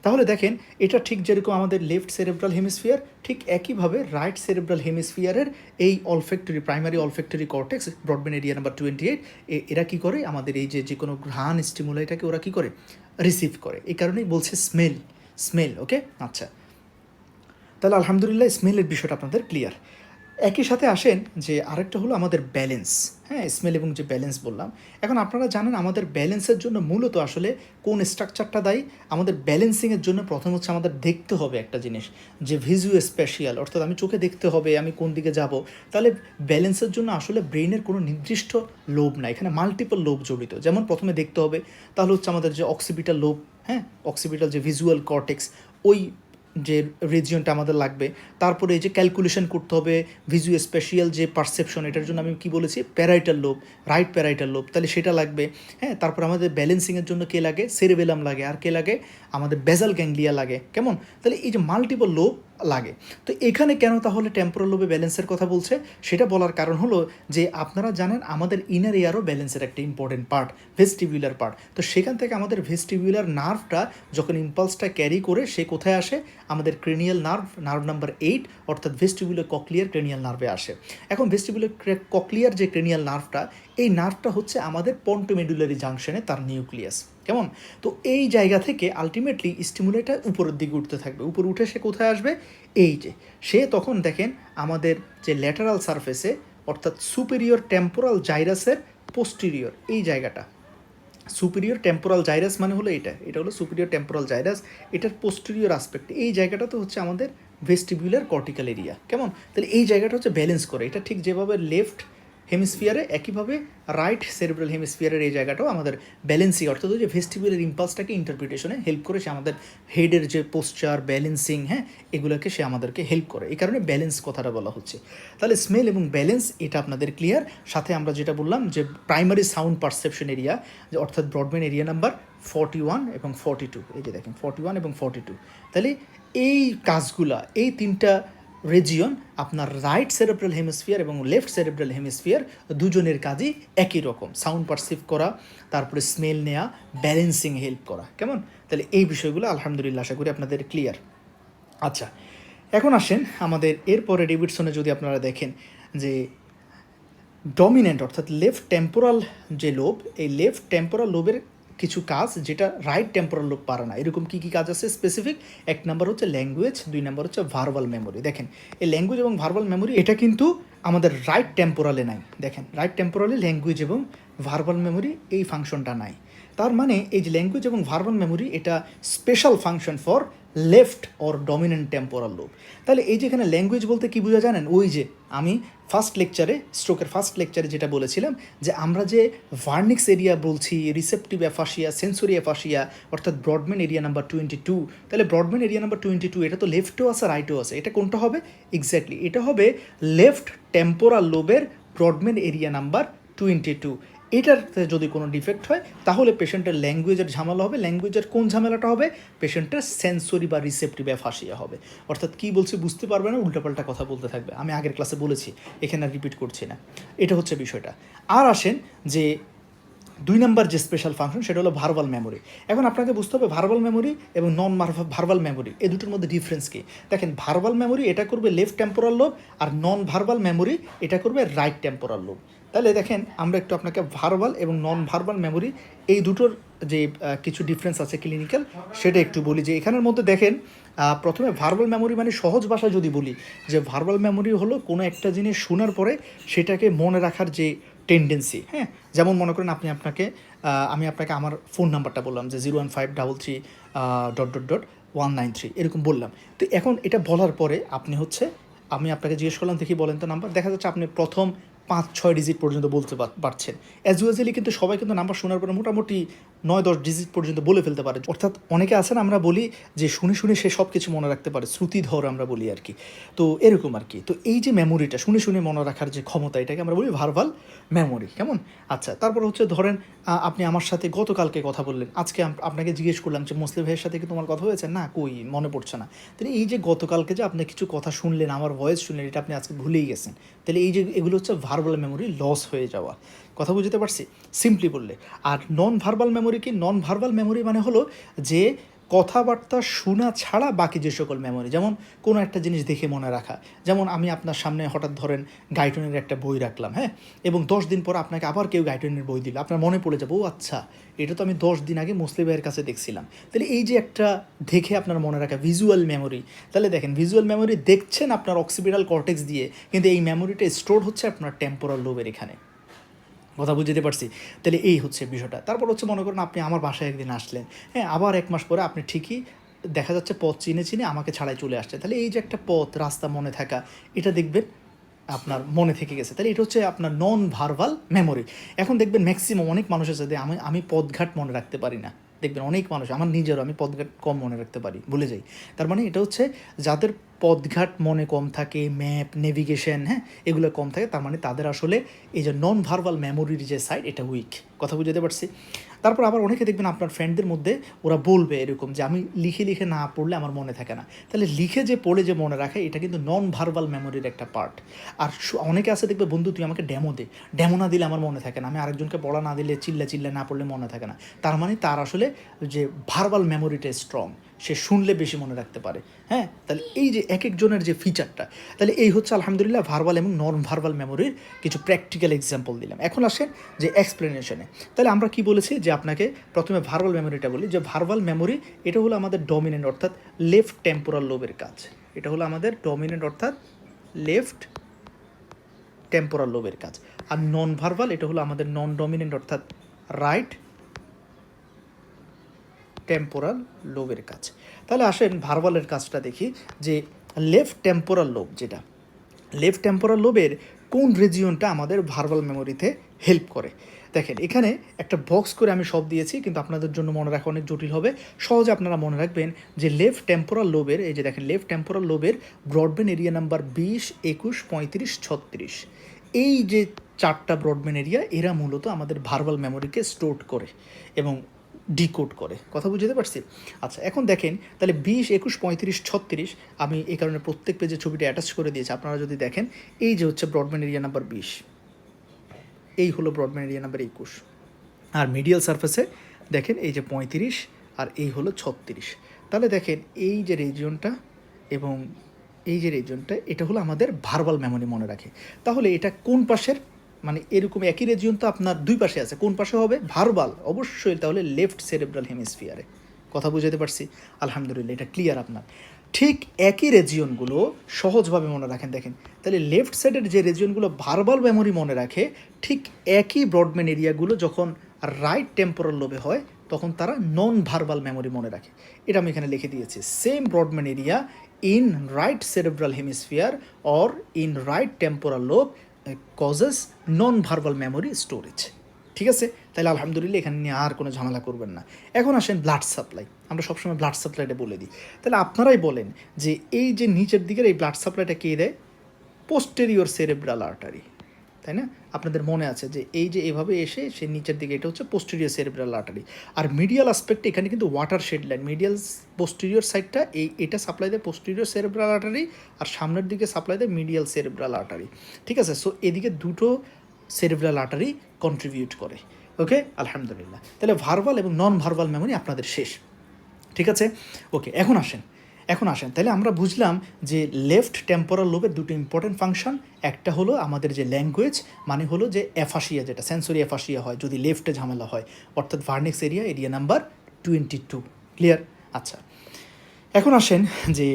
তাহলে দেখেন এটা ঠিক যেরকম আমাদের লেফট সেরেব্রাল হেমিস্ফিয়ার, ঠিক একইভাবে রাইট সেরেব্রাল হেমিস্ফিয়ারের এই olfactory, primary olfactory cortex, broadband area number 28, এরা কী করে আমাদের এই যে কোনো ঘ্রাণ স্টিমুলাইটাকে ওরা কী করে রিসিভ করে। এই কারণেই বলছে স্মেল। ওকে, আচ্ছা, তাহলে আলহামদুলিল্লাহ স্মেলের বিষয়টা আপনাদের ক্লিয়ার। একই সাথে আসেন যে আরেকটা হলো আমাদের ব্যালেন্স। হ্যাঁ, স্মেল এবং যে ব্যালেন্স বললাম, এখন আপনারা জানেন আমাদের ব্যালেন্সের জন্য মূলত আসলে কোন স্ট্রাকচারটা দায়ী। আমাদের ব্যালেন্সিংয়ের জন্য প্রথম হচ্ছে আমাদের দেখতে হবে একটা জিনিস, যে ভিজুও স্পেশিয়াল, অর্থাৎ আমি চোখে দেখতে হবে আমি কোন দিকে যাব। তাহলে ব্যালেন্সের জন্য আসলে ব্রেইনের কোনো নির্দিষ্ট লোব না, এখানে মাল্টিপল লোব জড়িত। যেমন প্রথমে দেখতে হবে, তাহলে হচ্ছে আমাদের যে অক্সিপিটাল লোব, হ্যাঁ, অক্সিপিটাল যে ভিজুয়াল কর্টেক্স, ওই যে রিজিয়নটা আমাদের লাগবে। তারপরে এই যে ক্যালকুলেশন করতে হবে, ভিজুও স্পেশিয়াল যে পারসেপশন, এটার জন্য আমি কি বলেছি, parietal lobe, right parietal lobe, তাহলে সেটা লাগবে। হ্যাঁ, তারপর আমাদের ব্যালেন্সিংয়ের জন্য কে লাগে, সেরেবেলাম লাগে, আর কে লাগে, আমাদের বেজাল গ্যাংলিয়া লাগে। কেমন, তাহলে এই যে মাল্টিপল লোব লাগে। তো এখানে কেন তাহলে টেম্পোরাল লোবে ব্যালেন্সের কথা বলছে, সেটা বলার কারণ হলো যে আপনারা জানেন আমাদের ইনার এয়ারও ব্যালেন্সের একটা ইম্পর্টেন্ট পার্ট, ভেস্টিবিউলার পার্ট। তো সেখান থেকে আমাদের ভেস্টিবিউলার নার্ভটা যখন ইম্পালসটা ক্যারি করে সে কোথায় আসে, আমাদের ক্রেনিয়াল নার্ভ নাম্বার 8, অর্থাৎ ভেস্টিবিউলার ককলিয়ার ক্রেনিয়াল নার্ভে আসে। এখন ভেস্টিবিউলার ককলিয়ার যে ক্রেনিয়াল নার্ভটা, এই নার্ভটা হচ্ছে আমাদের পন্টোমেডুলারি জাংশনে তার নিউক্লিয়াস। কেমন, তো এই জায়গা থেকে আলটিমেটলি স্টিমুলেটার উপরের দিকে উঠতে থাকবে, উপরে উঠে সে কোথায় আসবে, এই যে সে তখন দেখেন আমাদের যে ল্যাটারাল সারফেসে, অর্থাৎ সুপিরিয়র টেম্পোরাল জাইরাসের পোস্টিরিয়র এই জায়গাটা, সুপিরিয়র টেম্পোরাল জাইরাস মানে হলো এটা হলো সুপিরিয়র টেম্পোরাল জাইরাস, এটার পোস্টেরিয়র আসপেক্ট, এই জায়গাটা তো হচ্ছে আমাদের ভেস্টিবিউলার কর্টিক্যাল এরিয়া। কেমন, তাহলে এই জায়গাটা হচ্ছে ব্যালেন্স করে, এটা ঠিক যেভাবে লেফট হেমিস্ফিয়ারে, একইভাবে রাইট সেরেব্রাল হেমিস্ফিয়ারের এই জায়গাটাও আমাদের ব্যালেন্সিং, অর্থাৎ যে ভেস্টিবিউলার ইম্পালসটাকে ইন্টারপ্রিটেশনে হেল্প করে, সে আমাদের হেডের যে পোস্চার, ব্যালেন্সিং, হ্যাঁ, এগুলোকে সে আমাদেরকে হেল্প করে। এই কারণে ব্যালেন্স কথাটা বলা হচ্ছে। তাহলে স্মেল এবং ব্যালেন্স এটা আপনাদের ক্লিয়ার। সাথে আমরা যেটা বললাম যে প্রাইমারি সাউন্ড পারসেপশন এরিয়া, যে অর্থাৎ ব্রডব্যান্ড এরিয়া নাম্বার 41 এবং 42, এই যে দেখেন 41 এবং 42, তাহলে এই কাজগুলা, এই তিনটা রিজিয়ন আপনার রাইট সেরেব্রাল হেমিস্ফিয়ার এবং লেফট সেরেব্রাল হেমিস্ফিয়ার দুজনের কাজই একই রকম, সাউন্ড পারসিভ করা, তারপরে স্মেল নেওয়া, ব্যালেন্সিং হেল্প করা। কেমন, তাহলে এই বিষয়গুলো আলহামদুলিল্লাহ আশা করি আপনাদের ক্লিয়ার। আচ্ছা, এখন আসেন আমাদের এরপরে ডেভিডসনে যদি আপনারা দেখেন যে ডমিনেন্ট, অর্থাৎ লেফট টেম্পোরাল যে লোব, এই লেফট টেম্পোরাল লোবের কিছু কাজ যেটা রাইট টেম্পোরাল লোব পারে না। এরকম কী কী কাজ আছে স্পেসিফিক, এক নম্বর হচ্ছে ল্যাঙ্গুয়েজ, দুই নম্বর হচ্ছে ভার্বাল মেমোরি। দেখেন এই ল্যাঙ্গুয়েজ এবং ভার্বাল মেমোরি এটা কিন্তু আমাদের রাইট টেম্পোরালে নাই। দেখেন রাইট টেম্পোরালে ল্যাঙ্গুয়েজ এবং ভার্বাল মেমোরি এই ফাংশনটা নাই। তার মানে এই যে ল্যাঙ্গুয়েজ এবং ভার্বাল মেমোরি এটা special function for left or dominant temporal lobe. তাহলে এই যে এখানে ল্যাঙ্গুয়েজ বলতে কী বোঝা জানেন, ওই যে আমি স্ট্রোকের ফার্স্ট লেকচারে যেটা বলেছিলাম যে আমরা যে ভার্নিক্স এরিয়া বলছি, রিসেপটিভ অ্যাফাসিয়া, সেন্সরি অ্যাফাসিয়া, অর্থাৎ ব্রডব্যান্ড এরিয়া নাম্বার 22, তাহলে ব্রডব্যান্ড এরিয়া নাম্বার 22 এটা তো লেফটেও আছে রাইটেও আছে, এটা কোনটা হবে, এক্স্যাক্টলি এটা হবে লেফট টেম্পোরাল লোবের ব্রডব্যান্ড এরিয়া নাম্বার 22। এটাতে যদি কোনো ডিফেক্ট হয় তাহলে পেশেন্টের ল্যাঙ্গুয়েজের ঝামেলা হবে। ল্যাঙ্গুয়েজের কোন ঝামেলাটা হবে, পেশেন্টের সেন্সরি বা রিসেপটিভ অ্যাফাসিয়া হবে। অর্থাৎ কী বলছে বুঝতে পারবে না, উল্টাপাল্টা কথা বলতে থাকবে। আমি আগের ক্লাসে বলেছি, এখানে আর রিপিট করছি না। এটা হচ্ছে বিষয়টা। আর আসেন যে দুই নাম্বার যে স্পেশাল ফাংশন সেটা হলো ভার্বাল মেমোরি। এখন আপনাকে বুঝতে হবে ভার্বাল মেমোরি এবং নন ভার্বাল মেমোরি এই দুটোর মধ্যে ডিফারেন্স কী। দেখেন ভার্বাল মেমোরি এটা করবে লেফট টেম্পোরাল লোব, আর নন ভার্বাল মেমোরি এটা করবে রাইট টেম্পোরাল লোব। তাহলে দেখেন আমরা একটু আপনাকে ভার্বাল এবং নন ভার্বাল মেমোরি এই দুটোর যে কিছু ডিফারেন্স আছে ক্লিনিক্যাল, সেটা একটু বলি। যে এখানের মধ্যে দেখেন প্রথমে ভার্বাল মেমোরি মানে সহজ ভাষায় যদি বলি, যে ভার্বাল মেমোরি হলো কোনো একটা জিনিস শোনার পরে সেটাকে মনে রাখার যে টেন্ডেন্সি। হ্যাঁ, যেমন মনে করেন আমি আপনাকে আমার ফোন নাম্বারটা বললাম যে 01533 ... এরকম বললাম। তো এখন এটা বলার পরে আমি আপনাকে জিজ্ঞেস করলাম দেখি বলেন তো নাম্বার, দেখা যাচ্ছে আপনি প্রথম 5-6 ডিজিট পর্যন্ত বলতে পারছেন। অ্যাজ ইউজুয়ালি কিন্তু সবাই কিন্তু নাম্বার শোনার পরে মোটামুটি 9-10 ডিজিট পর্যন্ত বলে ফেলতে পারে। অর্থাৎ অনেকে আছেন আমরা বলি যে শুনে শুনে সে সব কিছু মনে রাখতে পারে, শ্রুতিধর আমরা বলি আর কি। তো এরকম আর কি। তো এই যে মেমোরিটা শুনে শুনে মনে রাখার যে ক্ষমতা, এটাকে আমরা বলি ভার্বাল মেমোরি। কেমন? আচ্ছা, তারপর হচ্ছে ধরেন আপনি আমার সাথে গতকালকে কথা বললেন, আজকে আপনাকে জিজ্ঞেস করলাম যে মুসলিম ভাইয়ের সাথে কি তোমার কথা হয়েছে? না, কই মনে পড়ছে না। তাহলে এই যে গতকালকে যে আপনি কিছু কথা শুনলেন, আমার ভয়েস শুনলেন, এটা আপনি আজকে ভুলেই গেছেন। তাহলে এই যে এগুলো হচ্ছে ভার্বাল মেমোরি লস হয়ে যাওয়া। কথা বুঝতে পারছি সিম্পলি বললে। আর নন ভার্বাল মেমোরি কি? নন ভার্বাল মেমোরি মানে হলো যে কথাবার্তা শোনা ছাড়া বাকি যে সকল মেমোরি, যেমন কোনো একটা জিনিস দেখে মনে রাখা। যেমন আমি আপনার সামনে হঠাৎ ধরেন গাইটনের একটা বই রাখলাম, হ্যাঁ, এবং 10 দিন পর আপনাকে আবার কেউ গাইটনের বই দিল, আপনার মনে পড়ে যাবে, ও আচ্ছা এটা তো আমি 10 দিন আগে মুসলিম ভাইয়ের কাছে দেখছিলাম। তাহলে এই যে একটা দেখে আপনার মনে রাখা ভিজুয়াল মেমোরি। তাহলে দেখেন, ভিজুয়াল মেমোরি দেখছেন আপনার অক্সিপিটাল কর্টেক্স দিয়ে, কিন্তু এই মেমোরিটা স্টোর হচ্ছে আপনার টেম্পোরাল লোবের এখানে। কথা বুঝতে পারছি। তাহলে এই হচ্ছে বিষয়টা। তারপর হচ্ছে মনে করেন আপনি আমার বাসায় একদিন আসলেন, হ্যাঁ, আবার 1 মাস পরে আপনি ঠিকই দেখা যাচ্ছে পথ চিনে চিনে আমাকে ছাড়াই চলে আসছে। তাহলে এই যে একটা পথ রাস্তা মনে থাকা, এটা দেখবেন আপনার মনে থেকে গেছে। তাহলে এটা হচ্ছে আপনার নন ভার্বাল মেমোরি। এখন দেখবেন ম্যাক্সিমাম অনেক মানুষ আছে যে আমি পথঘাট মনে রাখতে পারি না। দেখবেন অনেক মানুষ, আমার নিজেরও, আমি পথঘাট কম মনে রাখতে পারি, ভুলে যাই। তার মানে এটা হচ্ছে যাদের পথঘাট মনে কম থাকে, ম্যাপ নেভিগেশন, হ্যাঁ, এগুলো কম থাকে, তার মানে তাদের আসলে এই যে নন ভার্বাল মেমোরির যে সাইড, এটা উইক। কথা বুঝতে পারছি। তারপর আবার অনেকে দেখবেন আপনার ফ্রেন্ডদের মধ্যে ওরা বলবে এরকম যে আমি লিখে লিখে না পড়লে আমার মনে থাকে না। তাহলে লিখে যে পড়ে যে মনে রাখে, এটা কিন্তু নন ভার্বাল মেমোরির একটা পার্ট। আর অনেকে আছে দেখবে, বন্ধু তুই আমাকে ড্যামো দে, ড্যামো না দিলে আমার মনে থাকে না, আমি আরেকজনকে পড়া না দিলে, চিল্লা না পড়লে মনে থাকে না। তার মানে তার আসলে যে ভার্বাল মেমোরিটা স্ট্রং, সে শুনলে বেশি মনে রাখতে পারে। হ্যাঁ, তাহলে এই যে এক একজনের যে ফিচারটা, তাহলে এই হচ্ছে আলহামদুলিল্লাহ ভার্বাল এবং নন ভার্বাল মেমোরির কিছু প্র্যাকটিক্যাল এক্সাম্পল দিলাম। এখন আসেন যে এক্সপ্লেনেশনে। তাহলে আমরা কি বলেছি যে আপনাকে প্রথমে ভার্বাল মেমোরিটা বলি, যে ভার্বাল মেমোরি এটা হলো আমাদের ডমিনেন্ট অর্থাৎ লেফট টেম্পোরাল লোবের কাজ। এটা হলো আমাদের ডমিনেন্ট অর্থাৎ লেফট টেম্পোরাল লোবের কাজ। আর নন ভার্বাল এটা হলো আমাদের নন ডমিনেন্ট অর্থাৎ রাইট টেম্পোরাল লোবের কাজ। তাহলে আসেন ভার্বালের কাজটা দেখি, যে লেফট টেম্পোরাল লোব, যেটা লেফট টেম্পোরাল লোবের কোন রিজিয়নটা আমাদের ভার্বাল মেমোরিতে হেল্প করে। দেখেন এখানে একটা বক্স করে আমি সব দিয়েছি, কিন্তু আপনাদের জন্য মনে রাখা অনেক জটিল হবে। সহজে আপনারা মনে রাখবেন যে লেফট টেম্পোরাল লোবের, এই যে দেখেন লেফট টেম্পোরাল লোবের ব্রডব্যান্ড এরিয়া নাম্বার 20, 21, 35, 36, এই যে 4টা ব্রডব্যান্ড এরিয়া, এরা মূলত আমাদের ভার্বাল মেমোরিকে স্টোর করে এবং ডিকোড করে। কথা বুঝতে পারছি? আচ্ছা, এখন দেখেন তাহলে 20, 21, 35, 36, আমি এই কারণে প্রত্যেক পেজে ছবিটা অ্যাটাচ করে দিয়েছি। আপনারা যদি দেখেন, এই যে হচ্ছে ব্রডব্যান্ড এরিয়া নাম্বার 20, এই হলো ব্রডব্যান্ড এরিয়া নাম্বার 21, আর মিডিয়াল সারফেসে দেখেন এই যে 35, আর এই হলো 36। তাহলে দেখেন এই যে রিজিয়নটা এবং এই যে রিজিয়নটা, এটা হলো আমাদের ভার্বাল মেমোরি মনে রাখে। তাহলে এটা কোন পাশের, মানে এরকম একই রিজিয়ন তো আপনার দুই পাশে আছে, কোন পাশে হবে? ভার্বাল, অবশ্যই তাহলে লেফট সেরেব্রাল হেমিস্ফিয়ারে। কথা বুঝতে পারছি? আলহামদুলিল্লাহ, এটা ক্লিয়ার আপনার। ঠিক একই রেজিয়নগুলো সহজভাবে মনে রাখেন, দেখেন তাহলে লেফট সাইডের যে রেজিয়নগুলো ভার্বাল মেমোরি মনে রাখে, ঠিক একই ব্রডব্যান্ড এরিয়াগুলো যখন রাইট টেম্পোরাল লোবে হয়, তখন তারা নন ভার্বাল মেমোরি মনে রাখে। এটা আমি এখানে লিখে দিয়েছি, same broadband area in right cerebral hemisphere or in right temporal lobe causes non verbal memory storage. ঠিক আছে? তাহলে আলহামদুলিল্লাহ, এখানে নিয়ে আর কোনো ঝামেলা করবেন না। এখন আসেন ব্লাড সাপ্লাই। আমরা সবসময় ব্লাড সাপ্লাইটা বলে দিই। তাহলে আপনারাই বলেন যে এই যে নিচের দিকের এই ব্লাড সাপ্লাইটা কে দেয়? পোস্টেরিয়র সেরেব্রাল আর্টারি, তাই না? আপনাদের মনে আছে যে এই যে এভাবে এসে সে নিচের দিকে, এটা হচ্ছে পোস্টেরিয়র সেরেব্রাল আর্টারি। আর মিডিয়াল আসপেক্টে এখানে কিন্তু watershed line, medial posterior সাইডটা এটা সাপ্লাই দেয় পোস্টেরিয়র সেরেব্রাল আর্টারি, আর সামনের দিকে সাপ্লাই দেয় মিডিয়াল সেরেব্রাল আর্টারি। ঠিক আছে? সো এদিকে দুটো সেরেব্রাল আর্টারি কন্ট্রিবিউট করে। ওকে, আলহামদুলিল্লাহ। তাহলে ভার্বাল এবং নন ভার্বাল মেমোরি আপনাদের শেষ। ঠিক আছে? ওকে, এখন আসেন তাহলে আমরা বুঝলাম যে লেফট টেম্পোরাল লোবের দুটো ইম্পর্টেন্ট ফাংশন। একটা হলো আমাদের যে ল্যাঙ্গুয়েজ, মানে হলো যে অ্যাফাসিয়া, যেটা সেন্সরি অ্যাফাসিয়া হয় যদি লেফটে ঝামেলা হয়, অর্থাৎ ভার্নিক্স এরিয়া নাম্বার 22। ক্লিয়ার? আচ্ছা, এখন আসেন যে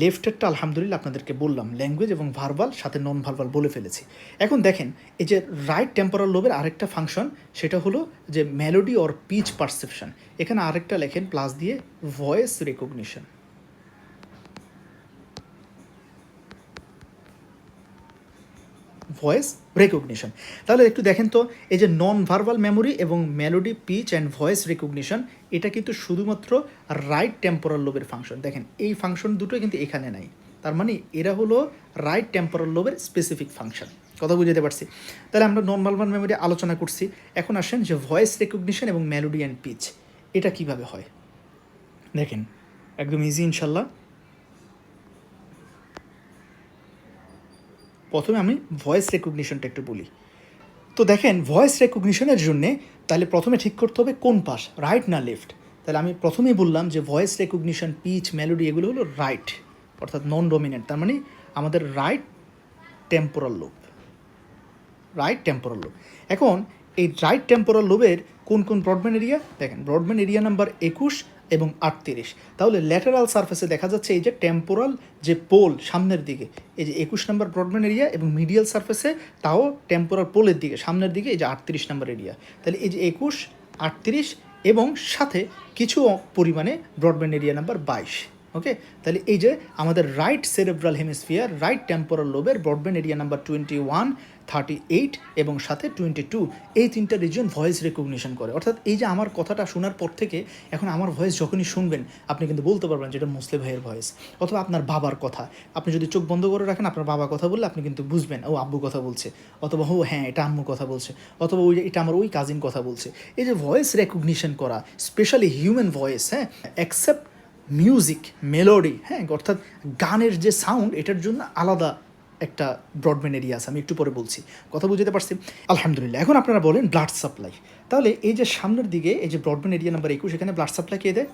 লেফটেরটা আলহামদুলিল্লাহ আপনাদেরকে বললাম, ল্যাঙ্গুয়েজ এবং ভার্বাল, সাথে নন ভার্বাল বলে ফেলেছি। এখন দেখেন এই যে রাইট টেম্পোরাল লোবের আরেকটা ফাংশন, সেটা হলো যে মেলোডি অর পিচ পারসেপশন। এখানে আরেকটা লেখেন প্লাস দিয়ে, ভয়েস রেকগনিশন। Voice recognition. তাহলে একটু দেখেন তো, এই যে নন ভার্বাল মেমোরি এবং melody, pitch and voice recognition, এটা কিন্তু শুধুমাত্র রাইট টেম্পোরাল লোবের ফাংশন। দেখেন এই ফাংশন দুটো কিন্তু এখানে নাই, তার মানে এরা হলো রাইট টেম্পোরাল লোবের স্পেসিফিক ফাংশন। কথা বুঝতে পারছি? তাহলে আমরা নন ভার্বাল মেমোরি আলোচনা করছি, এখন আসেন যে ভয়েস রেকগনিশন এবং মেলোডি অ্যান্ড পিচ এটা কিভাবে হয়। দেখেন একদম ইজি ইনশাল্লাহ। প্রথমে আমি ভয়েস রেকগনিশনটা একটু বলি। তো দেখেন ভয়েস রেকগনিশনের জন্যে তাহলে প্রথমে ঠিক করতে হবে কোন পাশ, রাইট না লেফট। তাহলে আমি প্রথমেই বললাম যে ভয়েস রেকগনিশন, পিচ, মেলোডি এগুলো হলো রাইট, অর্থাৎ নন ডমিনেন্ট, তার মানে আমাদের right temporal lobe, right temporal lobe. এখন এই রাইট টেম্পোরাল লোবের কোন কোন ব্রডব্যান্ড এরিয়া, দেখেন ব্রডব্যান্ড এরিয়া নাম্বার 21 এবং 38। তাহলে ল্যাটারাল সারফেসে দেখা যাচ্ছে এই যে টেম্পোরাল যে পোল সামনের দিকে, এই যে 21 নম্বর ব্রডব্যান্ড এরিয়া, এবং মিডিয়াল সারফেসে তাও টেম্পোরাল পোলের দিকে সামনের দিকে এই যে 38 নম্বর এরিয়া। তাহলে এই যে 21, 38 এবং সাথে কিছু পরিমাণে ব্রডব্যান্ড এরিয়া নাম্বার 22। ওকে, তাহলে এই যে আমাদের right cerebral hemisphere, right temporal লোবের ব্রডব্যান্ড এরিয়া নাম্বার 21, 38 এবং সাথে 22, এই তিনটা রিজন ভয়েস রেকগনিশন করে। অর্থাৎ এই যে আমার কথাটা শোনার পর থেকে এখন আমার ভয়েস যখনই শুনবেন আপনি কিন্তু বলতে পারবেন যে এটা মুসলিম ভাইয়ের ভয়েস, অথবা আপনার বাবার কথা। আপনি যদি চোখ বন্ধ করে রাখেন, আপনার বাবা কথা বললে আপনি কিন্তু বুঝবেন ও আব্বু কথা বলছে, অথবা ও হ্যাঁ এটা আম্মু কথা বলছে, অথবা ওই এটা আমার ওই কাজিন কথা বলছে। এই যে ভয়েস রেকগনিশন করা, স্পেশালি হিউম্যান ভয়েস, হ্যাঁ, অ্যাকসেপ্ট মিউজিক, মেলোডি, হ্যাঁ, অর্থাৎ গানের যে সাউন্ড, এটার জন্য আলাদা একটা ব্রডব্যান্ড এরিয়া আছে, আমি একটু পরে বলছি। কথা বুঝতে পারছি? আলহামদুলিল্লাহ। এখন আপনারা বলেন ব্লাড সাপ্লাই। তাহলে এই যে সামনের দিকে এই যে ব্রডব্যান্ড এরিয়া নাম্বার 21, এখানে ব্লাড সাপ্লাই কে দেয়?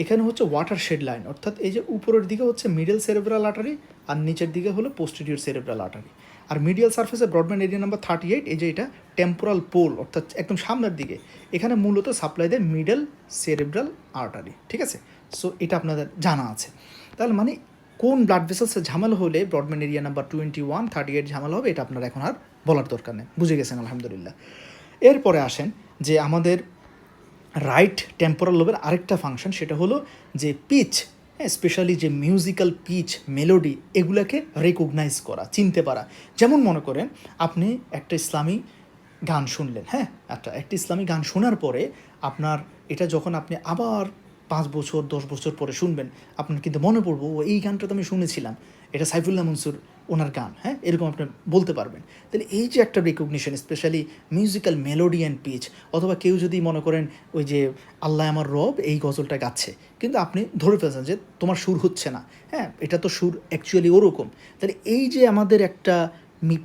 এখানে হচ্ছে ওয়াটার শেড লাইন, অর্থাৎ এই যে উপরের দিকে হচ্ছে মিডল সেরেব্রাল আর্টারি আর নিচের দিকে হলো পোস্টেরিয়র সেরেব্রাল আর্টারি। আর মিডিয়াল সারফেসে ব্রডব্যান্ড এরিয়া নাম্বার 38, এই যে এটা টেম্পোরাল পোল, অর্থাৎ একদম সামনের দিকে, এখানে মূলত সাপ্লাই দেয় মিডল সেরেব্রাল আর্টারি। ঠিক আছে, সো এটা আপনাদের জানা আছে। তাহলে মানে কোন ব্লাড ভেসেলসে ঝামেলা হলে ব্রডব্যান্ড এরিয়া নাম্বার 21, 38 ঝামেলা হবে, এটা আপনারা এখন আর বলার দরকার নেই, বুঝে গেছেন আলহামদুলিল্লাহ। এরপরে আসেন যে আমাদের রাইট টেম্পোরাল লোবের আরেকটা ফাংশন, সেটা হলো যে পিচ, হ্যাঁ, স্পেশালি যে মিউজিক্যাল পিচ, মেলোডি, এগুলোকে রেকগনাইজ করা, চিনতে পারা। যেমন মনে করেন আপনি একটা ইসলামী গান শুনলেন, হ্যাঁ, একটা ইসলামী গান শোনার পরে আপনার এটা যখন আপনি আবার 5 বছর 10 বছর পরে শুনবেন, আপনার কিন্তু মনে পড়বো ও এই গানটা তো আমি শুনেছিলাম, এটা সাইফুল্লাহ মনসুর ওনার গান, হ্যাঁ, এরকম আপনি বলতে পারবেন। তাহলে এই যে একটা recognition, specially musical melody and pitch, অথবা কেউ যদি মনে করেন ওই যে আল্লাহ আমার রব এই গজলটা গাচ্ছে, কিন্তু আপনি ধরে ফেলছেন যে তোমার সুর হচ্ছে না, হ্যাঁ, এটা তো সুর অ্যাকচুয়ালি ওরকম। তাহলে এই যে আমাদের একটা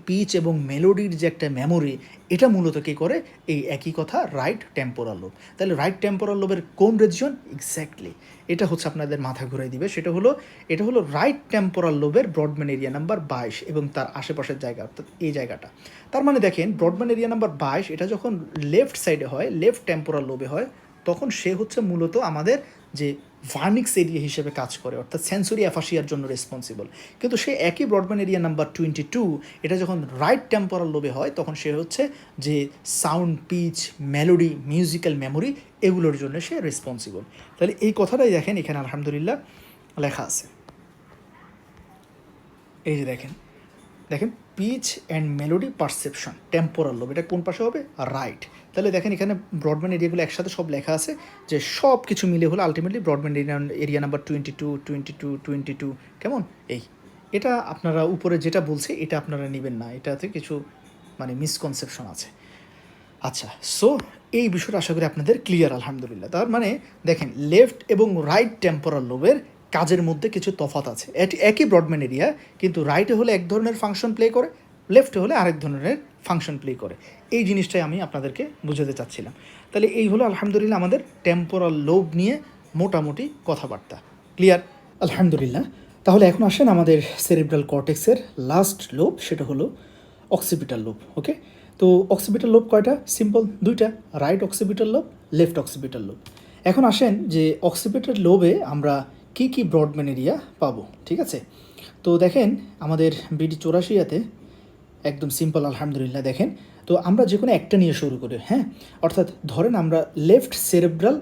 পিচ এবং মেলোডির যে একটা মেমোরি, এটা মূলত কী করে, এই একই কথা রাইট টেম্পোরাল লোব। তাহলে রাইট টেম্পোরাল লোবের কোন রিজিয়ন এক্স্যাক্টলি, এটা হচ্ছে আপনাদের মাথা ঘুরাই দিবে। এটা হলো রাইট টেম্পোরাল লোবের ব্রডব্যান্ড এরিয়া নাম্বার 22 এবং তার আশেপাশের জায়গা, অর্থাৎ এই জায়গাটা। তার মানে দেখেন ব্রডব্যান্ড এরিয়া নাম্বার 22 এটা যখন লেফট সাইডে হয়, লেফট টেম্পোরাল লোবে হয়, তখন সে হচ্ছে মূলত আমাদের যে ভার্নিক্স এরিয়া হিসেবে কাজ করে, অর্থাৎ সেন্সরি অ্যাফাসিয়ার জন্য রেসপন্সিবল। কিন্তু সে একই ব্রডব্যান্ড এরিয়া নাম্বার 22 এটা যখন রাইট টেম্পোরাল লোবে হয়, তখন সে হচ্ছে যে sound, pitch, melody, musical memory, এগুলোর জন্য সে রেসপন্সিবল। তাহলে এই কথাটাই দেখেন এখানে আলহামদুলিল্লাহ লেখা আছে। এই যে দেখেন pitch and melody perception, temporal lobe, এটা কোন পাশে হবে? রাইট। তাহলে দেখেন এখানে ব্রডব্যান্ড এরিয়াগুলো একসাথে সব লেখা আছে, যে সব কিছু মিলে হলো আলটিমেটলি ব্রডব্যান্ড এরিয়া নাম্বার 22, কেমন? এটা আপনারা উপরে যেটা বলছে এটা আপনারা নেবেন না, এটাতে কিছু মানে মিসকনসেপশন আছে। আচ্ছা, সো এই বিষয়টা আশা করি আপনাদের ক্লিয়ার আলহামদুলিল্লাহ। তার মানে দেখেন লেফট এবং রাইট টেম্পোরাল লোবের কাজের মধ্যে কিছু তফাৎ আছে। একই ব্রডব্যান্ড এরিয়া, কিন্তু রাইটে হলে এক ধরনের ফাংশন প্লে করে, লেফটে হলে আরেক ধরনের ফাংশন প্লে করে। এই জিনিসটাই আমি আপনাদেরকে বোঝাতে চাচ্ছিলাম। তাহলে এই হলো আলহামদুলিল্লাহ আমাদের টেম্পোরাল লোব নিয়ে মোটামুটি কথাবার্তা। ক্লিয়ার আলহামদুলিল্লাহ। তাহলে এখন আসেন আমাদের সেরিব্রাল কর্টেক্সের লাস্ট লোব, সেটা হলো অক্সিপিটাল লোব। ওকে, তো অক্সিপিটাল লোব কয়টা? সিম্পল, দুইটা, right occipital lobe, left occipital lobe. এখন আসেন যে অক্সিপিটাল লোবে আমরা কী কী ব্রডব্যান্ড এরিয়া পাবো। ঠিক আছে, তো দেখেন আমাদের বিডি 84-তে একদম সিম্পল আলহামদুলিল্লাহ। দেখেন, তো আমরা যে কোনো একটা নিয়ে শুরু করি, হ্যাঁ, অর্থাৎ ধরেন আমরা লেফট সেরেব্রাল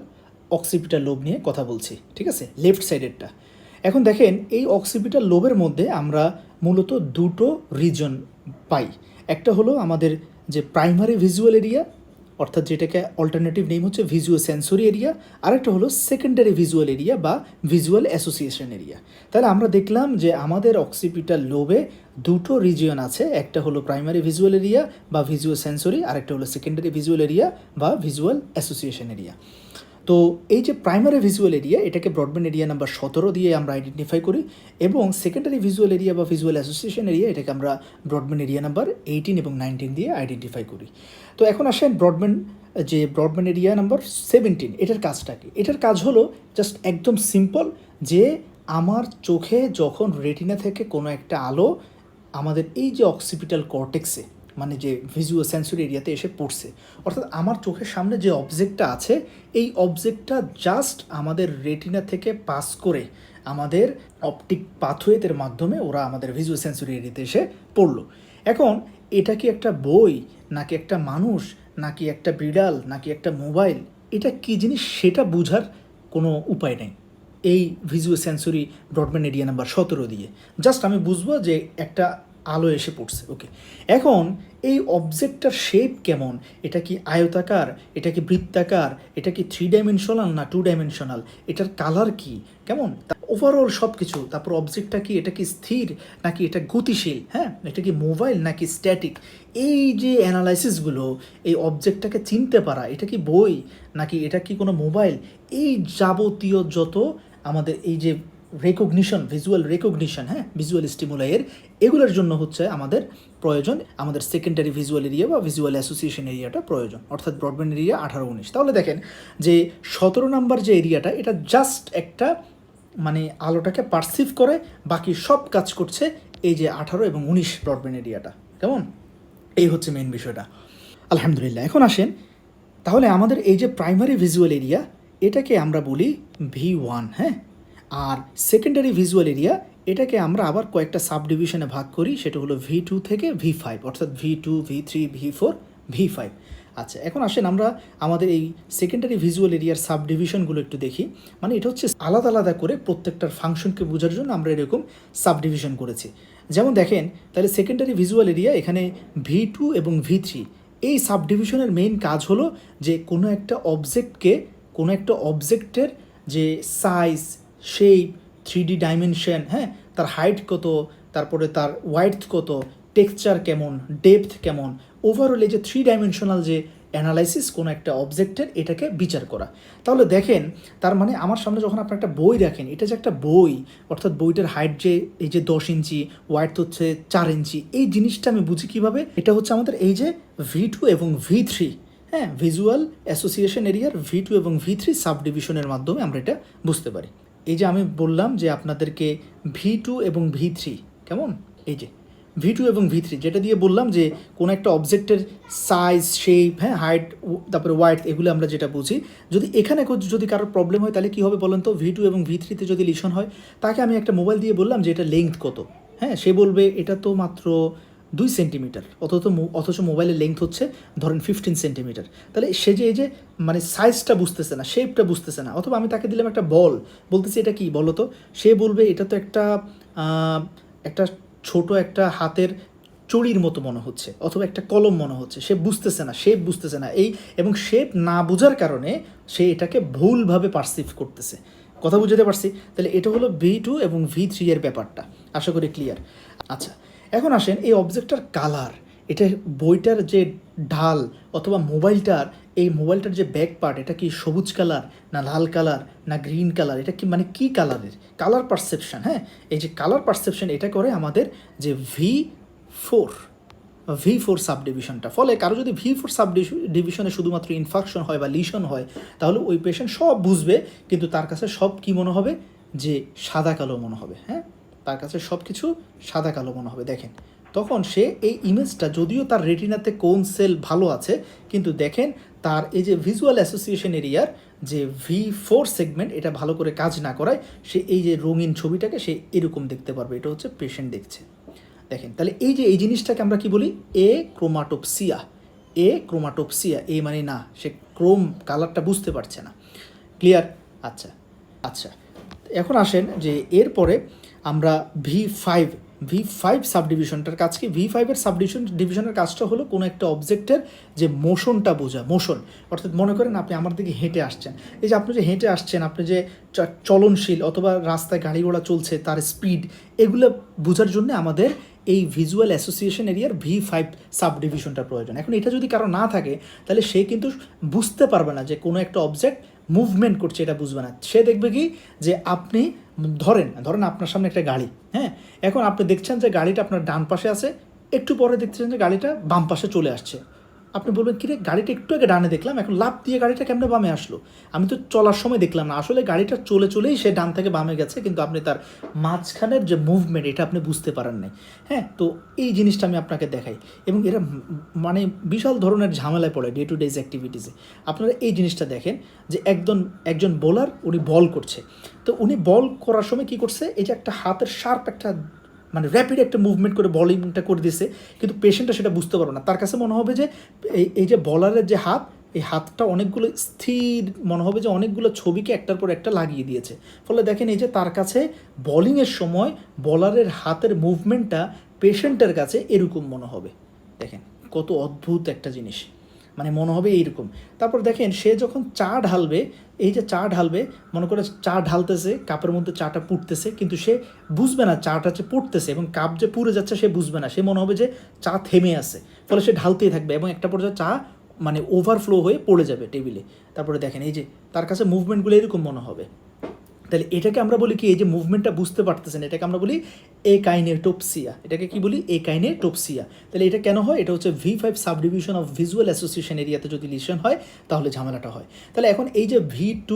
অক্সিপিটাল লোব নিয়ে কথা বলছি। ঠিক আছে, লেফট সাইডেরটা। এখন দেখেন এই অক্সিপিটাল লোবের মধ্যে আমরা মূলত দুটো রিজন পাই। একটা হলো আমাদের যে প্রাইমারি ভিজুয়াল এরিয়া, অর্থাৎ যেটাকে অল্টারনেটিভ নেম হচ্ছে ভিজুও সেন্সরি এরিয়া, আরেকটা হলো সেকেন্ডারি ভিজুয়াল এরিয়া বা ভিজুয়াল অ্যাসোসিয়েশন এরিয়া। তাহলে আমরা দেখলাম যে আমাদের অক্সিপিটাল লোবে দুটো রিজিয়ন আছে, একটা হলো প্রাইমারি ভিজুয়াল এরিয়া বা ভিজুও সেন্সরি, আরেকটা হলো সেকেন্ডারি ভিজুয়াল এরিয়া বা ভিজুয়াল অ্যাসোসিয়েশন এরিয়া। তো এই যে প্রাইমারি ভিজুয়াল এরিয়া, এটাকে ব্রডব্যান্ড এরিয়া নাম্বার 17 দিয়ে আমরা আইডেন্টিফাই করি, এবং সেকেন্ডারি ভিজুয়াল এরিয়া বা ভিজুয়াল অ্যাসোসিয়েশন এরিয়া, এটাকে আমরা ব্রডব্যান্ড এরিয়া নাম্বার 18 এবং 19 দিয়ে আইডেন্টিফাই করি। তো এখন আসেন ব্রডব্যান্ড এরিয়া নাম্বার 17, এটার কাজটা কি? এটার কাজ হলো জাস্ট একদম সিম্পল, যে আমার চোখে যখন রেটিনা থেকে কোনো একটা আলো আমাদের এই যে অক্সিপিটাল কর্টেক্সে, মানে যে ভিজুয়াল সেন্সরি এরিয়াতে এসে পড়ছে, অর্থাৎ আমার চোখের সামনে যে অবজেক্টটা আছে, এই অবজেক্টটা জাস্ট আমাদের রেটিনা থেকে পাস করে আমাদের অপটিক পাথওয়েদের মাধ্যমে ওরা আমাদের ভিজুয়াল সেন্সরি এরিয়াতে এসে পড়লো। এখন এটা কি একটা বই, নাকি একটা মানুষ, নাকি একটা বিড়াল, নাকি একটা মোবাইল, এটা কি জিনিস সেটা বোঝার কোনো উপায় নেই এই visual sensory broadband area number 17 দিয়ে। জাস্ট আমি বুঝবো যে একটা আলো এসে পড়ছে, ওকে। এখন এই অবজেক্টটার শেপ কেমন, এটা কি আয়তাকার, এটা কি বৃত্তাকার, এটা কি 3 ডাইমেনশনাল না 2 ডাইমেনশনাল, এটার কালার কি, কেমন, ওভারঅল সব কিছু। তারপর অবজেক্টটা কি, এটা কি স্থির নাকি এটা গতিশীল, হ্যাঁ, এটা কি মোবাইল নাকি স্ট্যাটিক, এই যে অ্যানালাইসিসগুলো, এই অবজেক্টটাকে চিনতে পারা, এটা কি বই নাকি এটা কি কোনো মোবাইল, এই যাবতীয় যত আমাদের এই যে রেকগনিশন, ভিজুয়াল রেকগনিশন, হ্যাঁ, ভিজুয়াল স্টিমুলাইয়ের, এগুলোর জন্য হচ্ছে আমাদের প্রয়োজন আমাদের সেকেন্ডারি ভিজুয়াল এরিয়া বা ভিজুয়াল অ্যাসোসিয়েশন এরিয়াটা প্রয়োজন, অর্থাৎ ব্রডব্যান্ড এরিয়া 18-19। তাহলে দেখেন যে 17 নাম্বার যে এরিয়াটা, এটা জাস্ট একটা মানে আলোটাকে পারসিভ করে, বাকি সব কাজ করছে এই যে 18 এবং 19 ব্রডব্যান্ড এরিয়াটা, কেমন, এই হচ্ছে মেইন বিষয়টা। আলহামদুলিল্লাহ। এখন আসেন তাহলে আমাদের এই যে প্রাইমারি ভিজুয়াল এরিয়া, এটাকে আমরা বলি V1, হ্যাঁ, আর সেকেন্ডারি ভিজুয়াল এরিয়া, এটাকে আমরা আবার কয়েকটা সাব ডিভিশনে ভাগ করি, সেটা হলো V2 থেকে V5, অর্থাৎ V2, V3, V4, V5। আচ্ছা, এখন আসেন আমরা আমাদের এই সেকেন্ডারি ভিজুয়াল এরিয়ার সাব ডিভিশনগুলো একটু দেখি। মানে এটা হচ্ছে আলাদা আলাদা করে প্রত্যেকটার ফাংশনকে বোঝার জন্য আমরা এরকম সাব ডিভিশন করেছি। যেমন দেখেন, তাহলে সেকেন্ডারি ভিজুয়াল এরিয়া, এখানে V2 এবং V3, এই সাব ডিভিশনের মেইন কাজ হলো যে কোনো একটা অবজেক্টের যে সাইজ, শেপ, 3D ডাইমেনশন, হ্যাঁ, তার হাইট কত, তারপরে তার ওয়াইডথ কত, টেক্সচার কেমন, ডেপথ কেমন, ওভারঅল এই যে 3 ডাইমেনশনাল যে অ্যানালাইসিস কোনো একটা অবজেক্টের, এটাকে বিচার করা। তাহলে দেখেন, তার মানে আমার সামনে যখন আপনার একটা বই দেখেন, এটা যে একটা বই, অর্থাৎ বইটার হাইট যে এই যে 10 ইঞ্চি, ওয়াইডথ হচ্ছে 4 ইঞ্চি, এই জিনিসটা আমি বুঝি কীভাবে? এটা হচ্ছে আমাদের এই যে V2 এবং V3, হ্যাঁ, ভিজুয়াল অ্যাসোসিয়েশন এরিয়ার V2 এবং V3 সাব ডিভিশনের মাধ্যমে আমরা এটা বুঝতে পারি। এই যে আমি বললাম যে আপনাদেরকে V2 এবং V3, কেমন, এই যে V2 এবং V3, যেটা দিয়ে বললাম যে কোনো একটা অবজেক্টের সাইজ, শেপ, হ্যাঁ, হাইট, তারপরে ওয়াইডথ, এগুলো আমরা যেটা বুঝি। যদি এখানে যদি কারোর প্রবলেম হয়, তাহলে কী হবে বলেন তো? V2 এবং V3-তে যদি লিশন হয়, তাকে আমি একটা মোবাইল দিয়ে বললাম যে এটা লেংথ কত, হ্যাঁ, সে বলবে এটা তো মাত্র 2 সেন্টিমিটার, অথচ মোবাইলের লেংথ হচ্ছে ধরেন 15 সেন্টিমিটার। তাহলে সে যে এই যে মানে সাইজটা বুঝতেছে না, শেপটা বুঝতেছে না। অথবা আমি তাকে দিলাম একটা বল, বলতেছি এটা কি বলো তো, সে বলবে এটা তো একটা ছোট একটা হাতের চড়ির মতো মনে হচ্ছে, অথবা একটা কলম মনে হচ্ছে। সে বুঝতেছে না, শেপ বুঝতেছে না, এবং শেপ না বোঝার কারণে সে এটাকে ভুলভাবে পারসিভ করতেছে। কথা বুঝতে পারছি? তাহলে এটা হলো V2 এবং V3 এর ব্যাপারটা, আশা করি ক্লিয়ার। আচ্ছা, এখন আসেন এই অবজেক্টটার কালার, এটা বইটার যে ঢাল অথবা মোবাইলটার যে ব্যাক পার্ট, এটা কি সবুজ কালার না লাল কালার না গ্রিন কালার, এটা কি মানে কি কালারের, কালার পারসেপশন, হ্যাঁ, এই যে কালার পারসেপশন, এটা করে আমাদের যে V4 সাব ডিভিশনটা। ফলে কারো যদি V4 সাব ডিভিশনে শুধুমাত্র ইনফাকশন হয় বা লিশন হয়, তাহলে ওই পেশেন্ট সব বুঝবে, কিন্তু তার কাছে সব কি মনে হবে, যে সাদা কালো মনে হবে, হ্যাঁ, তার কাছে সব কিছু সাদা কালো মনে হবে। দেখেন, তখন সে এই ইমেজটা, যদিও তার রেটিনাতে কোন সেল ভালো আছে, কিন্তু দেখেন তার এই যে ভিজুয়াল অ্যাসোসিয়েশন এরিয়ার যে V4 সেগমেন্ট, এটা ভালো করে কাজ না করায় সে এই যে রঙিন ছবিটাকে সে এরকম দেখতে পারবে। এটা হচ্ছে পেশেন্ট দেখছে। দেখেন, তাহলে এই জিনিসটাকে আমরা কি বলি? ক্রোমাটোপসিয়া। মানে না, সে ক্রোম কালারটা বুঝতে পারছে না। ক্লিয়ার? আচ্ছা, এখন আসেন যে এরপরে আমরা V5 V5 সাবডিভিশনটার কাজ কি? V5-এর ডিভিশনের কাজটা হলো কোনো একটা অবজেক্টের যে মোশনটা বোঝা, মোশন। অর্থাৎ মনে করেন আপনি আমার দিকে হেঁটে আসছেন, এই যে আপনি যে হেঁটে আসছেন, আপনি যে চলনশীল অথবা রাস্তায় গাড়ি ঘোড়া চলছে তার স্পিড, এগুলো বোঝার জন্য আমাদের এই ভিজুয়াল অ্যাসোসিয়েশন এরিয়ার V5 সাবডিভিশনটা প্রয়োজন। এখন এটা যদি কারো না থাকে তাহলে সে কিন্তু বুঝতে পারবে না যে কোনো একটা অবজেক্ট মুভমেন্ট করছে, এটা বুঝবে না। সে দেখবে কি যে আপনি ধরেন আপনার সামনে একটা গাড়ি, হ্যাঁ, এখন আপনি দেখছেন যে গাড়িটা আপনার ডান পাশে আছে, একটু পরে দেখছেন যে গাড়িটা বাম পাশে চলে আসছে। আপনি বলবেন কিরে, গাড়িটা একটু আগে ডানে দেখলাম, এখন লাফ দিয়ে গাড়িটা কেমনে বামে আসলো? আমি তো চলার সময় দেখলাম না। আসলে গাড়িটা চলেই সে ডান থেকে বামে গেছে, কিন্তু আপনি তার মাঝখানের যে মুভমেন্ট এটা আপনি বুঝতে পারেন নাই। হ্যাঁ, তো এই জিনিসটা আমি আপনাকে দেখাই, এবং এরা মানে বিশাল ধরনের ঝামেলায় পড়ে ডে টু ডেজ অ্যাক্টিভিটিসে। আপনারা এই জিনিসটা দেখেন যে একজন বোলার, উনি বল করছে, তো উনি বল করার সময় কি করছে, এই যে একটা হাতের শার্প একটা মানে র্যাপিড একটা মুভমেন্ট করে বলিংটা করে দিছে, কিন্তু পেশেন্টটা সেটা বুঝতে পারবে না। তার কাছে মনে হবে যে এই যে বলারের যে হাত, এই হাতটা অনেকগুলো স্থির, মনে হবে যে অনেকগুলো ছবিকে একটার পর একটা লাগিয়ে দিয়েছে। ফলে দেখেন এই যে তার কাছে বলিংয়ের সময় বলারের হাতের মুভমেন্টটা পেশেন্টের কাছে এরকম মনে হবে। দেখেন কত অদ্ভুত একটা জিনিস, মানে মনে হবে এইরকম। তারপর দেখেন সে যখন চা ঢালবে, এই যে চা ঢালবে, মনে করে চা ঢালতেছে, কাপের মধ্যে চাটা পুড়তেছে, কিন্তু সে বুঝবে না চাটা যে পুড়তেছে এবং কাপ যে পুড়ে যাচ্ছে সে বুঝবে না। সে মনে হবে যে চা থেমে আছে, ফলে সে ঢালতেই থাকবে এবং একটা পর্যায়ে চা মানে ওভারফ্লো হয়ে পড়ে যাবে টেবিলে। তারপরে দেখেন এই যে তার কাছে মুভমেন্টগুলো এরকম মনে হবে। তাহলে এটাকে আমরা বলি কি, এই যে মুভমেন্টটা বুঝতে পারতেছেন, এটাকে আমরা বলি একাইনেটোপসিয়া। এটাকে কি বলি? একাইনেটোপসিয়া। তাহলে এটা কেন হয়? এটা হচ্ছে V5 subdivision of visual association এরিয়াতে যদি লিশন হয় তাহলে ঝামেলাটা হয়। তাহলে এখন এই যে V2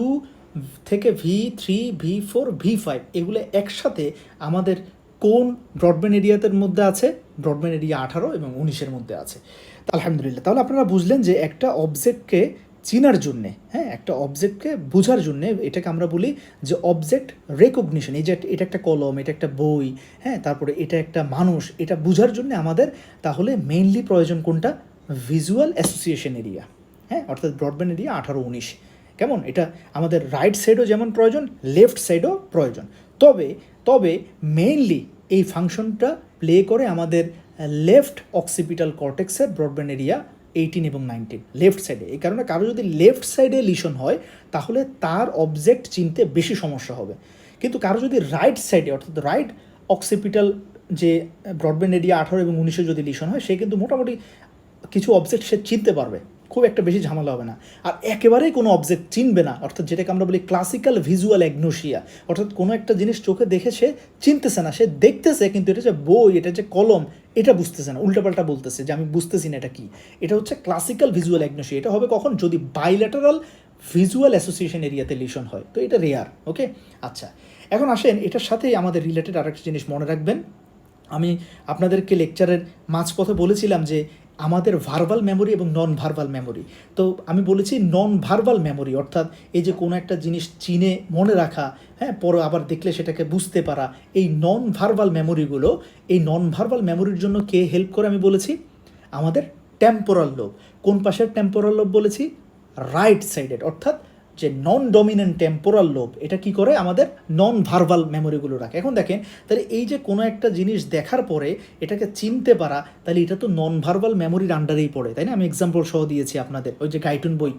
থেকে V3, V4, V5 এগুলো একসাথে আমাদের কোন ব্রডব্যান্ড এরিয়াতের মধ্যে আছে? ব্রডব্যান্ড এরিয়া 18 এবং 19-এর মধ্যে আছে। আলহামদুলিল্লাহ, তাহলে আপনারা বুঝলেন যে একটা অবজেক্টকে চিনার জন্যে, হ্যাঁ, একটা অবজেক্টকে বোঝার জন্যে, এটাকে আমরা বলি যে অবজেক্ট রেকগনিশন। এই যে এটা একটা কলম, এটা একটা বই, হ্যাঁ, তারপরে এটা একটা মানুষ, এটা বোঝার জন্য আমাদের তাহলে মেইনলি প্রয়োজন কোনটা? ভিজুয়াল অ্যাসোসিয়েশন এরিয়া, হ্যাঁ, অর্থাৎ ব্রডব্যান্ড এরিয়া 18-19। কেমন? এটা আমাদের রাইট সাইডও যেমন প্রয়োজন, লেফট সাইডও প্রয়োজন। তবে মেইনলি এই ফাংশনটা প্লে করে আমাদের লেফট অক্সিপিটাল কর্টেক্সের ব্রডব্যান্ড এরিয়া 18 এবং 19 লেফট সাইডে। এই কারণে কারো যদি লেফট সাইডে লিশন হয় তাহলে তার অবজেক্ট চিনতে বেশি সমস্যা হবে, কিন্তু কারো যদি রাইট সাইডে অর্থাৎ রাইট অক্সিপিটাল যে ব্রডব্যান্ড এরিয়া 18 এবং 19-এ যদি লিশন হয়, সে কিন্তু মোটামুটি কিছু অবজেক্ট সে চিনতে পারবে, খুব একটা বেশি ঝামেলা হবে না। আর একেবারেই কোনো অবজেক্ট চিনবে না, অর্থাৎ যেটাকে আমরা বলি ক্লাসিক্যাল ভিজুয়াল অ্যাগনোসিয়া, অর্থাৎ কোনো একটা জিনিস চোখে দেখে সে চিনতেছে না, সে দেখতেছে কিন্তু এটা যে বই, এটা যে কলম, এটা বুঝতেছে না, উল্টাপাল্টা বলতেছে যে আমি বুঝতেছি না এটা কি। এটা হচ্ছে ক্লাসিক্যাল ভিজুয়াল অ্যাগনোসিয়া। এটা হবে কখন? যদি বাইল্যাটারাল ভিজুয়াল অ্যাসোসিয়েশন এরিয়াতে লিশন হয়, তো এটা রেয়ার। ওকে, আচ্ছা, এখন আসেন এটার সাথেই আমাদের রিলেটেড আরেকটা জিনিস মনে রাখবেন। আমি আপনাদেরকে লেকচারের মাঝপথে বলেছিলাম যে আমাদের ভার্বাল মেমোরি এবং নন ভার্বাল মেমোরি। তো আমি বলেছি নন ভার্বাল মেমোরি, অর্থাৎ এই যে কোনো একটা জিনিস চিনে মনে রাখা, হ্যাঁ, পরে আবার দেখলে সেটাকে বুঝতে পারা, এই নন ভার্বাল মেমোরিগুলো, এই নন ভার্বাল মেমোরির জন্য কে হেল্প করে আমি বলেছি? আমাদের টেম্পোরাল লোব। কোন পাশের টেম্পোরাল লোব বলেছি? রাইট সাইডেড, অর্থাৎ যে নন ডমিনেন্ট টেম্পোরাল লোব, এটা কি করে? আমাদের নন ভার্বাল মেমোরিগুলো রাখে। এখন দেখেন, তাহলে এই যে কোনো একটা জিনিস দেখার পরে এটাকে চিনতে পারা, তাহলে এটা তো নন ভার্বাল মেমোরির আন্ডারেই পড়ে, তাই না? আমি এক্সাম্পল সহ দিয়েছি আপনাদের, ওই যে গাইটুন বই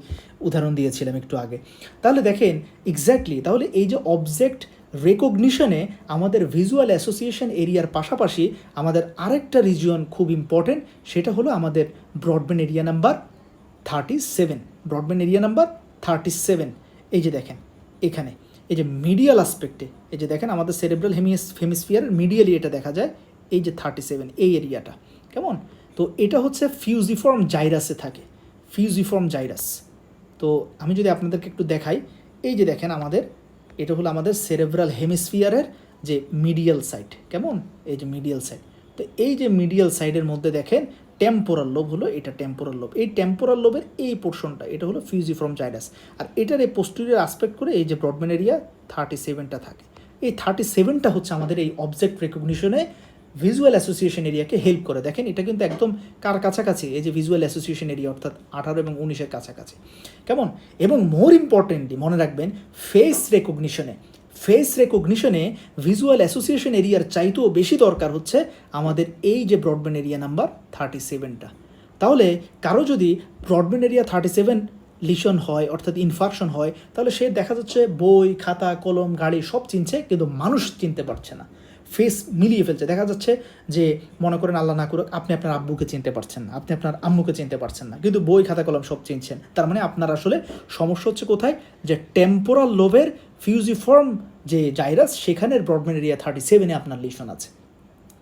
উদাহরণ দিয়েছিলাম একটু আগে। তাহলে দেখেন এক্স্যাক্টলি, তাহলে এই যে অবজেক্ট রেকগনিশনে আমাদের ভিজুয়াল অ্যাসোসিয়েশন এরিয়ার পাশাপাশি আমাদের আরেকটা রিজিয়ন খুব ইম্পর্টেন্ট, সেটা হলো আমাদের broadband area number 37। Broadband area number 37। এই যে দেখেন এখানে এই যে মিডিয়াল আসপেক্টে, এই যে দেখেন আমাদের সেরেব্রাল হেমিস্ফিয়ারের মিডিয়ালি এটা দেখা যায়, এই যে 37 এই এরিয়াটা। কেমন? তো এটা হচ্ছে ফিউজিফর্ম জাইরাসে থাকে, ফিউজিফর্ম জাইরাস। তো আমি যদি আপনাদেরকে একটু দেখাই, এই যে দেখেন আমাদের এটা হলো আমাদের সেরেব্রাল হেমিস্ফিয়ারের যে মিডিয়াল সাইড। কেমন? এই যে মিডিয়াল সাইড। তো এই যে মিডিয়াল সাইডের মধ্যে দেখেন টেম্পোরাল লোব হলো এটা, টেম্পোরাল লোব। এই টেম্পোরাল লোবের এই পোর্শনটা এটা হলো ফিউজিফর্ম জাইরাস, আর এটার এই পোস্টেরিয়র আসপেক্ট করে এই যে ব্রডব্যান্ড এরিয়া 37টা থাকে। এই 37টা হচ্ছে আমাদের এই অবজেক্ট রেকগনিশনে ভিজুয়াল অ্যাসোসিয়েশন এরিয়াকে হেল্প করে। দেখেন এটা কিন্তু একদম কার কাছাকাছি? এই যে ভিজুয়াল অ্যাসোসিয়েশন এরিয়া, অর্থাৎ 18 এবং 19-এর কাছাকাছি। কেমন? এবং মোর ইম্পর্টেন্টলি মনে রাখবেন ফেস রেকগনিশনে, ফেস রেকগনিশনে ভিজুয়াল অ্যাসোসিয়েশন এরিয়ার চাইতেও বেশি দরকার হচ্ছে আমাদের এই যে ব্রডব্যান্ড এরিয়া নাম্বার 37টা। তাহলে কারো যদি ব্রডব্যান্ড এরিয়া 37 লিশন হয় অর্থাৎ ইনফার্কশন হয়, তাহলে সে দেখা যাচ্ছে বই খাতা কলম গাড়ি সব চিনছে, কিন্তু মানুষ চিনতে পারছে না, ফেস মিলিয়ে ফেলছে। দেখা যাচ্ছে যে মনে করেন আল্লাহ না করুক আপনি আপনার আব্বুকে চিনতে পারছেন না, আপনি আপনার আম্মুকে চিনতে পারছেন না, কিন্তু বই খাতা কলম সব চিনছেন। তার মানে আপনার আসলে সমস্যা হচ্ছে কোথায়, যে টেম্পোরাল লোবের ফিউজিফর্ম যে জাইরাস সেখানের ব্রডব্যান্ড এরিয়া 37-এ আপনার লিশন আছে।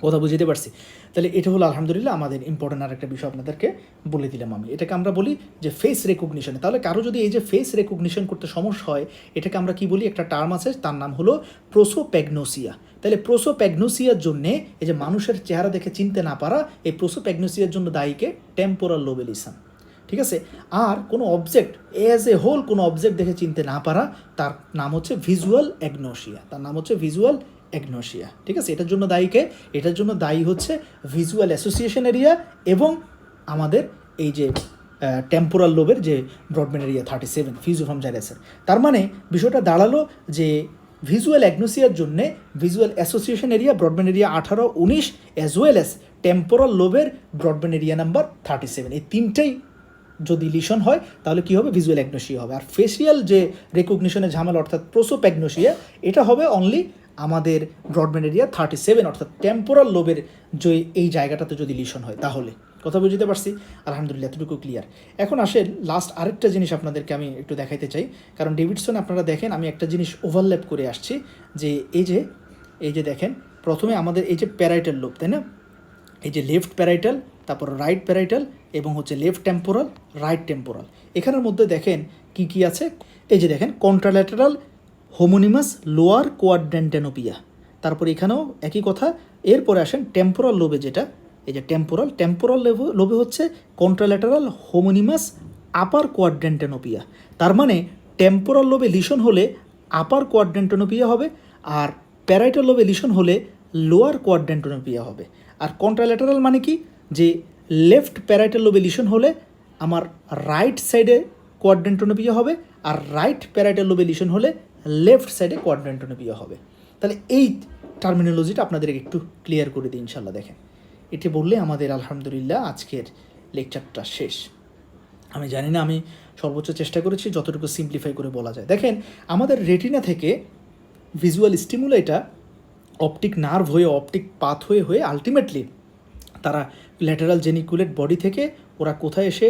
কথা বুঝতে পারছি? তাহলে এটা হলো আলহামদুলিল্লাহ আমাদের ইম্পর্টেন্ট আর একটা বিষয় আপনাদেরকে বলে দিলাম আমি। এটাকে আমরা বলি যে ফেস রেকগনিশনে। তাহলে কারো যদি এই যে ফেস রেকগনিশন করতে সমস্যা হয়, এটাকে আমরা কি বলি, একটা টার্ম আছে তার নাম হলো প্রোসোপ্যাগনোসিয়া। তাহলে প্রোসোপ্যাগনোসিয়ার জন্যে এই যে মানুষের চেহারা দেখে চিনতে না পারা, এই প্রোসোপ্যাগনোসিয়ার জন্য দায়ীকে টেম্পোরাল লোবেলিসাম। ঠিক আছে? আর কোনো অবজেক্ট অ্যাজ এ হোল কোনো অবজেক্ট দেখে চিনতে না পারা, তার নাম হচ্ছে ভিজুয়াল অ্যাগনোসিয়া। তার নাম হচ্ছে ভিজুয়াল অ্যাগনোসিয়া। ঠিক আছে? এটার জন্য দায়ীকে, এটার জন্য দায়ী হচ্ছে ভিজুয়াল অ্যাসোসিয়েশন এরিয়া এবং আমাদের এই যে টেম্পোরাল লোবের যে ব্রডব্যান্ড এরিয়া 37 ফিউজিফর্ম জাইরাসের। তার মানে বিষয়টা দাঁড়ালো যে ভিজুয়াল অ্যাগনোসিয়ার জন্যে visual association area Brodmann area 18-19 as well as temporal লোবের ব্রডব্যান্ড এরিয়া নাম্বার 37, এই তিনটেই যদি লিশন হয় তাহলে কী হবে, ভিজুয়াল অ্যাগনোসিয়া হবে। আর ফেসিয়াল যে রেকগনিশনের ঝামেলা অর্থাৎ প্রোসোপ্যাগনোসিয়া, এটা হবে অনলি আমাদের ব্রডব্যান্ড এরিয়া 37 অর্থাৎ টেম্পোরাল লোবের যে এই জায়গাটাতে যদি লিশন হয় তাহলে। কথা বুঝতে পারছি? আলহামদুলিল্লাহ, এতটুকু ক্লিয়ার। এখন আসেন লাস্ট আরেকটা জিনিস আপনাদেরকে আমি একটু দেখাইতে চাই, কারণ ডেভিডসন আপনারা দেখেন আমি একটা জিনিস ওভারল্যাপ করে আসছি, যে এই যে দেখেন প্রথমে আমাদের এই যে প্যারাইটাল লোব, তাই না, এই যে লেফট প্যারাইটাল, তারপর রাইট প্যারাইটাল এবং হচ্ছে লেফট টেম্পোরাল, রাইট টেম্পোরাল। এখানের মধ্যে দেখেন কি কি আছে, এই যে দেখেন কন্ট্রাল্যাটারাল হোমোনিমাস লোয়ার কোয়াড্র্যান্টেনোপিয়া, তারপর এখানেও একই কথা। এরপরে আসেন টেম্পোরাল লোবে, যেটা এই যে টেম্পোরাল লোবে হচ্ছে কন্ট্রাল্যাটারাল হোমোনিমাস আপার কোয়াড্র্যান্টেনোপিয়া। তার মানে টেম্পোরাল লোবে লিশন হলে আপার কোয়াড্র্যান্টেনোপিয়া হবে, আর প্যারাইটাল লোবে লিশন হলে লোয়ার কোয়াড্র্যান্টেনোপিয়া হবে। আর কন্ট্রাল্যাটারাল মানে কি, যে লেফট প্যারাইটাল লোবে লিশন হলে আমার রাইট সাইডে কোয়াড্র্যান্টেনোপিয়া হবে, আর রাইট প্যারাইটাল লোবে লিশন হলে লেফট সাইডে কোয়াড্র্যান্টেনোপিয়া হবে। তাহলে এই টার্মিনোলজিটা আপনাদের একটু ক্লিয়ার করে দিই ইনশাল্লাহ। দেখেন এটি বললে আমাদের আলহামদুলিল্লাহ আজকের লেকচারটা শেষ। আমি জানি না, আমি সর্বোচ্চ চেষ্টা করেছি যতটুকু সিম্পলিফাই করে বলা যায়। দেখেন আমাদের রেটিনা থেকে ভিজুয়াল স্টিমুলাইটা অপটিক নার্ভ হয়ে অপটিক পাথ হয়ে আলটিমেটলি তারা ল্যাটারাল জেনিকুলেট বডি থেকে ওরা কোথায় এসে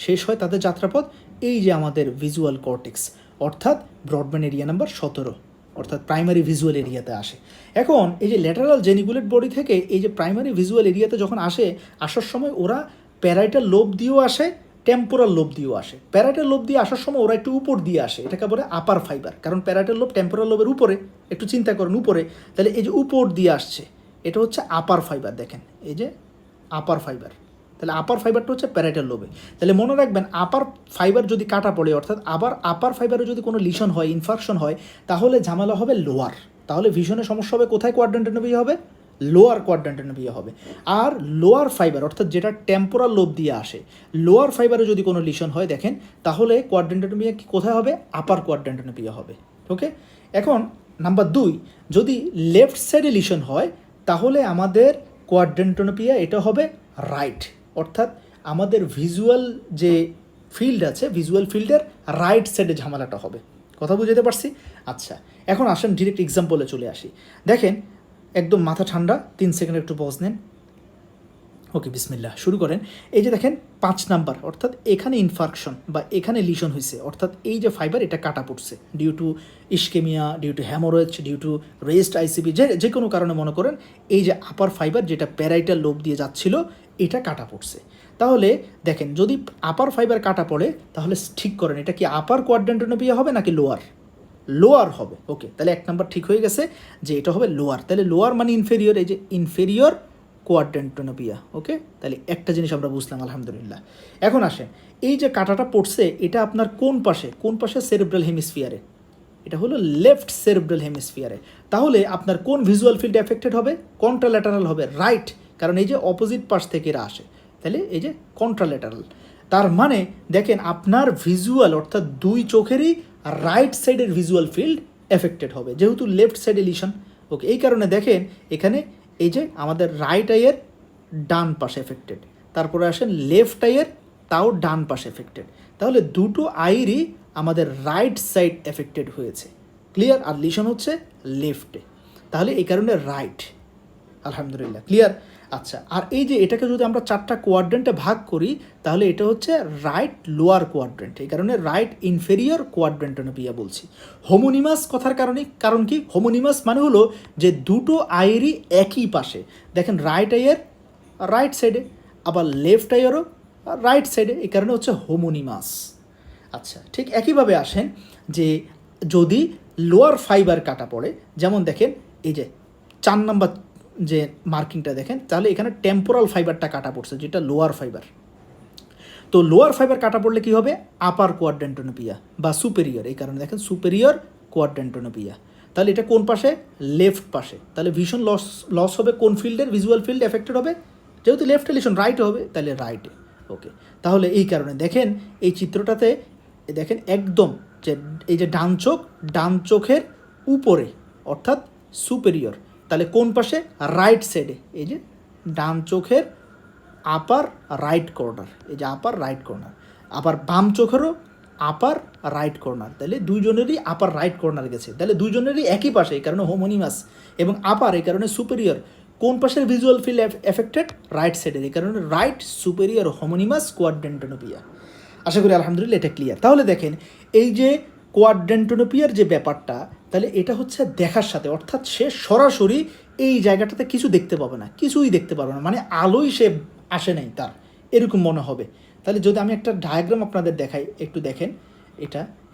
শেষ হয় তাদের যাত্রাপথ, এই যে আমাদের ভিজুয়াল কর্টেক্স অর্থাৎ ব্রডব্যান্ড এরিয়া নাম্বার 17 অর্থাৎ প্রাইমারি ভিজুয়াল এরিয়াতে আসে। এখন এই যে ল্যাটারাল জেনিকুলেট বডি থেকে এই যে প্রাইমারি ভিজুয়াল এরিয়াতে যখন আসার সময় ওরা প্যারাইটাল লোব দিয়েও আসে, টেম্পোরাল লোব দিয়েও আসে। প্যারাইটাল লোব দিয়ে আসার সময় ওরা একটু উপর দিয়ে আসে, এটাকে বলে আপার ফাইবার, কারণ প্যারাইটাল লোব টেম্পোরাল লোবের উপরে, একটু চিন্তা করেন উপরে, তাহলে এই যে উপর দিয়ে আসছে এটা হচ্ছে আপার ফাইবার। দেখেন এই যে আপার ফাইবার, তাহলে আপার ফাইবারটা হচ্ছে প্যারাইটাল লোবে। তাহলে মনে রাখবেন আপার ফাইবার যদি কাটা পড়ে অর্থাৎ আবার আপার ফাইবারে যদি কোনো লিশন হয়, ইনফার্কশন হয়, তাহলে ঝামেলা হবে লোয়ার। তাহলে ভিশনের সমস্যা হবে কোথায়, কোয়াড্র্যান্টেনোপিয়া হবে, লোয়ার কোয়াড্র্যান্টেনোপিয়া হবে। আর লোয়ার ফাইবার অর্থাৎ যেটা টেম্পোরাল লোব দিয়ে আসে, লোয়ার ফাইবারে যদি কোনো লিশন হয় দেখেন, তাহলে কোয়াড্র্যান্টেনোপিয়া কোথায় হবে, আপার কোয়াড্র্যান্টেনোপিয়া হবে। ওকে, এখন নাম্বার 2, যদি লেফট সাইডে লিশন হয় তাহলে আমাদের কোয়াড্র্যান্টেনোপিয়া এটা হবে রাইট, অর্থাৎ আমাদের ভিজুয়াল যে ফিল্ড আছে ভিজুয়াল ফিল্ডের রাইট সাইডে ঝামেলাটা হবে। কথা বুঝতে পারছি? আচ্ছা, এখন আসেন ডিরেক্ট এক্সাম্পলে চলে আসি। দেখেন একদম মাথা ঠান্ডা, 3 সেকেন্ড একটু পজ নেন। ওকে, বিসমিল্লাহ, শুরু করেন। এই যে দেখেন 5 নাম্বার অর্থাৎ এখানে ইনফার্কশন বা এখানে লিশন হয়েছে, অর্থাৎ এই যে ফাইবার এটা কাটা পড়ছে due to ischaemia, due to haemorrhage, due to raised ICP, যে কোনো কারণে মনে করেন এই যে আপার ফাইবার যেটা প্যারাইটাল লোব দিয়ে যাচ্ছিল এটা কাটা পড়ছে। তাহলে দেখেন যদি আপার ফাইবার কাটা পড়ে তাহলে ঠিক করেন এটা কি আপার কোয়াড্র্যান্টেনোপিয়া হবে নাকি লোয়ার, লোয়ার হবে। ওকে, তাহলে 1 নাম্বার ঠিক হয়ে গেছে যে এটা হবে লোয়ার। তাহলে লোয়ার মানে ইনফেরিয়র, এই যে ইনফেরিয়র কোয়াড্র্যান্টেনোপিয়া। ওকে, তাহলে একটা জিনিস আমরা বুঝলাম আলহামদুলিল্লাহ। এখন আসেন এই যে কাটাটা পড়ছে এটা আপনার কোন পাশে সেরেব্রাল হেমিস্ফিয়ারে, এটা হলো লেফট সেরেব্রাল হেমিস্ফিয়ারে। তাহলে আপনার কোন ভিজুয়াল ফিল্ড এফেক্টেড হবে, কন্ট্রাল্যাটারাল হবে, রাইট, কারণ এই যে অপোজিট পাশ থেকে এরা আসে, তাহলে এই যে কন্ট্রাল্যাটারাল। তার মানে দেখেন আপনার ভিজুয়াল অর্থাৎ 2 চোখেরই রাইট সাইডের ভিজুয়াল ফিল্ড এফেক্টেড হবে, যেহেতু লেফট সাইডে লিশন। ওকে, এই কারণে দেখেন এখানে এই যে আমাদের রাইট আইয়ের ডান পাশে এফেক্টেড, তারপরে আসেন লেফট আইয়ের তাও ডান পাশে এফেক্টেড, তাহলে দুটো আইরই আমাদের রাইট সাইড এফেক্টেড হয়েছে। ক্লিয়ার? আর লিশন হচ্ছে লেফটে, তাহলে এই কারণে রাইট। আলহামদুলিল্লাহ, ক্লিয়ার? আচ্ছা, আর এই যে এটাকে যদি আমরা 4টা কোয়াড্রেন্টে ভাগ করি, তাহলে এটা হচ্ছে রাইট লোয়ার কোয়াড্রেন্ট, এই কারণে রাইট ইনফেরিয়র কোয়াড্রেন্টোনোপিয়া বলছি। হোমোনিমাস কথার কারণ কি? হোমোনিমাস মানে হলো যে দুটো আইয়েরই একই পাশে, দেখেন রাইট আইয়ের রাইট সাইডে, আবার লেফট আইয়েরও রাইট সাইডে, এই কারণে হচ্ছে হোমোনিমাস। আচ্ছা, ঠিক একইভাবে আসেন যে যদি লোয়ার ফাইবার কাটা পড়ে, যেমন দেখেন এই যে 4 নম্বর যে মার্কিংটা দেখেন, তাহলে এখানে টেম্পোরাল ফাইবারটা কাটা পড়ছে, যেটা লোয়ার ফাইবার। তো লোয়ার ফাইবার কাটা পড়লে কী হবে? আপার কোয়াড্রেন্টোনোপিয়া বা সুপেরিয়র, এই কারণে দেখেন সুপেরিয়র কোয়াড্রেন্টোনোপিয়া। তাহলে এটা কোন পাশে? লেফট পাশে। তাহলে ভিশন লস হবে কোন ফিল্ডের? ভিজুয়াল ফিল্ড এফেক্টেড হবে, যেহেতু লেফট লিশন রাইটে হবে, তাহলে রাইটে। ওকে, তাহলে এই কারণে দেখেন এই চিত্রটাতে দেখেন একদম যে এই যে ডান চোখের উপরে অর্থাৎ সুপেরিয়র, তাহলে কোন পাশে? রাইট সাইডে, এই যে ডান চোখের আপার রাইট কর্নার, এই যে আপার রাইট কর্নার। আবার বাম চোখেরও আপার রাইট কর্নার, তাহলে দুইজনেরই আপার রাইট কর্নার গেছে, তাহলে দুইজনেরই একই পাশে, এই কারণে হোমোনিমাস। এবং আপার, এই কারণে সুপেরিয়র। কোন পাশের ভিজুয়াল ফিল্ড এফেক্টেড? রাইট সাইডের, এই কারণে রাইট সুপেরিয়র হোমোনিমাস কোয়াড্রেন্টোনোপিয়া। আশা করি আলহামদুলিল্লাহ এটা ক্লিয়ার। তাহলে দেখেন এই যে কোয়াড্রেন্টোনোপিয়ার যে ব্যাপারটা, তাহলে এটা হচ্ছে দেখার সাথে, অর্থাৎ সে সরাসরি এই জায়গাটাতে কিছু দেখতে পাবে না, কিছুই দেখতে পারবে না, মানে আলোই সে আসে নাই তার, এরকম মনে হবে। তাহলে যদি আমি একটা ডায়াগ্রাম আপনাদের দেখাই, একটু দেখেন,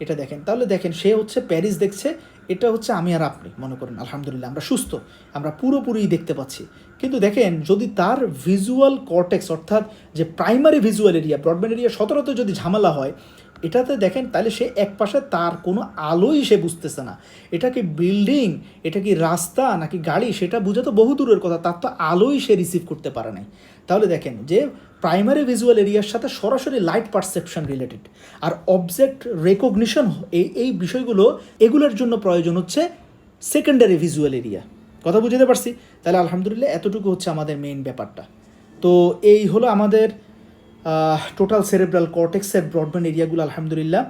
এটা দেখেন, তাহলে দেখেন সে হচ্ছে প্যারিস দেখছে, এটা হচ্ছে আমি আর আপনি, মনে করেন আলহামদুলিল্লাহ আমরা সুস্থ, আমরা পুরোপুরি দেখতে পাচ্ছি। কিন্তু দেখেন যদি তার ভিজুয়াল কর্টেক্স অর্থাৎ যে primary visual area, Brodmann area 17তে যদি ঝামেলা হয়, এটাতে দেখেন তাহলে সে এক পাশে তার কোনো আলোই সে বুঝতেছে না। এটা কি বিল্ডিং, এটা কি রাস্তা নাকি গাড়ি, সেটা বোঝা তো বহু দূরের কথা, তার তো আলোই সে রিসিভ করতে পারে নাই। তাহলে দেখেন যে প্রাইমারি ভিজুয়াল এরিয়ার সাথে সরাসরি লাইট পারসেপশন রিলেটেড, আর অবজেক্ট রেকগনিশন, এই বিষয়গুলো, এগুলোর জন্য প্রয়োজন হচ্ছে সেকেন্ডারি ভিজুয়াল এরিয়া। কথা বুঝতে পারছি? তাহলে আলহামদুলিল্লাহ এতটুকু হচ্ছে আমাদের মেইন ব্যাপারটা। তো এই হলো আমাদের টোটাল সেরেব্রাল কর্টেক্সের ব্রডব্যান্ড এরিয়াগুলো আলহামদুলিল্লাহ।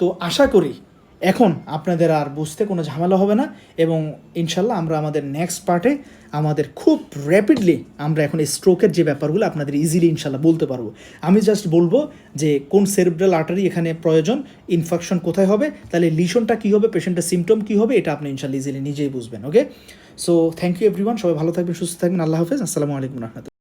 তো আশা করি এখন আপনাদের আর বুঝতে কোনো ঝামেলা হবে না, এবং ইনশাল্লাহ আমরা আমাদের নেক্সট পার্টে আমাদের খুব র্যাপিডলি আমরা এখন স্ট্রোকের যে ব্যাপারগুলো আপনাদের ইজিলি ইনশাল্লাহ বলতে পারবো। আমি জাস্ট বলবো যে কোন সেরেব্রাল আর্টারি এখানে প্রয়োজন, ইনফেকশন কোথায় হবে, তাহলে লিশনটা কী হবে, পেশেন্টের সিমটম কী হবে, এটা আপনি ইনশাল্লাহ ইজিলি নিজেই বুঝবেন। ওকে, সো থ্যাংক ইউ এভরিওয়ান, সবাই ভালো থাকবেন, সুস্থ থাকবেন, আল্লাহ হাফেজ, আসসালামু আলাইকুম রহমতুল্লাহ।